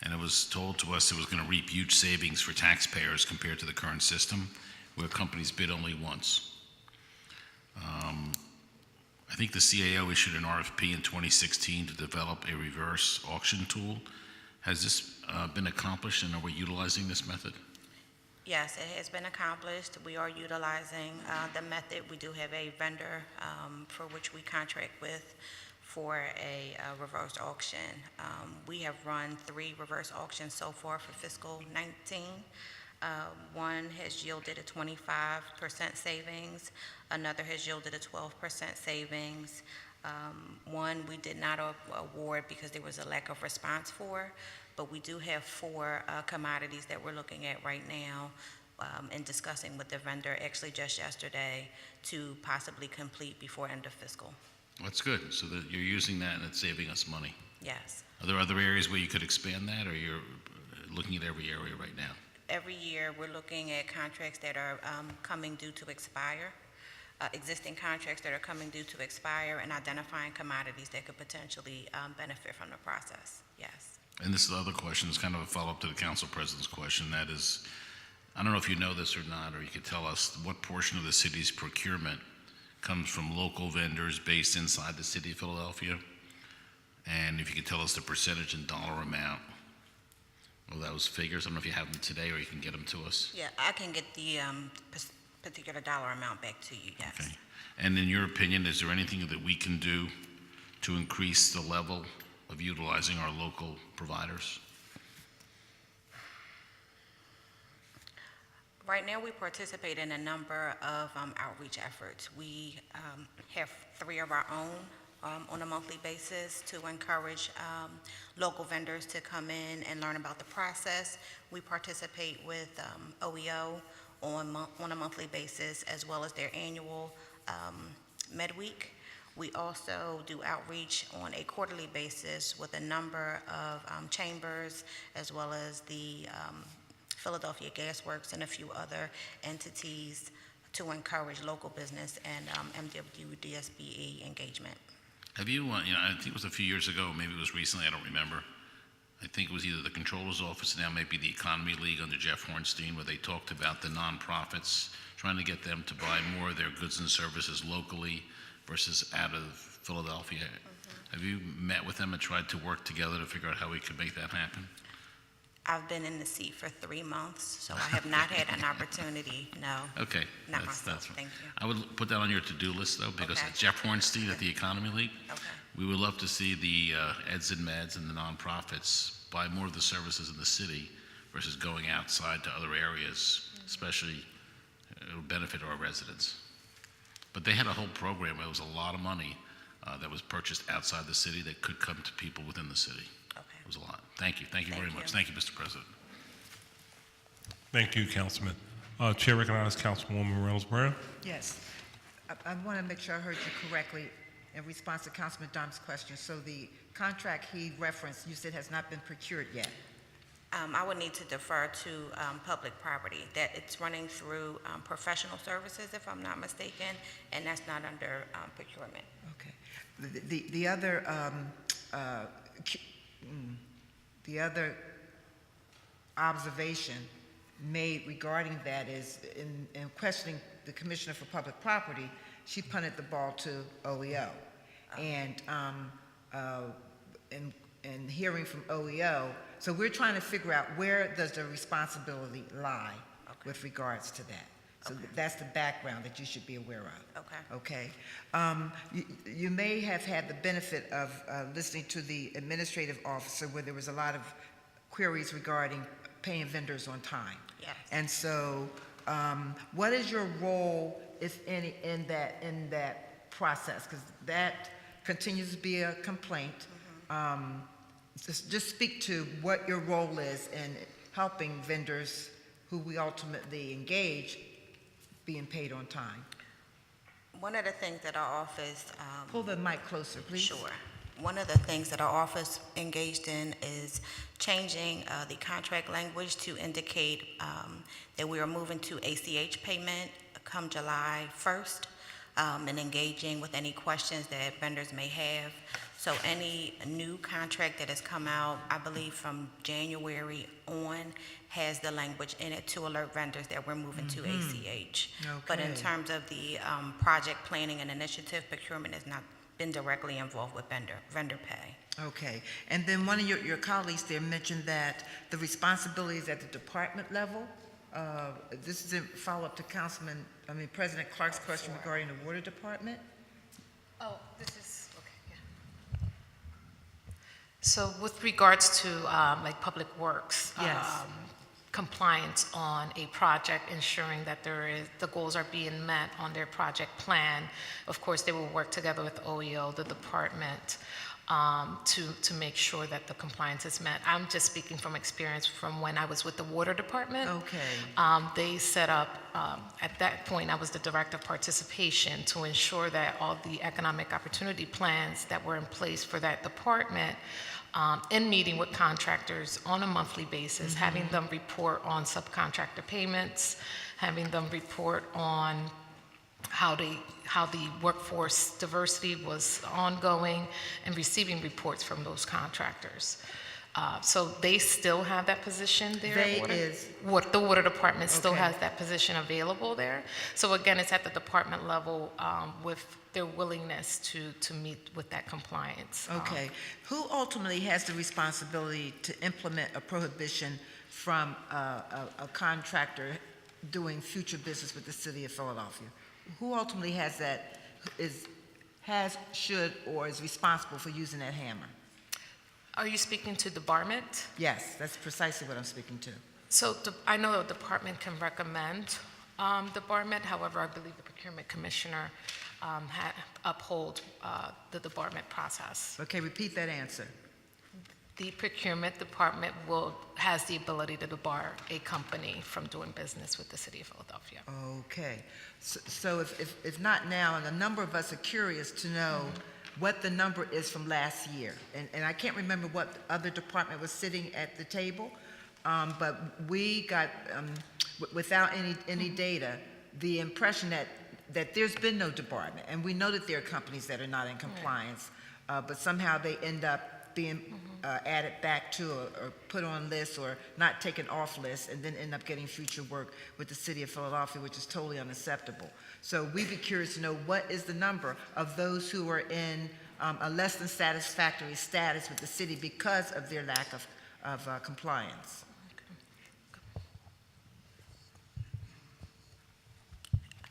[SPEAKER 6] And it was told to us it was going to reap huge savings for taxpayers compared to the current system, where companies bid only once. I think the CAO issued an RFP in 2016 to develop a reverse auction tool. Has this been accomplished, and are we utilizing this method?
[SPEAKER 18] Yes, it has been accomplished. We are utilizing the method. We do have a vendor for which we contract with for a reverse auction. We have run 3 reverse auctions so far for fiscal 19. One has yielded a 25% savings. Another has yielded a 12% savings. One we did not award because there was a lack of response for, but we do have 4 commodities that we're looking at right now and discussing with the vendor, actually just yesterday, to possibly complete before end of fiscal.
[SPEAKER 6] That's good, so that you're using that and it's saving us money.
[SPEAKER 18] Yes.
[SPEAKER 6] Are there other areas where you could expand that, or you're looking at every area right now?
[SPEAKER 18] Every year, we're looking at contracts that are coming due to expire, existing contracts that are coming due to expire, and identifying commodities that could potentially benefit from the process. Yes.
[SPEAKER 6] And this is the other question, it's kind of a follow-up to the council president's question, that is, I don't know if you know this or not, or you could tell us what portion of the city's procurement comes from local vendors based inside the city of Philadelphia, and if you could tell us the percentage and dollar amount of those figures. I don't know if you have them today or you can get them to us.
[SPEAKER 18] Yeah, I can get the particular dollar amount back to you, yes.
[SPEAKER 6] Okay. And in your opinion, is there anything that we can do to increase the level of utilizing our local providers?
[SPEAKER 18] Right now, we participate in a number of outreach efforts. We have 3 of our own on a monthly basis to encourage local vendors to come in and learn about the process. We participate with OEO on a monthly basis, as well as their annual Med Week. We also do outreach on a quarterly basis with a number of chambers, as well as the Philadelphia Gas Works and a few other entities to encourage local business and MWDSBE engagement.
[SPEAKER 6] Have you, I think it was a few years ago, maybe it was recently, I don't remember. I think it was either the Comptroller's Office, now maybe the Economy League under Jeff Hornstein, where they talked about the nonprofits, trying to get them to buy more of their goods and services locally versus out of Philadelphia. Have you met with them and tried to work together to figure out how we could make that happen?
[SPEAKER 18] I've been in the seat for 3 months, so I have not had an opportunity, no.
[SPEAKER 6] Okay.
[SPEAKER 18] Not myself, thank you.
[SPEAKER 6] I would put that on your to-do list, though, because
[SPEAKER 18] Okay.
[SPEAKER 6] Jeff Hornstein at the Economy League,
[SPEAKER 18] Okay.
[SPEAKER 6] we would love to see the eds and meds and the nonprofits buy more of the services in the city versus going outside to other areas, especially it'll benefit our residents. But they had a whole program, it was a lot of money that was purchased outside the city that could come to people within the city.
[SPEAKER 18] Okay.
[SPEAKER 6] It was a lot. Thank you very
[SPEAKER 18] Thank
[SPEAKER 6] much.
[SPEAKER 18] you.
[SPEAKER 6] Thank you, Mr. President.
[SPEAKER 1] Thank you, Councilman. Chair recognizes Councilwoman Reynolds Brown.
[SPEAKER 5] Yes. I want to make sure I heard you correctly in response to Councilman Dom's question. So the contract he referenced, you said has not been procured yet?
[SPEAKER 18] I would need to defer to public property, that it's running through professional services, if I'm not mistaken, and that's not under procurement.
[SPEAKER 5] Okay. The other observation made regarding that is in questioning the Commissioner for Public Property, she punted the ball to OEO. And in hearing from OEO, so we're trying to figure out where does the responsibility lie with regards to that. So that's the background that you should be aware of.
[SPEAKER 18] Okay.
[SPEAKER 5] Okay. You may have had the benefit of listening to the administrative officer where there was a lot of queries regarding paying vendors on time.
[SPEAKER 18] Yes.
[SPEAKER 5] And so what is your role, if any, in that process? Because that continues to be a complaint. Just speak to what your role is in helping vendors who we ultimately engage being paid on time.
[SPEAKER 18] One of the things that our office
[SPEAKER 5] Pull the mic closer, please.
[SPEAKER 18] Sure. One of the things that our office engaged in is changing the contract language to indicate that we are moving to ACH payment come July 1st, and engaging with any questions that vendors may have. So any new contract that has come out, I believe from January on, has the language in it to alert vendors that we're moving to ACH. But in
[SPEAKER 5] Okay.
[SPEAKER 18] terms of the project planning and initiative, procurement has not been directly involved with vendor pay.
[SPEAKER 5] Okay. And then one of your colleagues there mentioned that the responsibility is at the department level.
[SPEAKER 9] This is a follow-up to President Clark's question regarding the water department.
[SPEAKER 17] Oh, this is, okay, yeah. So with regards to like Public Works,
[SPEAKER 9] Yes.
[SPEAKER 17] compliance on a project, ensuring that the goals are being met on their project plan, of course, they will work together with OEO, the department, to make sure that the compliance is met. I'm just speaking from experience from when I was with the Water Department.
[SPEAKER 9] Okay.
[SPEAKER 17] They set up, at that point, I was the Director of Participation to ensure that all the economic opportunity plans that were in place for that department, in meeting with contractors on a monthly basis, having them report on subcontractor payments, having them report on how the workforce diversity was ongoing, and receiving reports from those contractors. So they still have that position there.
[SPEAKER 9] They
[SPEAKER 17] Water-
[SPEAKER 9] is-
[SPEAKER 17] What the Water Department still
[SPEAKER 9] Okay.
[SPEAKER 17] has that position available there. So again, it's at the department level with their willingness to meet with that compliance.
[SPEAKER 9] Okay. Who ultimately has the responsibility to implement a prohibition from a contractor doing future business with the city of Philadelphia? Who ultimately has that, should, or is responsible for using that hammer?
[SPEAKER 17] Are you speaking to department?
[SPEAKER 9] Yes, that's precisely what I'm speaking to.
[SPEAKER 17] So I know the department can recommend department, however, I believe the procurement commissioner uphold the department process.
[SPEAKER 9] Okay, repeat that answer.
[SPEAKER 17] The procurement department has the ability to debar a company from doing business with the city of Philadelphia.
[SPEAKER 9] Okay. So if not now, and a number of us are curious to know what the number is from last year. And I can't remember what other department was sitting at the table, but we got, without any data, the impression that there's been no debarment. And we know that there are companies that are not in compliance, but somehow they end up being added back to or put on lists or not taken off lists, and then end up getting future work with the city of Philadelphia, which is totally unacceptable. So we'd be curious to know what is the number of those who are in a less than satisfactory status with the city because of their lack of compliance.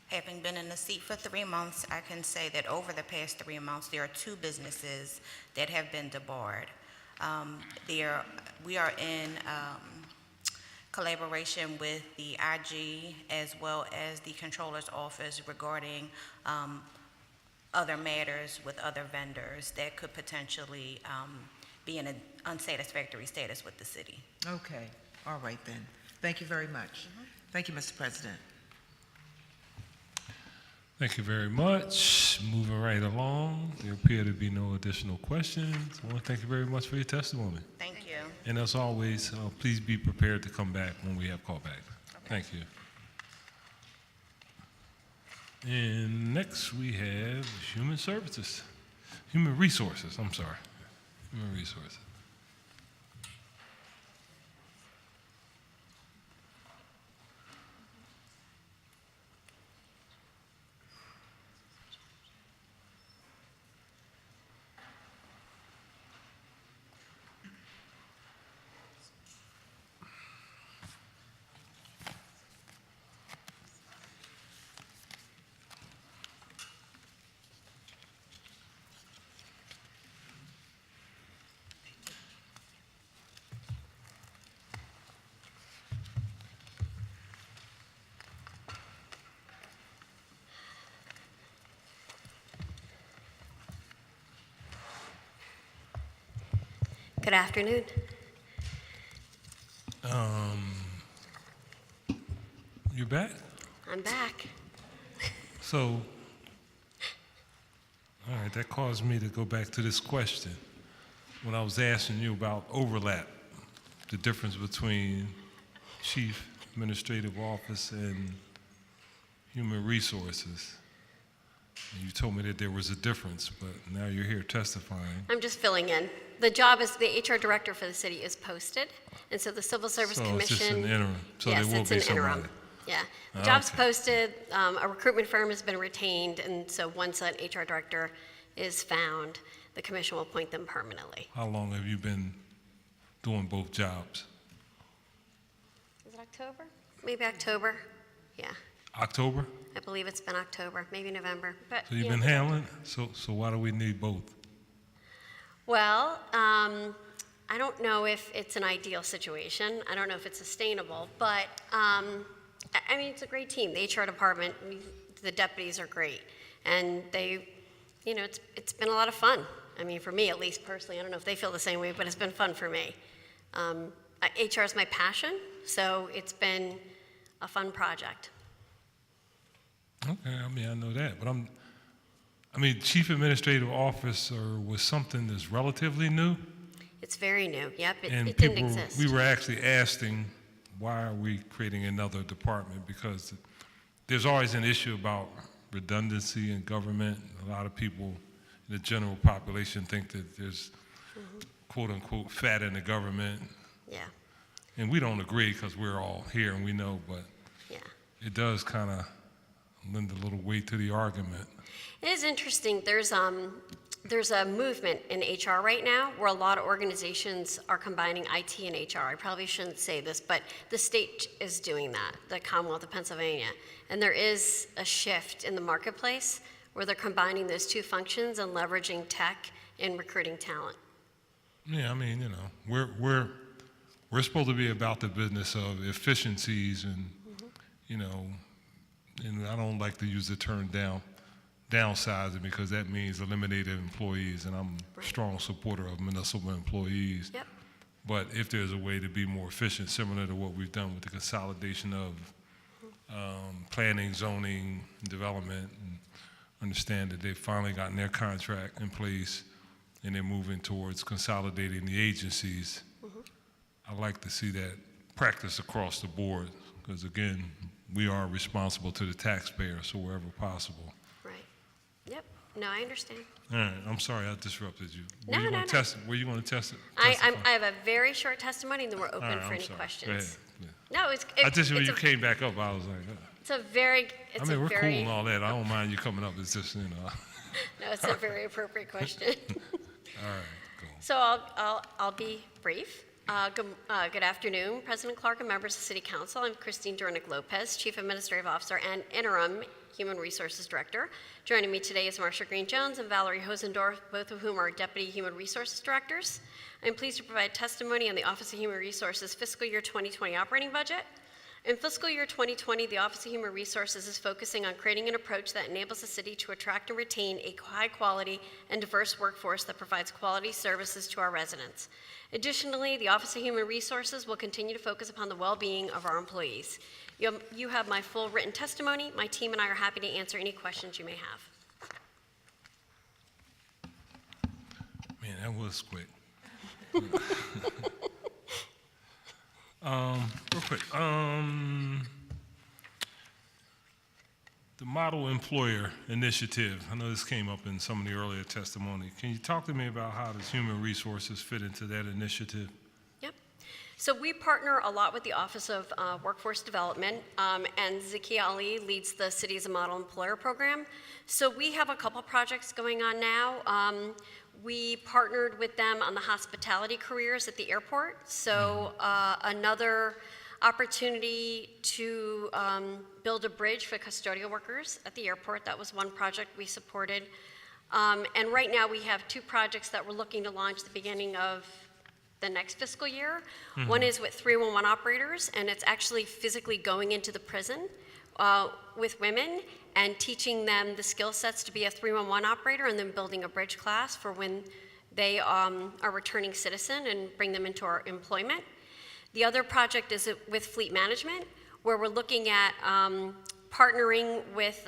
[SPEAKER 18] Having been in the seat for 3 months, I can say that over the past 3 months, there are 2 businesses that have been debarred. We are in collaboration with the IG as well as the Controller's Office regarding other matters with other vendors that could potentially be in an unsatisfactory status with the city.
[SPEAKER 9] Okay, all right then. Thank you very much. Thank you, Mr. President.
[SPEAKER 1] Thank you very much. Moving right along, there appear to be no additional questions. I want to thank you very much for your testimony.
[SPEAKER 18] Thank you.
[SPEAKER 1] And as always, please be prepared to come back when we have callback. Thank you. And next we have Human Resources. Human Resources.
[SPEAKER 3] Good afternoon.
[SPEAKER 1] You back?
[SPEAKER 3] I'm back.
[SPEAKER 1] So, all right, that caused me to go back to this question. When I was asking you about overlap, the difference between Chief Administrative Office and Human Resources. And you told me that there was a difference, but now you're here testifying.
[SPEAKER 3] I'm just filling in. The job is, the HR director for the city is posted, and so the Civil Service
[SPEAKER 1] So
[SPEAKER 3] Commission.
[SPEAKER 1] it's just an interim, so
[SPEAKER 3] Yes,
[SPEAKER 1] there will
[SPEAKER 3] it's
[SPEAKER 1] be
[SPEAKER 3] an
[SPEAKER 1] somebody.
[SPEAKER 3] interim. Yeah. The job's
[SPEAKER 1] Okay.
[SPEAKER 3] posted, a recruitment firm has been retained, and so once that HR director is found, the commission will appoint them permanently.
[SPEAKER 1] How long have you been doing both jobs?
[SPEAKER 3] Is it October? maybe October. Yeah,
[SPEAKER 1] October?
[SPEAKER 3] I believe it's been October, maybe November. But
[SPEAKER 1] So you've
[SPEAKER 3] you
[SPEAKER 1] been
[SPEAKER 3] know,
[SPEAKER 1] handling it? So why do we need both?
[SPEAKER 3] Well, I don't know if it's an ideal situation. I don't know if it's sustainable, but I mean, it's a great team. The HR department, the deputies are great, and they, you know, it's been a lot of fun. I mean, for me at least personally, I don't know if they feel the same way, but it's been fun for me. HR is my passion, so it's been a fun project.
[SPEAKER 1] Okay, I mean, I know that, but I mean, Chief Administrative Officer was something that's relatively new.
[SPEAKER 3] It's very new. Yep,
[SPEAKER 1] And
[SPEAKER 3] it didn't
[SPEAKER 1] people,
[SPEAKER 3] exist.
[SPEAKER 1] we were actually asking, why are we creating another department? Because there's always an issue about redundancy in government. A lot of people in the general population think that there's quote unquote fat in the government.
[SPEAKER 3] Yeah,
[SPEAKER 1] And we don't agree because we're all here and we know, but
[SPEAKER 3] yeah.
[SPEAKER 1] it does kind of lend a little weight to the argument.
[SPEAKER 3] It is interesting. There's a movement in HR right now where a lot of organizations are combining IT and HR. I probably shouldn't say this, but the state is doing that, the Commonwealth of Pennsylvania. And there is a shift in the marketplace where they're combining those two functions and leveraging tech in recruiting talent.
[SPEAKER 1] Yeah, I mean, you know, we're supposed to be about the business of efficiencies and, you know, and I don't like to use the term downsizing because that means eliminated employees, and I'm a strong supporter of municipal employees.
[SPEAKER 3] Yep.
[SPEAKER 1] But if there's a way to be more efficient, similar to what we've done with the consolidation of planning, zoning, development, and understand that they've finally gotten their contract in place and they're moving towards consolidating the agencies, I'd like to see that practice across the board because, again, we are responsible to the taxpayer, so wherever possible.
[SPEAKER 3] Right. Yep. No, I understand.
[SPEAKER 1] All right, I'm sorry I disrupted you.
[SPEAKER 3] No, no, no.
[SPEAKER 1] Were you going to test it?
[SPEAKER 3] I
[SPEAKER 1] testify?
[SPEAKER 3] have a very short testimony, and then we're open
[SPEAKER 1] All right,
[SPEAKER 3] for
[SPEAKER 1] I'm
[SPEAKER 3] any
[SPEAKER 1] sorry. Go
[SPEAKER 3] questions.
[SPEAKER 1] ahead. Yeah.
[SPEAKER 3] No, it's
[SPEAKER 1] I just, when
[SPEAKER 3] it's
[SPEAKER 1] you
[SPEAKER 3] a,
[SPEAKER 1] came back up, I was like,
[SPEAKER 3] it's a very,
[SPEAKER 1] I mean, we're cool and all that. I don't mind you coming up. It's just, you know.
[SPEAKER 3] no, it's a very appropriate question.
[SPEAKER 1] All right, cool.
[SPEAKER 3] So I'll be brief. Good afternoon, President Clark and members of City Council. I'm Christine Durnick-Lopez, Chief Administrative Officer and Interim Human Resources Director. Joining me today is Marcia Green-Jones and Valerie Hosendorf, both of whom are Deputy Human Resources Directors. I'm pleased to provide testimony on the Office of Human Resources Fiscal Year 2020 operating budget. In fiscal year 2020, the Office of Human Resources is focusing on creating an approach that enables the city to attract and retain a high-quality and diverse workforce that provides quality services to our residents. Additionally, the Office of Human Resources will continue to focus upon the well-being of our employees. You have my full written testimony. My team and I are happy to answer any questions you may have.
[SPEAKER 1] Man, that was quick. Real quick. The Model Employer Initiative. I know this came up in some of the earlier testimony. Can you talk to me about how does human resources fit into that initiative?
[SPEAKER 3] Yep. So we partner a lot with the Office of Workforce Development, and Zakia Ali leads the City as a Model Employer program. So we have a couple projects going on now. We partnered with them on the hospitality careers at the airport. So another opportunity to build a bridge for custodial workers at the airport. That was one project we supported. And right now we have two projects that we're looking to launch at the beginning of the next fiscal year. One is with 311 operators, and it's actually physically going into the prison with women and teaching them the skill sets to be a 311 operator, and then building a bridge class for when they are returning citizen and bring them into our employment. The other project is with fleet management, where we're looking at partnering with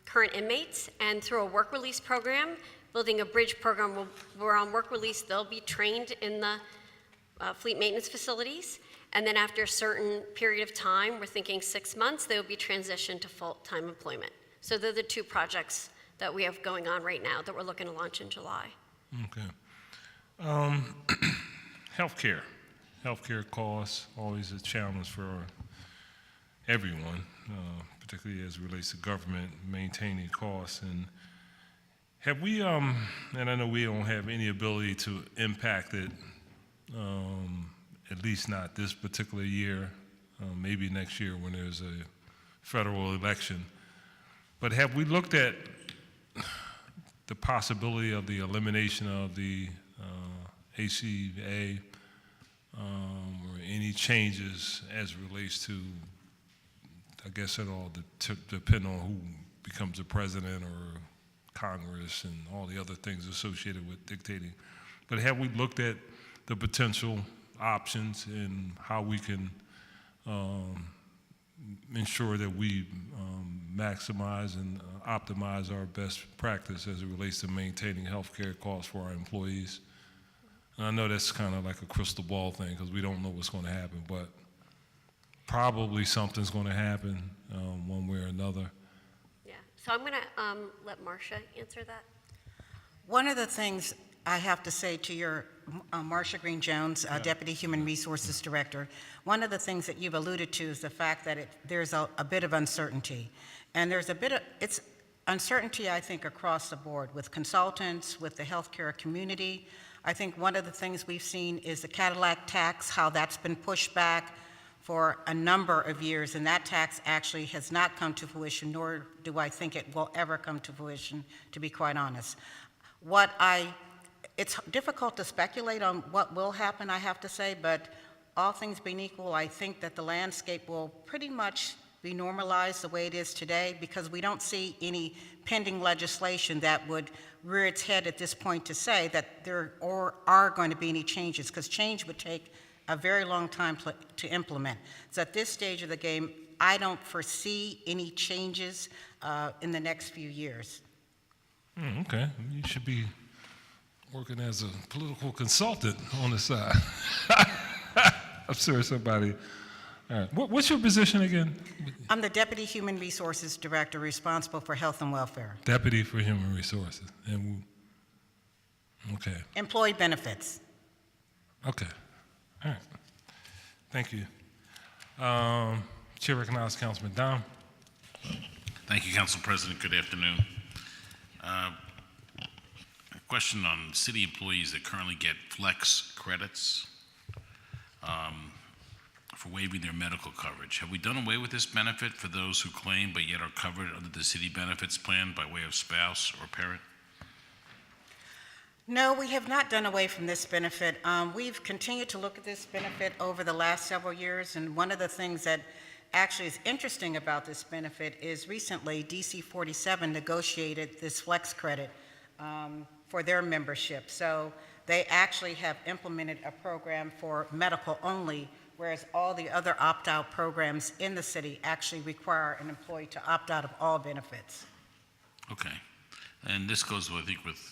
[SPEAKER 3] current inmates, and through a work release program, building a bridge program where on work release they'll be trained in the fleet maintenance facilities, and then after a certain period of time, we're thinking 6 months, they will be transitioned to full-time employment. So they're the two projects that we have going on right now that we're looking to launch in July.
[SPEAKER 1] Okay. Healthcare costs, always a challenge for everyone, particularly as it relates to government maintaining costs. And have we, and I know we don't have any ability to impact it, at least not this particular year, maybe next year when there's a federal election. But have we looked at the possibility of the elimination of the ACA or any changes as it relates to, I guess it all depend on who becomes the president or Congress and all the other things associated with dictating. But have we looked at the potential options and how we can ensure that we maximize and optimize our best practice as it relates to maintaining health care costs for our employees? And I know that's kind of like a crystal ball thing because we don't know what's going to happen, but probably something's going to happen one way or another.
[SPEAKER 3] Yeah, so I'm going to let Marcia answer that.
[SPEAKER 11] One of the things I have to say to your, Marcia Green Jones, Deputy Human Resources Director, one of the things that you've alluded to is the fact that there's a bit of uncertainty. And there's a bit of, it's uncertainty, I think, across the board with consultants, with the healthcare community. I think one of the things we've seen is the Cadillac tax, how that's been pushed back for a number of years, and that tax actually has not come to fruition, nor do I think it will ever come to fruition, to be quite honest. It's difficult to speculate on what will happen, I have to say, but all things being equal, I think that the landscape will pretty much be normalized the way it is today because we don't see any pending legislation that would rear its head at this point to say that there are going to be any changes, because change would take a very long time to implement. So at this stage of the game, I don't foresee any changes in the next few years.
[SPEAKER 1] Okay, you should be working as a political consultant on the side. I'm sure somebody. All right. What's your position again?
[SPEAKER 11] I'm the Deputy Human Resources Director responsible for health and welfare.
[SPEAKER 1] Deputy for Human Resources. And okay.
[SPEAKER 11] Employee benefits.
[SPEAKER 1] Okay. All right. Thank you. Chair recognizes Councilman Dom.
[SPEAKER 6] Thank you, Council President. Good afternoon. A question on city employees that currently get flex credits for waiving their medical coverage. Have we done away with this benefit for those who claim but yet are covered under the city benefits plan by way of spouse or parent?
[SPEAKER 11] No, we have not done away from this benefit. We've continued to look at this benefit over the last several years, and one of the things that actually is interesting about this benefit is recently DC 47 negotiated this flex credit for their membership. So they actually have implemented a program for medical only, whereas all the other opt-out programs in the city actually require an employee to opt out of all benefits.
[SPEAKER 6] Okay. And this goes, I think, with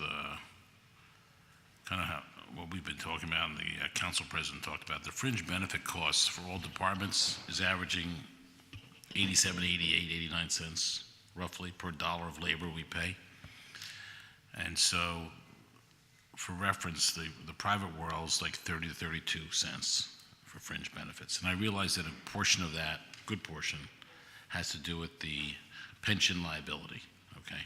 [SPEAKER 6] kind of what we've been talking about and the council president talked about. The fringe benefit costs for all departments is averaging 87, 88, 89 cents roughly per dollar of labor we pay. And so for reference, the private world is like 30 to 32 cents for fringe benefits. And I realize that a portion of that, good portion, has to do with the pension liability, okay?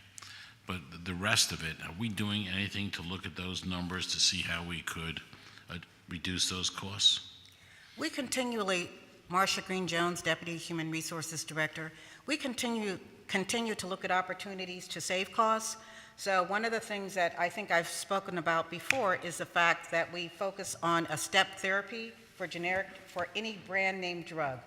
[SPEAKER 6] But the rest of it, are we doing anything to look at those numbers to see how we could reduce those costs?
[SPEAKER 11] We continually, Marcia Green Jones, Deputy Human Resources Director, we continue to look at opportunities to save costs. So one of the things that I think I've spoken about before is the fact that we focus on a step therapy for any brand name drug.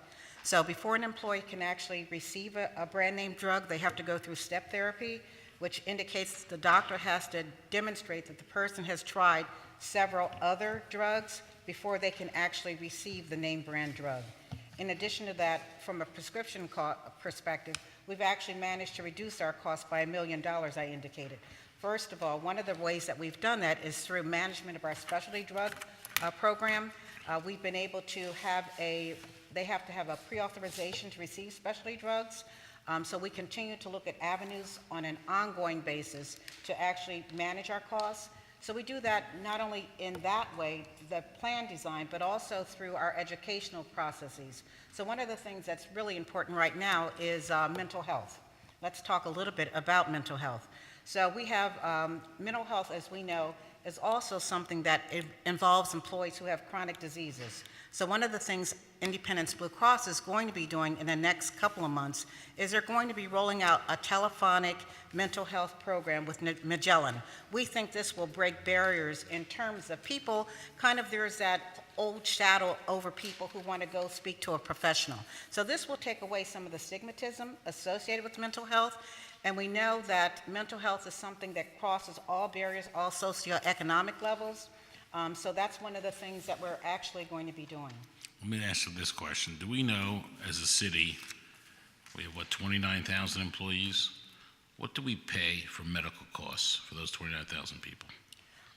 [SPEAKER 11] So before an employee can actually receive a brand name drug, they have to go through step therapy, which indicates the doctor has to demonstrate that the person has tried several other drugs before they can actually receive the name brand drug. In addition to that, from a prescription perspective, we've actually managed to reduce our costs by $1 million, I indicated. First of all, one of the ways that we've done that is through management of our specialty drug program. We've been able to have they have to have a pre-authorization to receive specialty drugs. So we continue to look at avenues on an ongoing basis to actually manage our costs. So we do that not only in that way, the plan design, but also through our educational processes. So one of the things that's really important right now is mental health. Let's talk a little bit about mental health. So we have mental health, as we know, is also something that involves employees who have chronic diseases. So one of the things Independence Blue Cross is going to be doing in the next couple of months is they're going to be rolling out a telephonic mental health program with Magellan. We think this will break barriers in terms of people, there's that old shadow over people who want to go speak to a professional. So this will take away some of the stigmatism associated with mental health, and we know that mental health is something that crosses all barriers, all socioeconomic levels. So that's one of the things that we're actually going to be doing.
[SPEAKER 6] Let me ask you this question. Do we know, as a city, we have, 29,000 employees? What do we pay for medical costs for those 29,000 people?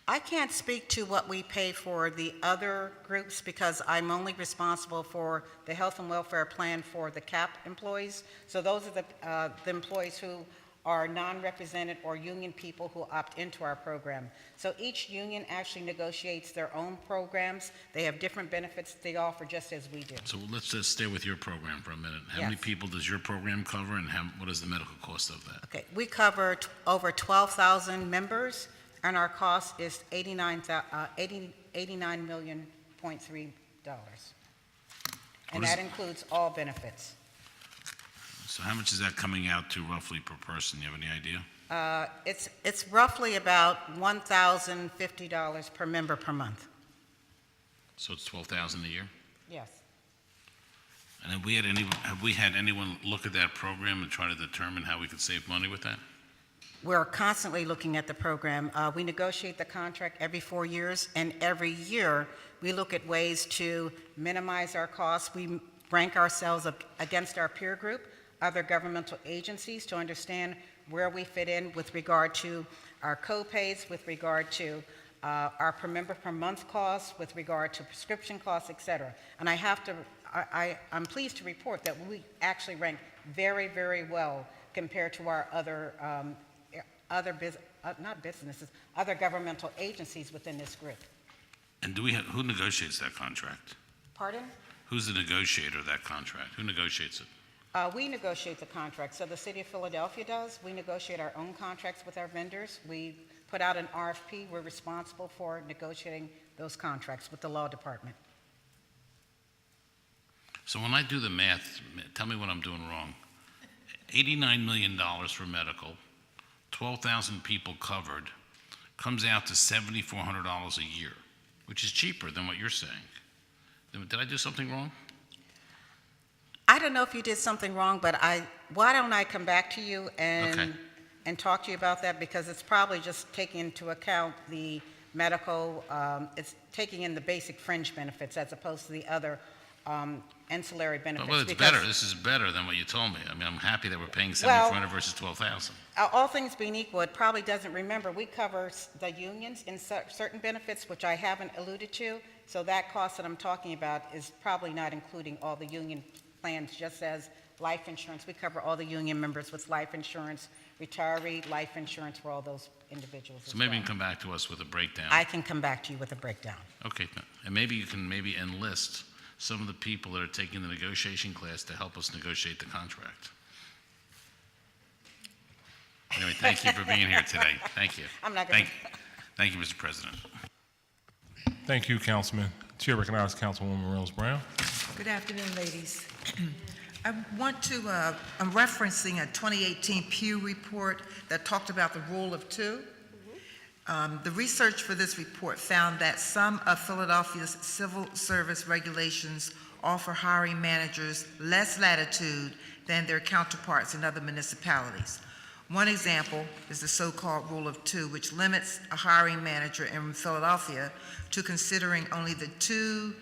[SPEAKER 11] I can't speak to what we pay for the other groups because I'm only responsible for the health and welfare plan for the CAP employees. So those are the employees who are non-represented or union people who opt into our program. So each union actually negotiates their own programs. They have different benefits they offer just as we do.
[SPEAKER 6] So let's just stay with your program for a minute. How many
[SPEAKER 11] Yes.
[SPEAKER 6] people does your program cover, and what is the medical cost of that?
[SPEAKER 11] Okay, we cover over 12,000 members, and our cost is $89.3 million. And that includes all benefits.
[SPEAKER 6] So how much is that coming out to roughly per person? You have any idea?
[SPEAKER 11] It's roughly about $1,050 per member per month.
[SPEAKER 6] So it's 12,000 a year?
[SPEAKER 11] Yes.
[SPEAKER 6] And have we had anyone look at that program and try to determine how we could save money with that?
[SPEAKER 11] We're constantly looking at the program. We negotiate the contract every 4 years, and every year we look at ways to minimize our costs. We rank ourselves against our peer group, other governmental agencies, to understand where we fit in with regard to our co-pays, with regard to our per member per month costs, with regard to prescription costs, et cetera. And I'm pleased to report that we actually rank very, very well compared to our other governmental agencies within this group.
[SPEAKER 6] And who negotiates that contract?
[SPEAKER 11] Pardon?
[SPEAKER 6] Who's the negotiator of that contract? Who negotiates it?
[SPEAKER 11] We negotiate the contract. So the City of Philadelphia does. We negotiate our own contracts with our vendors. We put out an RFP. We're responsible for negotiating those contracts with the law department.
[SPEAKER 6] So when I do the math, tell me what I'm doing wrong. $89 million for medical, 12,000 people covered, comes out to $7,400 a year, which is cheaper than what you're saying. Did I do something wrong?
[SPEAKER 11] I don't know if you did something wrong, but why don't I come back to you and talk to you about that, because it's probably just taking into account the medical, it's taking in the basic fringe benefits as opposed to the other ancillary benefits.
[SPEAKER 6] Well, it's better. This is better than what you told me. I mean, I'm happy that we're paying $7,400 versus $12,000.
[SPEAKER 11] All things being equal, it probably doesn't. Remember, we cover the unions in certain benefits, which I haven't alluded to, so that cost that I'm talking about is probably not including all the union plans, just as life insurance. We cover all the union members with life insurance, retiree life insurance for all those individuals.
[SPEAKER 6] So maybe you can come back to us with a breakdown.
[SPEAKER 11] I can come back to you with a breakdown.
[SPEAKER 6] Okay, and maybe you can enlist some of the people that are taking the negotiation class to help us negotiate the contract. Anyway, thank you for being here today. Thank you.
[SPEAKER 11] I'm not going to.
[SPEAKER 6] Thank you, Mr. President.
[SPEAKER 1] Thank you, Councilman. Chair recognizes Councilwoman Rose Brown.
[SPEAKER 5] Good afternoon, ladies. I want to, I'm referencing a 2018 Pew report that talked about the rule of two. The research for this report found that some of Philadelphia's civil service regulations offer hiring managers less latitude than their counterparts in other municipalities. One example is the so-called Rule of Two, which limits a hiring manager in Philadelphia to considering only the two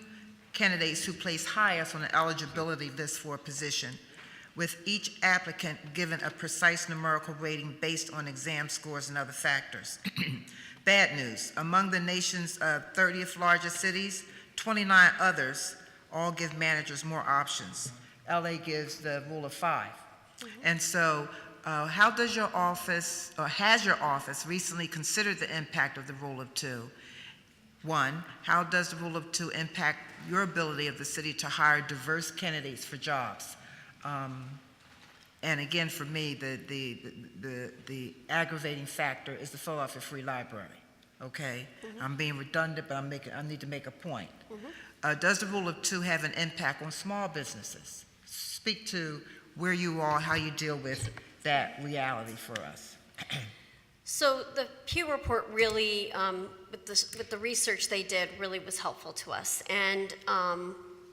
[SPEAKER 5] candidates who place highest on the eligibility list for a position, with each applicant given a precise numerical rating based on exam scores and other factors. Bad news, among the nation's 30th largest cities, 29 others all give managers more options. LA gives the Rule of Five. And so, how does your office, or has your office recently considered the impact of the Rule of Two? One, how does the Rule of Two impact your ability of the city to hire diverse candidates for jobs? And again, for me, the aggravating factor is the Philadelphia Free Library.
[SPEAKER 9] okay? I'm being redundant, but I need to make a point. Does the rule of two have an impact on small businesses? Speak to where you are, how you deal with that reality for us.
[SPEAKER 3] So the Pew report really, with the research they did, really was helpful to us. And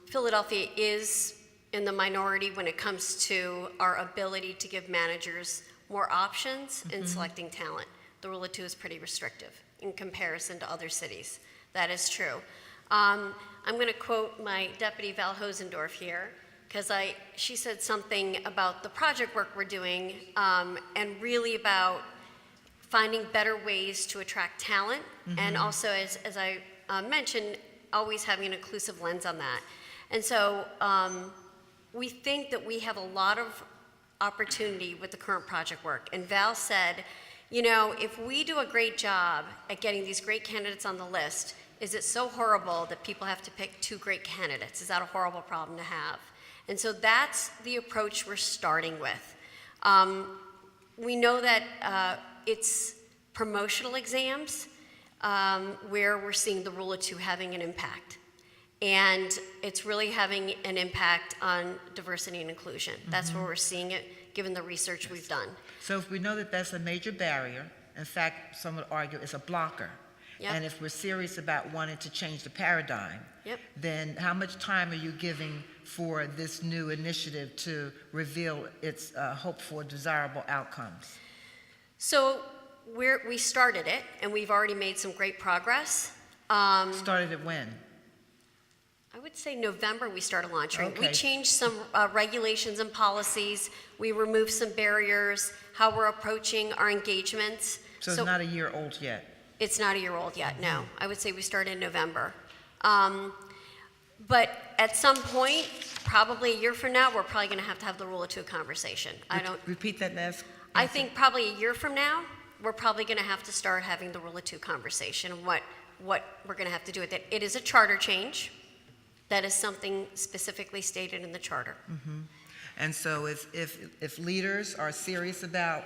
[SPEAKER 3] Philadelphia is in the minority when it comes to our ability to give managers more options in selecting talent. The rule of two is pretty restrictive in comparison to other cities. That is true. I'm going to quote my deputy Val Hosendorf here, because she said something about the project work we're doing and really about finding better ways to attract talent, and also, as I mentioned, always having an inclusive lens on that. And so we think that we have a lot of opportunity with the current project work. And Val said, you know, if we do a great job at getting these great candidates on the list, is it so horrible that people have to pick two great candidates? Is that a horrible problem to have? And so that's the approach we're starting with. We know that it's promotional exams where we're seeing the rule of two having an impact. And it's really having an impact on diversity and inclusion. That's where we're seeing it, given the research we've done.
[SPEAKER 9] So if we know that that's a major barrier, in fact, some would argue it's a blocker,
[SPEAKER 3] Yep.
[SPEAKER 9] and if we're serious about wanting to change the paradigm,
[SPEAKER 3] Yep.
[SPEAKER 9] then how much time are you giving for this new initiative to reveal its hoped for desirable outcomes?
[SPEAKER 3] So we started it, and we've already made some great progress.
[SPEAKER 9] Started it when?
[SPEAKER 3] I would say November we started launching. We
[SPEAKER 9] Okay.
[SPEAKER 3] changed some regulations and policies. We removed some barriers, how we're approaching our engagements.
[SPEAKER 9] So it's not a year old yet.
[SPEAKER 3] It's not a year old yet, no. I would say we started in November. But at some point, probably a year from now, we're probably going to have the rule of two conversation.
[SPEAKER 9] Repeat that last.
[SPEAKER 3] I think probably a year from now, we're probably going to have to start having the rule of two conversation and what we're going to have to do with it. It is a charter change. That is something specifically stated in the charter.
[SPEAKER 9] And so if leaders are serious about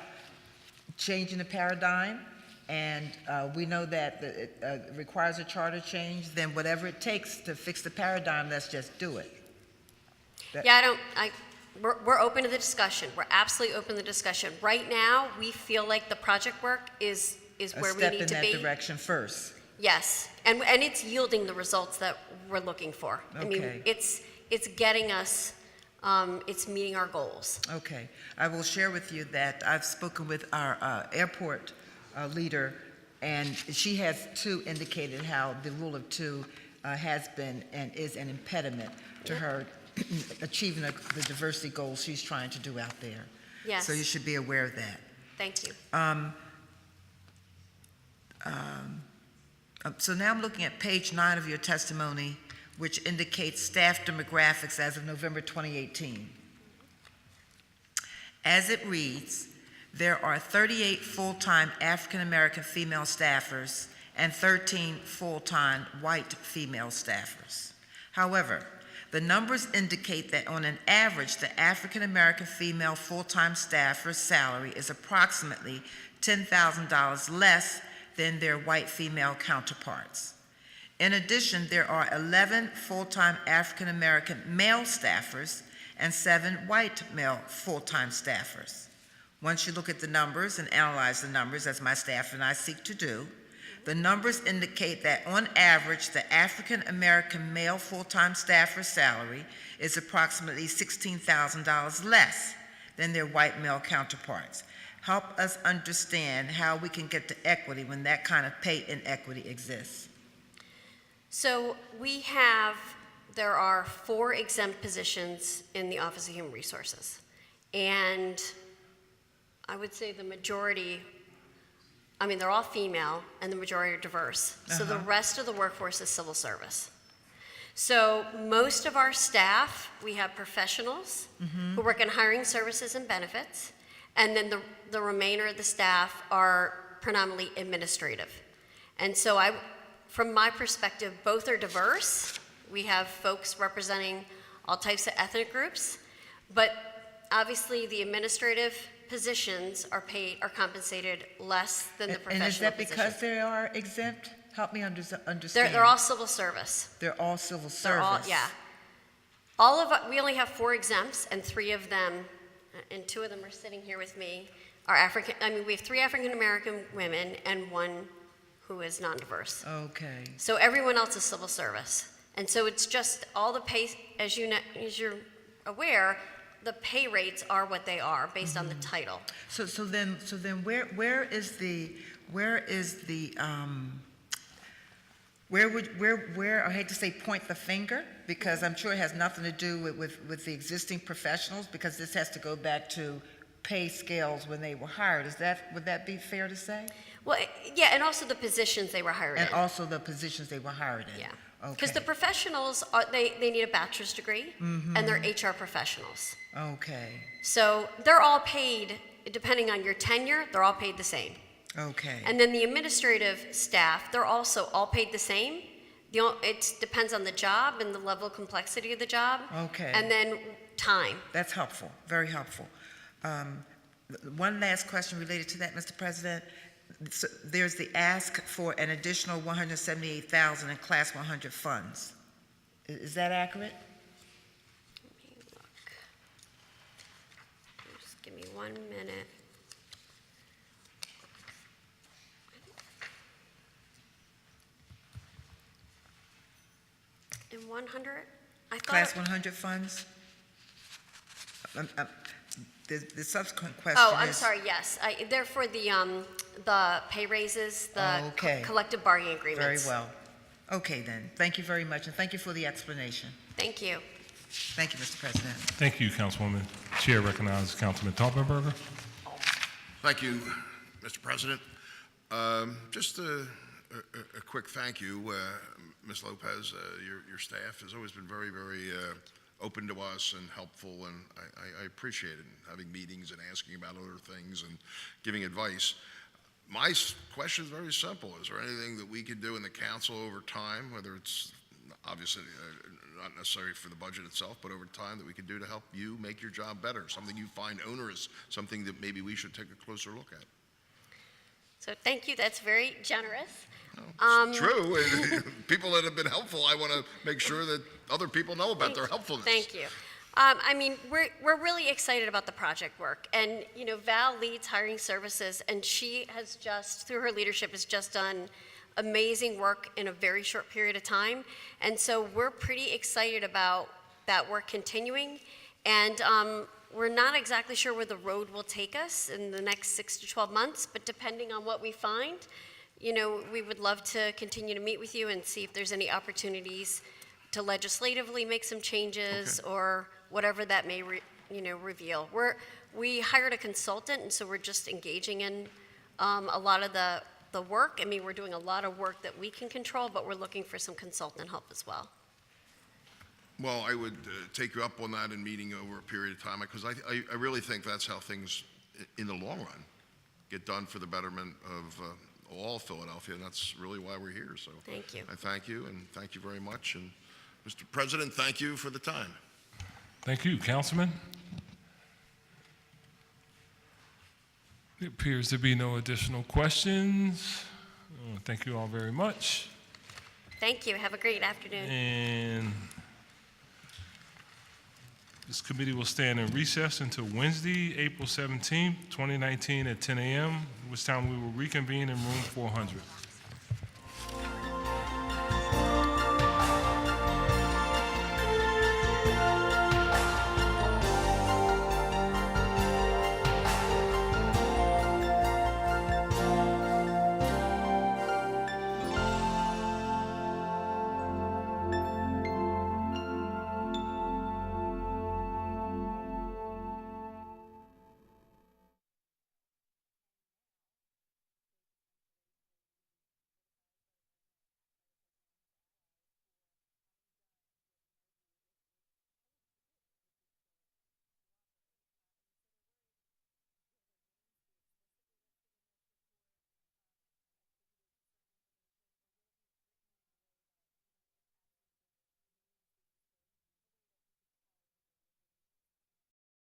[SPEAKER 9] changing the paradigm, and we know that it requires a charter change, then whatever it takes to fix the paradigm, let's just do it.
[SPEAKER 3] We're open to the discussion. We're absolutely open to the discussion. Right now, we feel like the project work is where we need to be.
[SPEAKER 9] A step in that direction first.
[SPEAKER 3] Yes, and it's yielding the results that we're looking for. I mean,
[SPEAKER 9] Okay.
[SPEAKER 3] it's getting us, it's meeting our goals.
[SPEAKER 9] Okay. I will share with you that I've spoken with our airport leader, and she has too indicated how the rule of two has been and is an impediment to her achieving the diversity goals she's trying to do out there.
[SPEAKER 3] Yes.
[SPEAKER 9] So you should be aware of that.
[SPEAKER 3] Thank you.
[SPEAKER 9] So now I'm looking at page 9 of your testimony, which indicates staff demographics as of November 2018. As it reads, there are 38 full-time African-American female staffers and 13 full-time white female staffers. However, the numbers indicate that on an average, the African-American female full-time staffer's salary is approximately $10,000 less than their white female counterparts. In addition, there are 11 full-time African-American male staffers and 7 white male full-time staffers. Once you look at the numbers and analyze the numbers, as my staff and I seek to do, the numbers indicate that on average, the African-American male full-time staffer's salary is approximately $16,000 less than their white male counterparts. Help us understand how we can get to equity when that kind of pay inequity exists.
[SPEAKER 3] So there are 4 exempt positions in the Office of Human Resources. And I would say the majority, they're all female and the majority are diverse. So the rest of the workforce is civil service. So most of our staff, we have professionals who work in hiring services and benefits. And then the remainder of the staff are predominantly administrative. And so from my perspective, both are diverse. We have folks representing all types of ethnic groups, but obviously the administrative positions are compensated less than the
[SPEAKER 5] And is
[SPEAKER 3] professional
[SPEAKER 5] that
[SPEAKER 3] positions.
[SPEAKER 5] because they are exempt? Help me understand.
[SPEAKER 3] They're all civil service.
[SPEAKER 5] They're all civil
[SPEAKER 3] They're all,
[SPEAKER 5] service?
[SPEAKER 3] yeah. We only have 4 exempts, and 3 of them, and 2 of them are sitting here with me, are African, we have 3 African-American women and 1 who is non-diverse.
[SPEAKER 5] Okay,
[SPEAKER 3] So everyone else is civil service. And so it's just all the pay, as you're aware, the pay rates are what they are based on the title.
[SPEAKER 5] so then where is the, I hate to say point the finger, because I'm sure it has nothing to do with the existing professionals, because this has to go back to pay scales when they were hired. Would that be fair to say?
[SPEAKER 3] Well, yeah, and also the positions they were hired in.
[SPEAKER 5] And also the positions they were hired in?
[SPEAKER 3] Yeah. Because
[SPEAKER 5] Okay.
[SPEAKER 3] the professionals, they need a bachelor's degree, and they're HR professionals.
[SPEAKER 5] Okay,
[SPEAKER 3] So they're all paid, depending on your tenure, they're all paid the same.
[SPEAKER 5] okay.
[SPEAKER 3] And then the administrative staff, they're also all paid the same. It depends on the job and the level of complexity of the job.
[SPEAKER 5] Okay.
[SPEAKER 3] And then time.
[SPEAKER 5] That's helpful, very helpful. One last question related to that, Mr. President. So there's the ask for an additional $178,000 in Class 100 funds. Is that accurate?
[SPEAKER 3] Let me look. Just give me 1 minute. In 100? I thought.
[SPEAKER 5] Class 100 funds? The subsequent question is...
[SPEAKER 3] Oh, I'm sorry, yes. They're for the pay raises, the
[SPEAKER 5] Okay.
[SPEAKER 3] collective bargaining
[SPEAKER 5] Very
[SPEAKER 3] agreements.
[SPEAKER 5] well. Okay, then. Thank you very much, and thank you for the explanation.
[SPEAKER 3] Thank you.
[SPEAKER 5] Thank you, Mr. President.
[SPEAKER 1] Thank you, Councilwoman. Chair recognizes Councilman Taubenberger.
[SPEAKER 19] Thank you, Mr. President. Just a quick thank you, Ms. Lopez. Your staff has always been very, very open to us and helpful, and I appreciate it, having meetings and asking about other things and giving advice. My question is very simple. Is there anything that we could do in the council over time, whether it's obviously not necessarily for the budget itself, but over time, that we could do to help you make your job better? Something you find onerous, something that maybe we should take a closer look at?
[SPEAKER 3] So thank you, that's very generous.
[SPEAKER 19] It's true. People that have been helpful, I want to make sure that other people know about their helpfulness.
[SPEAKER 3] Thank you. We're really excited about the project work, and Val leads hiring services, and she has just, through her leadership, has just done amazing work in a very short period of time, and so we're pretty excited about that work continuing, and we're not exactly sure where the road will take us in the next 6 to 12 months, but depending on what we find, we would love to continue to meet with you and see if there's any opportunities to legislatively make some changes or whatever that may reveal. We hired a consultant, and so we're just engaging in a lot of the work. We're doing a lot of work that we can control, but we're looking for some consultant help as well.
[SPEAKER 19] Well, I would take you up on that in meeting over a period of time, because I really think that's how things, in the long run, get done for the betterment of all Philadelphia, and that's really why we're here. So
[SPEAKER 3] Thank you.
[SPEAKER 19] I thank you, and thank you very much. And Mr. President, thank you for the time.
[SPEAKER 1] Thank you, Councilman. There appears to be no additional questions. Thank you all very much.
[SPEAKER 3] Thank you. Have a great afternoon.
[SPEAKER 1] And this committee will stand in recess until Wednesday, April 17th, 2019 at 10 a.m., which time we will reconvene in room 400.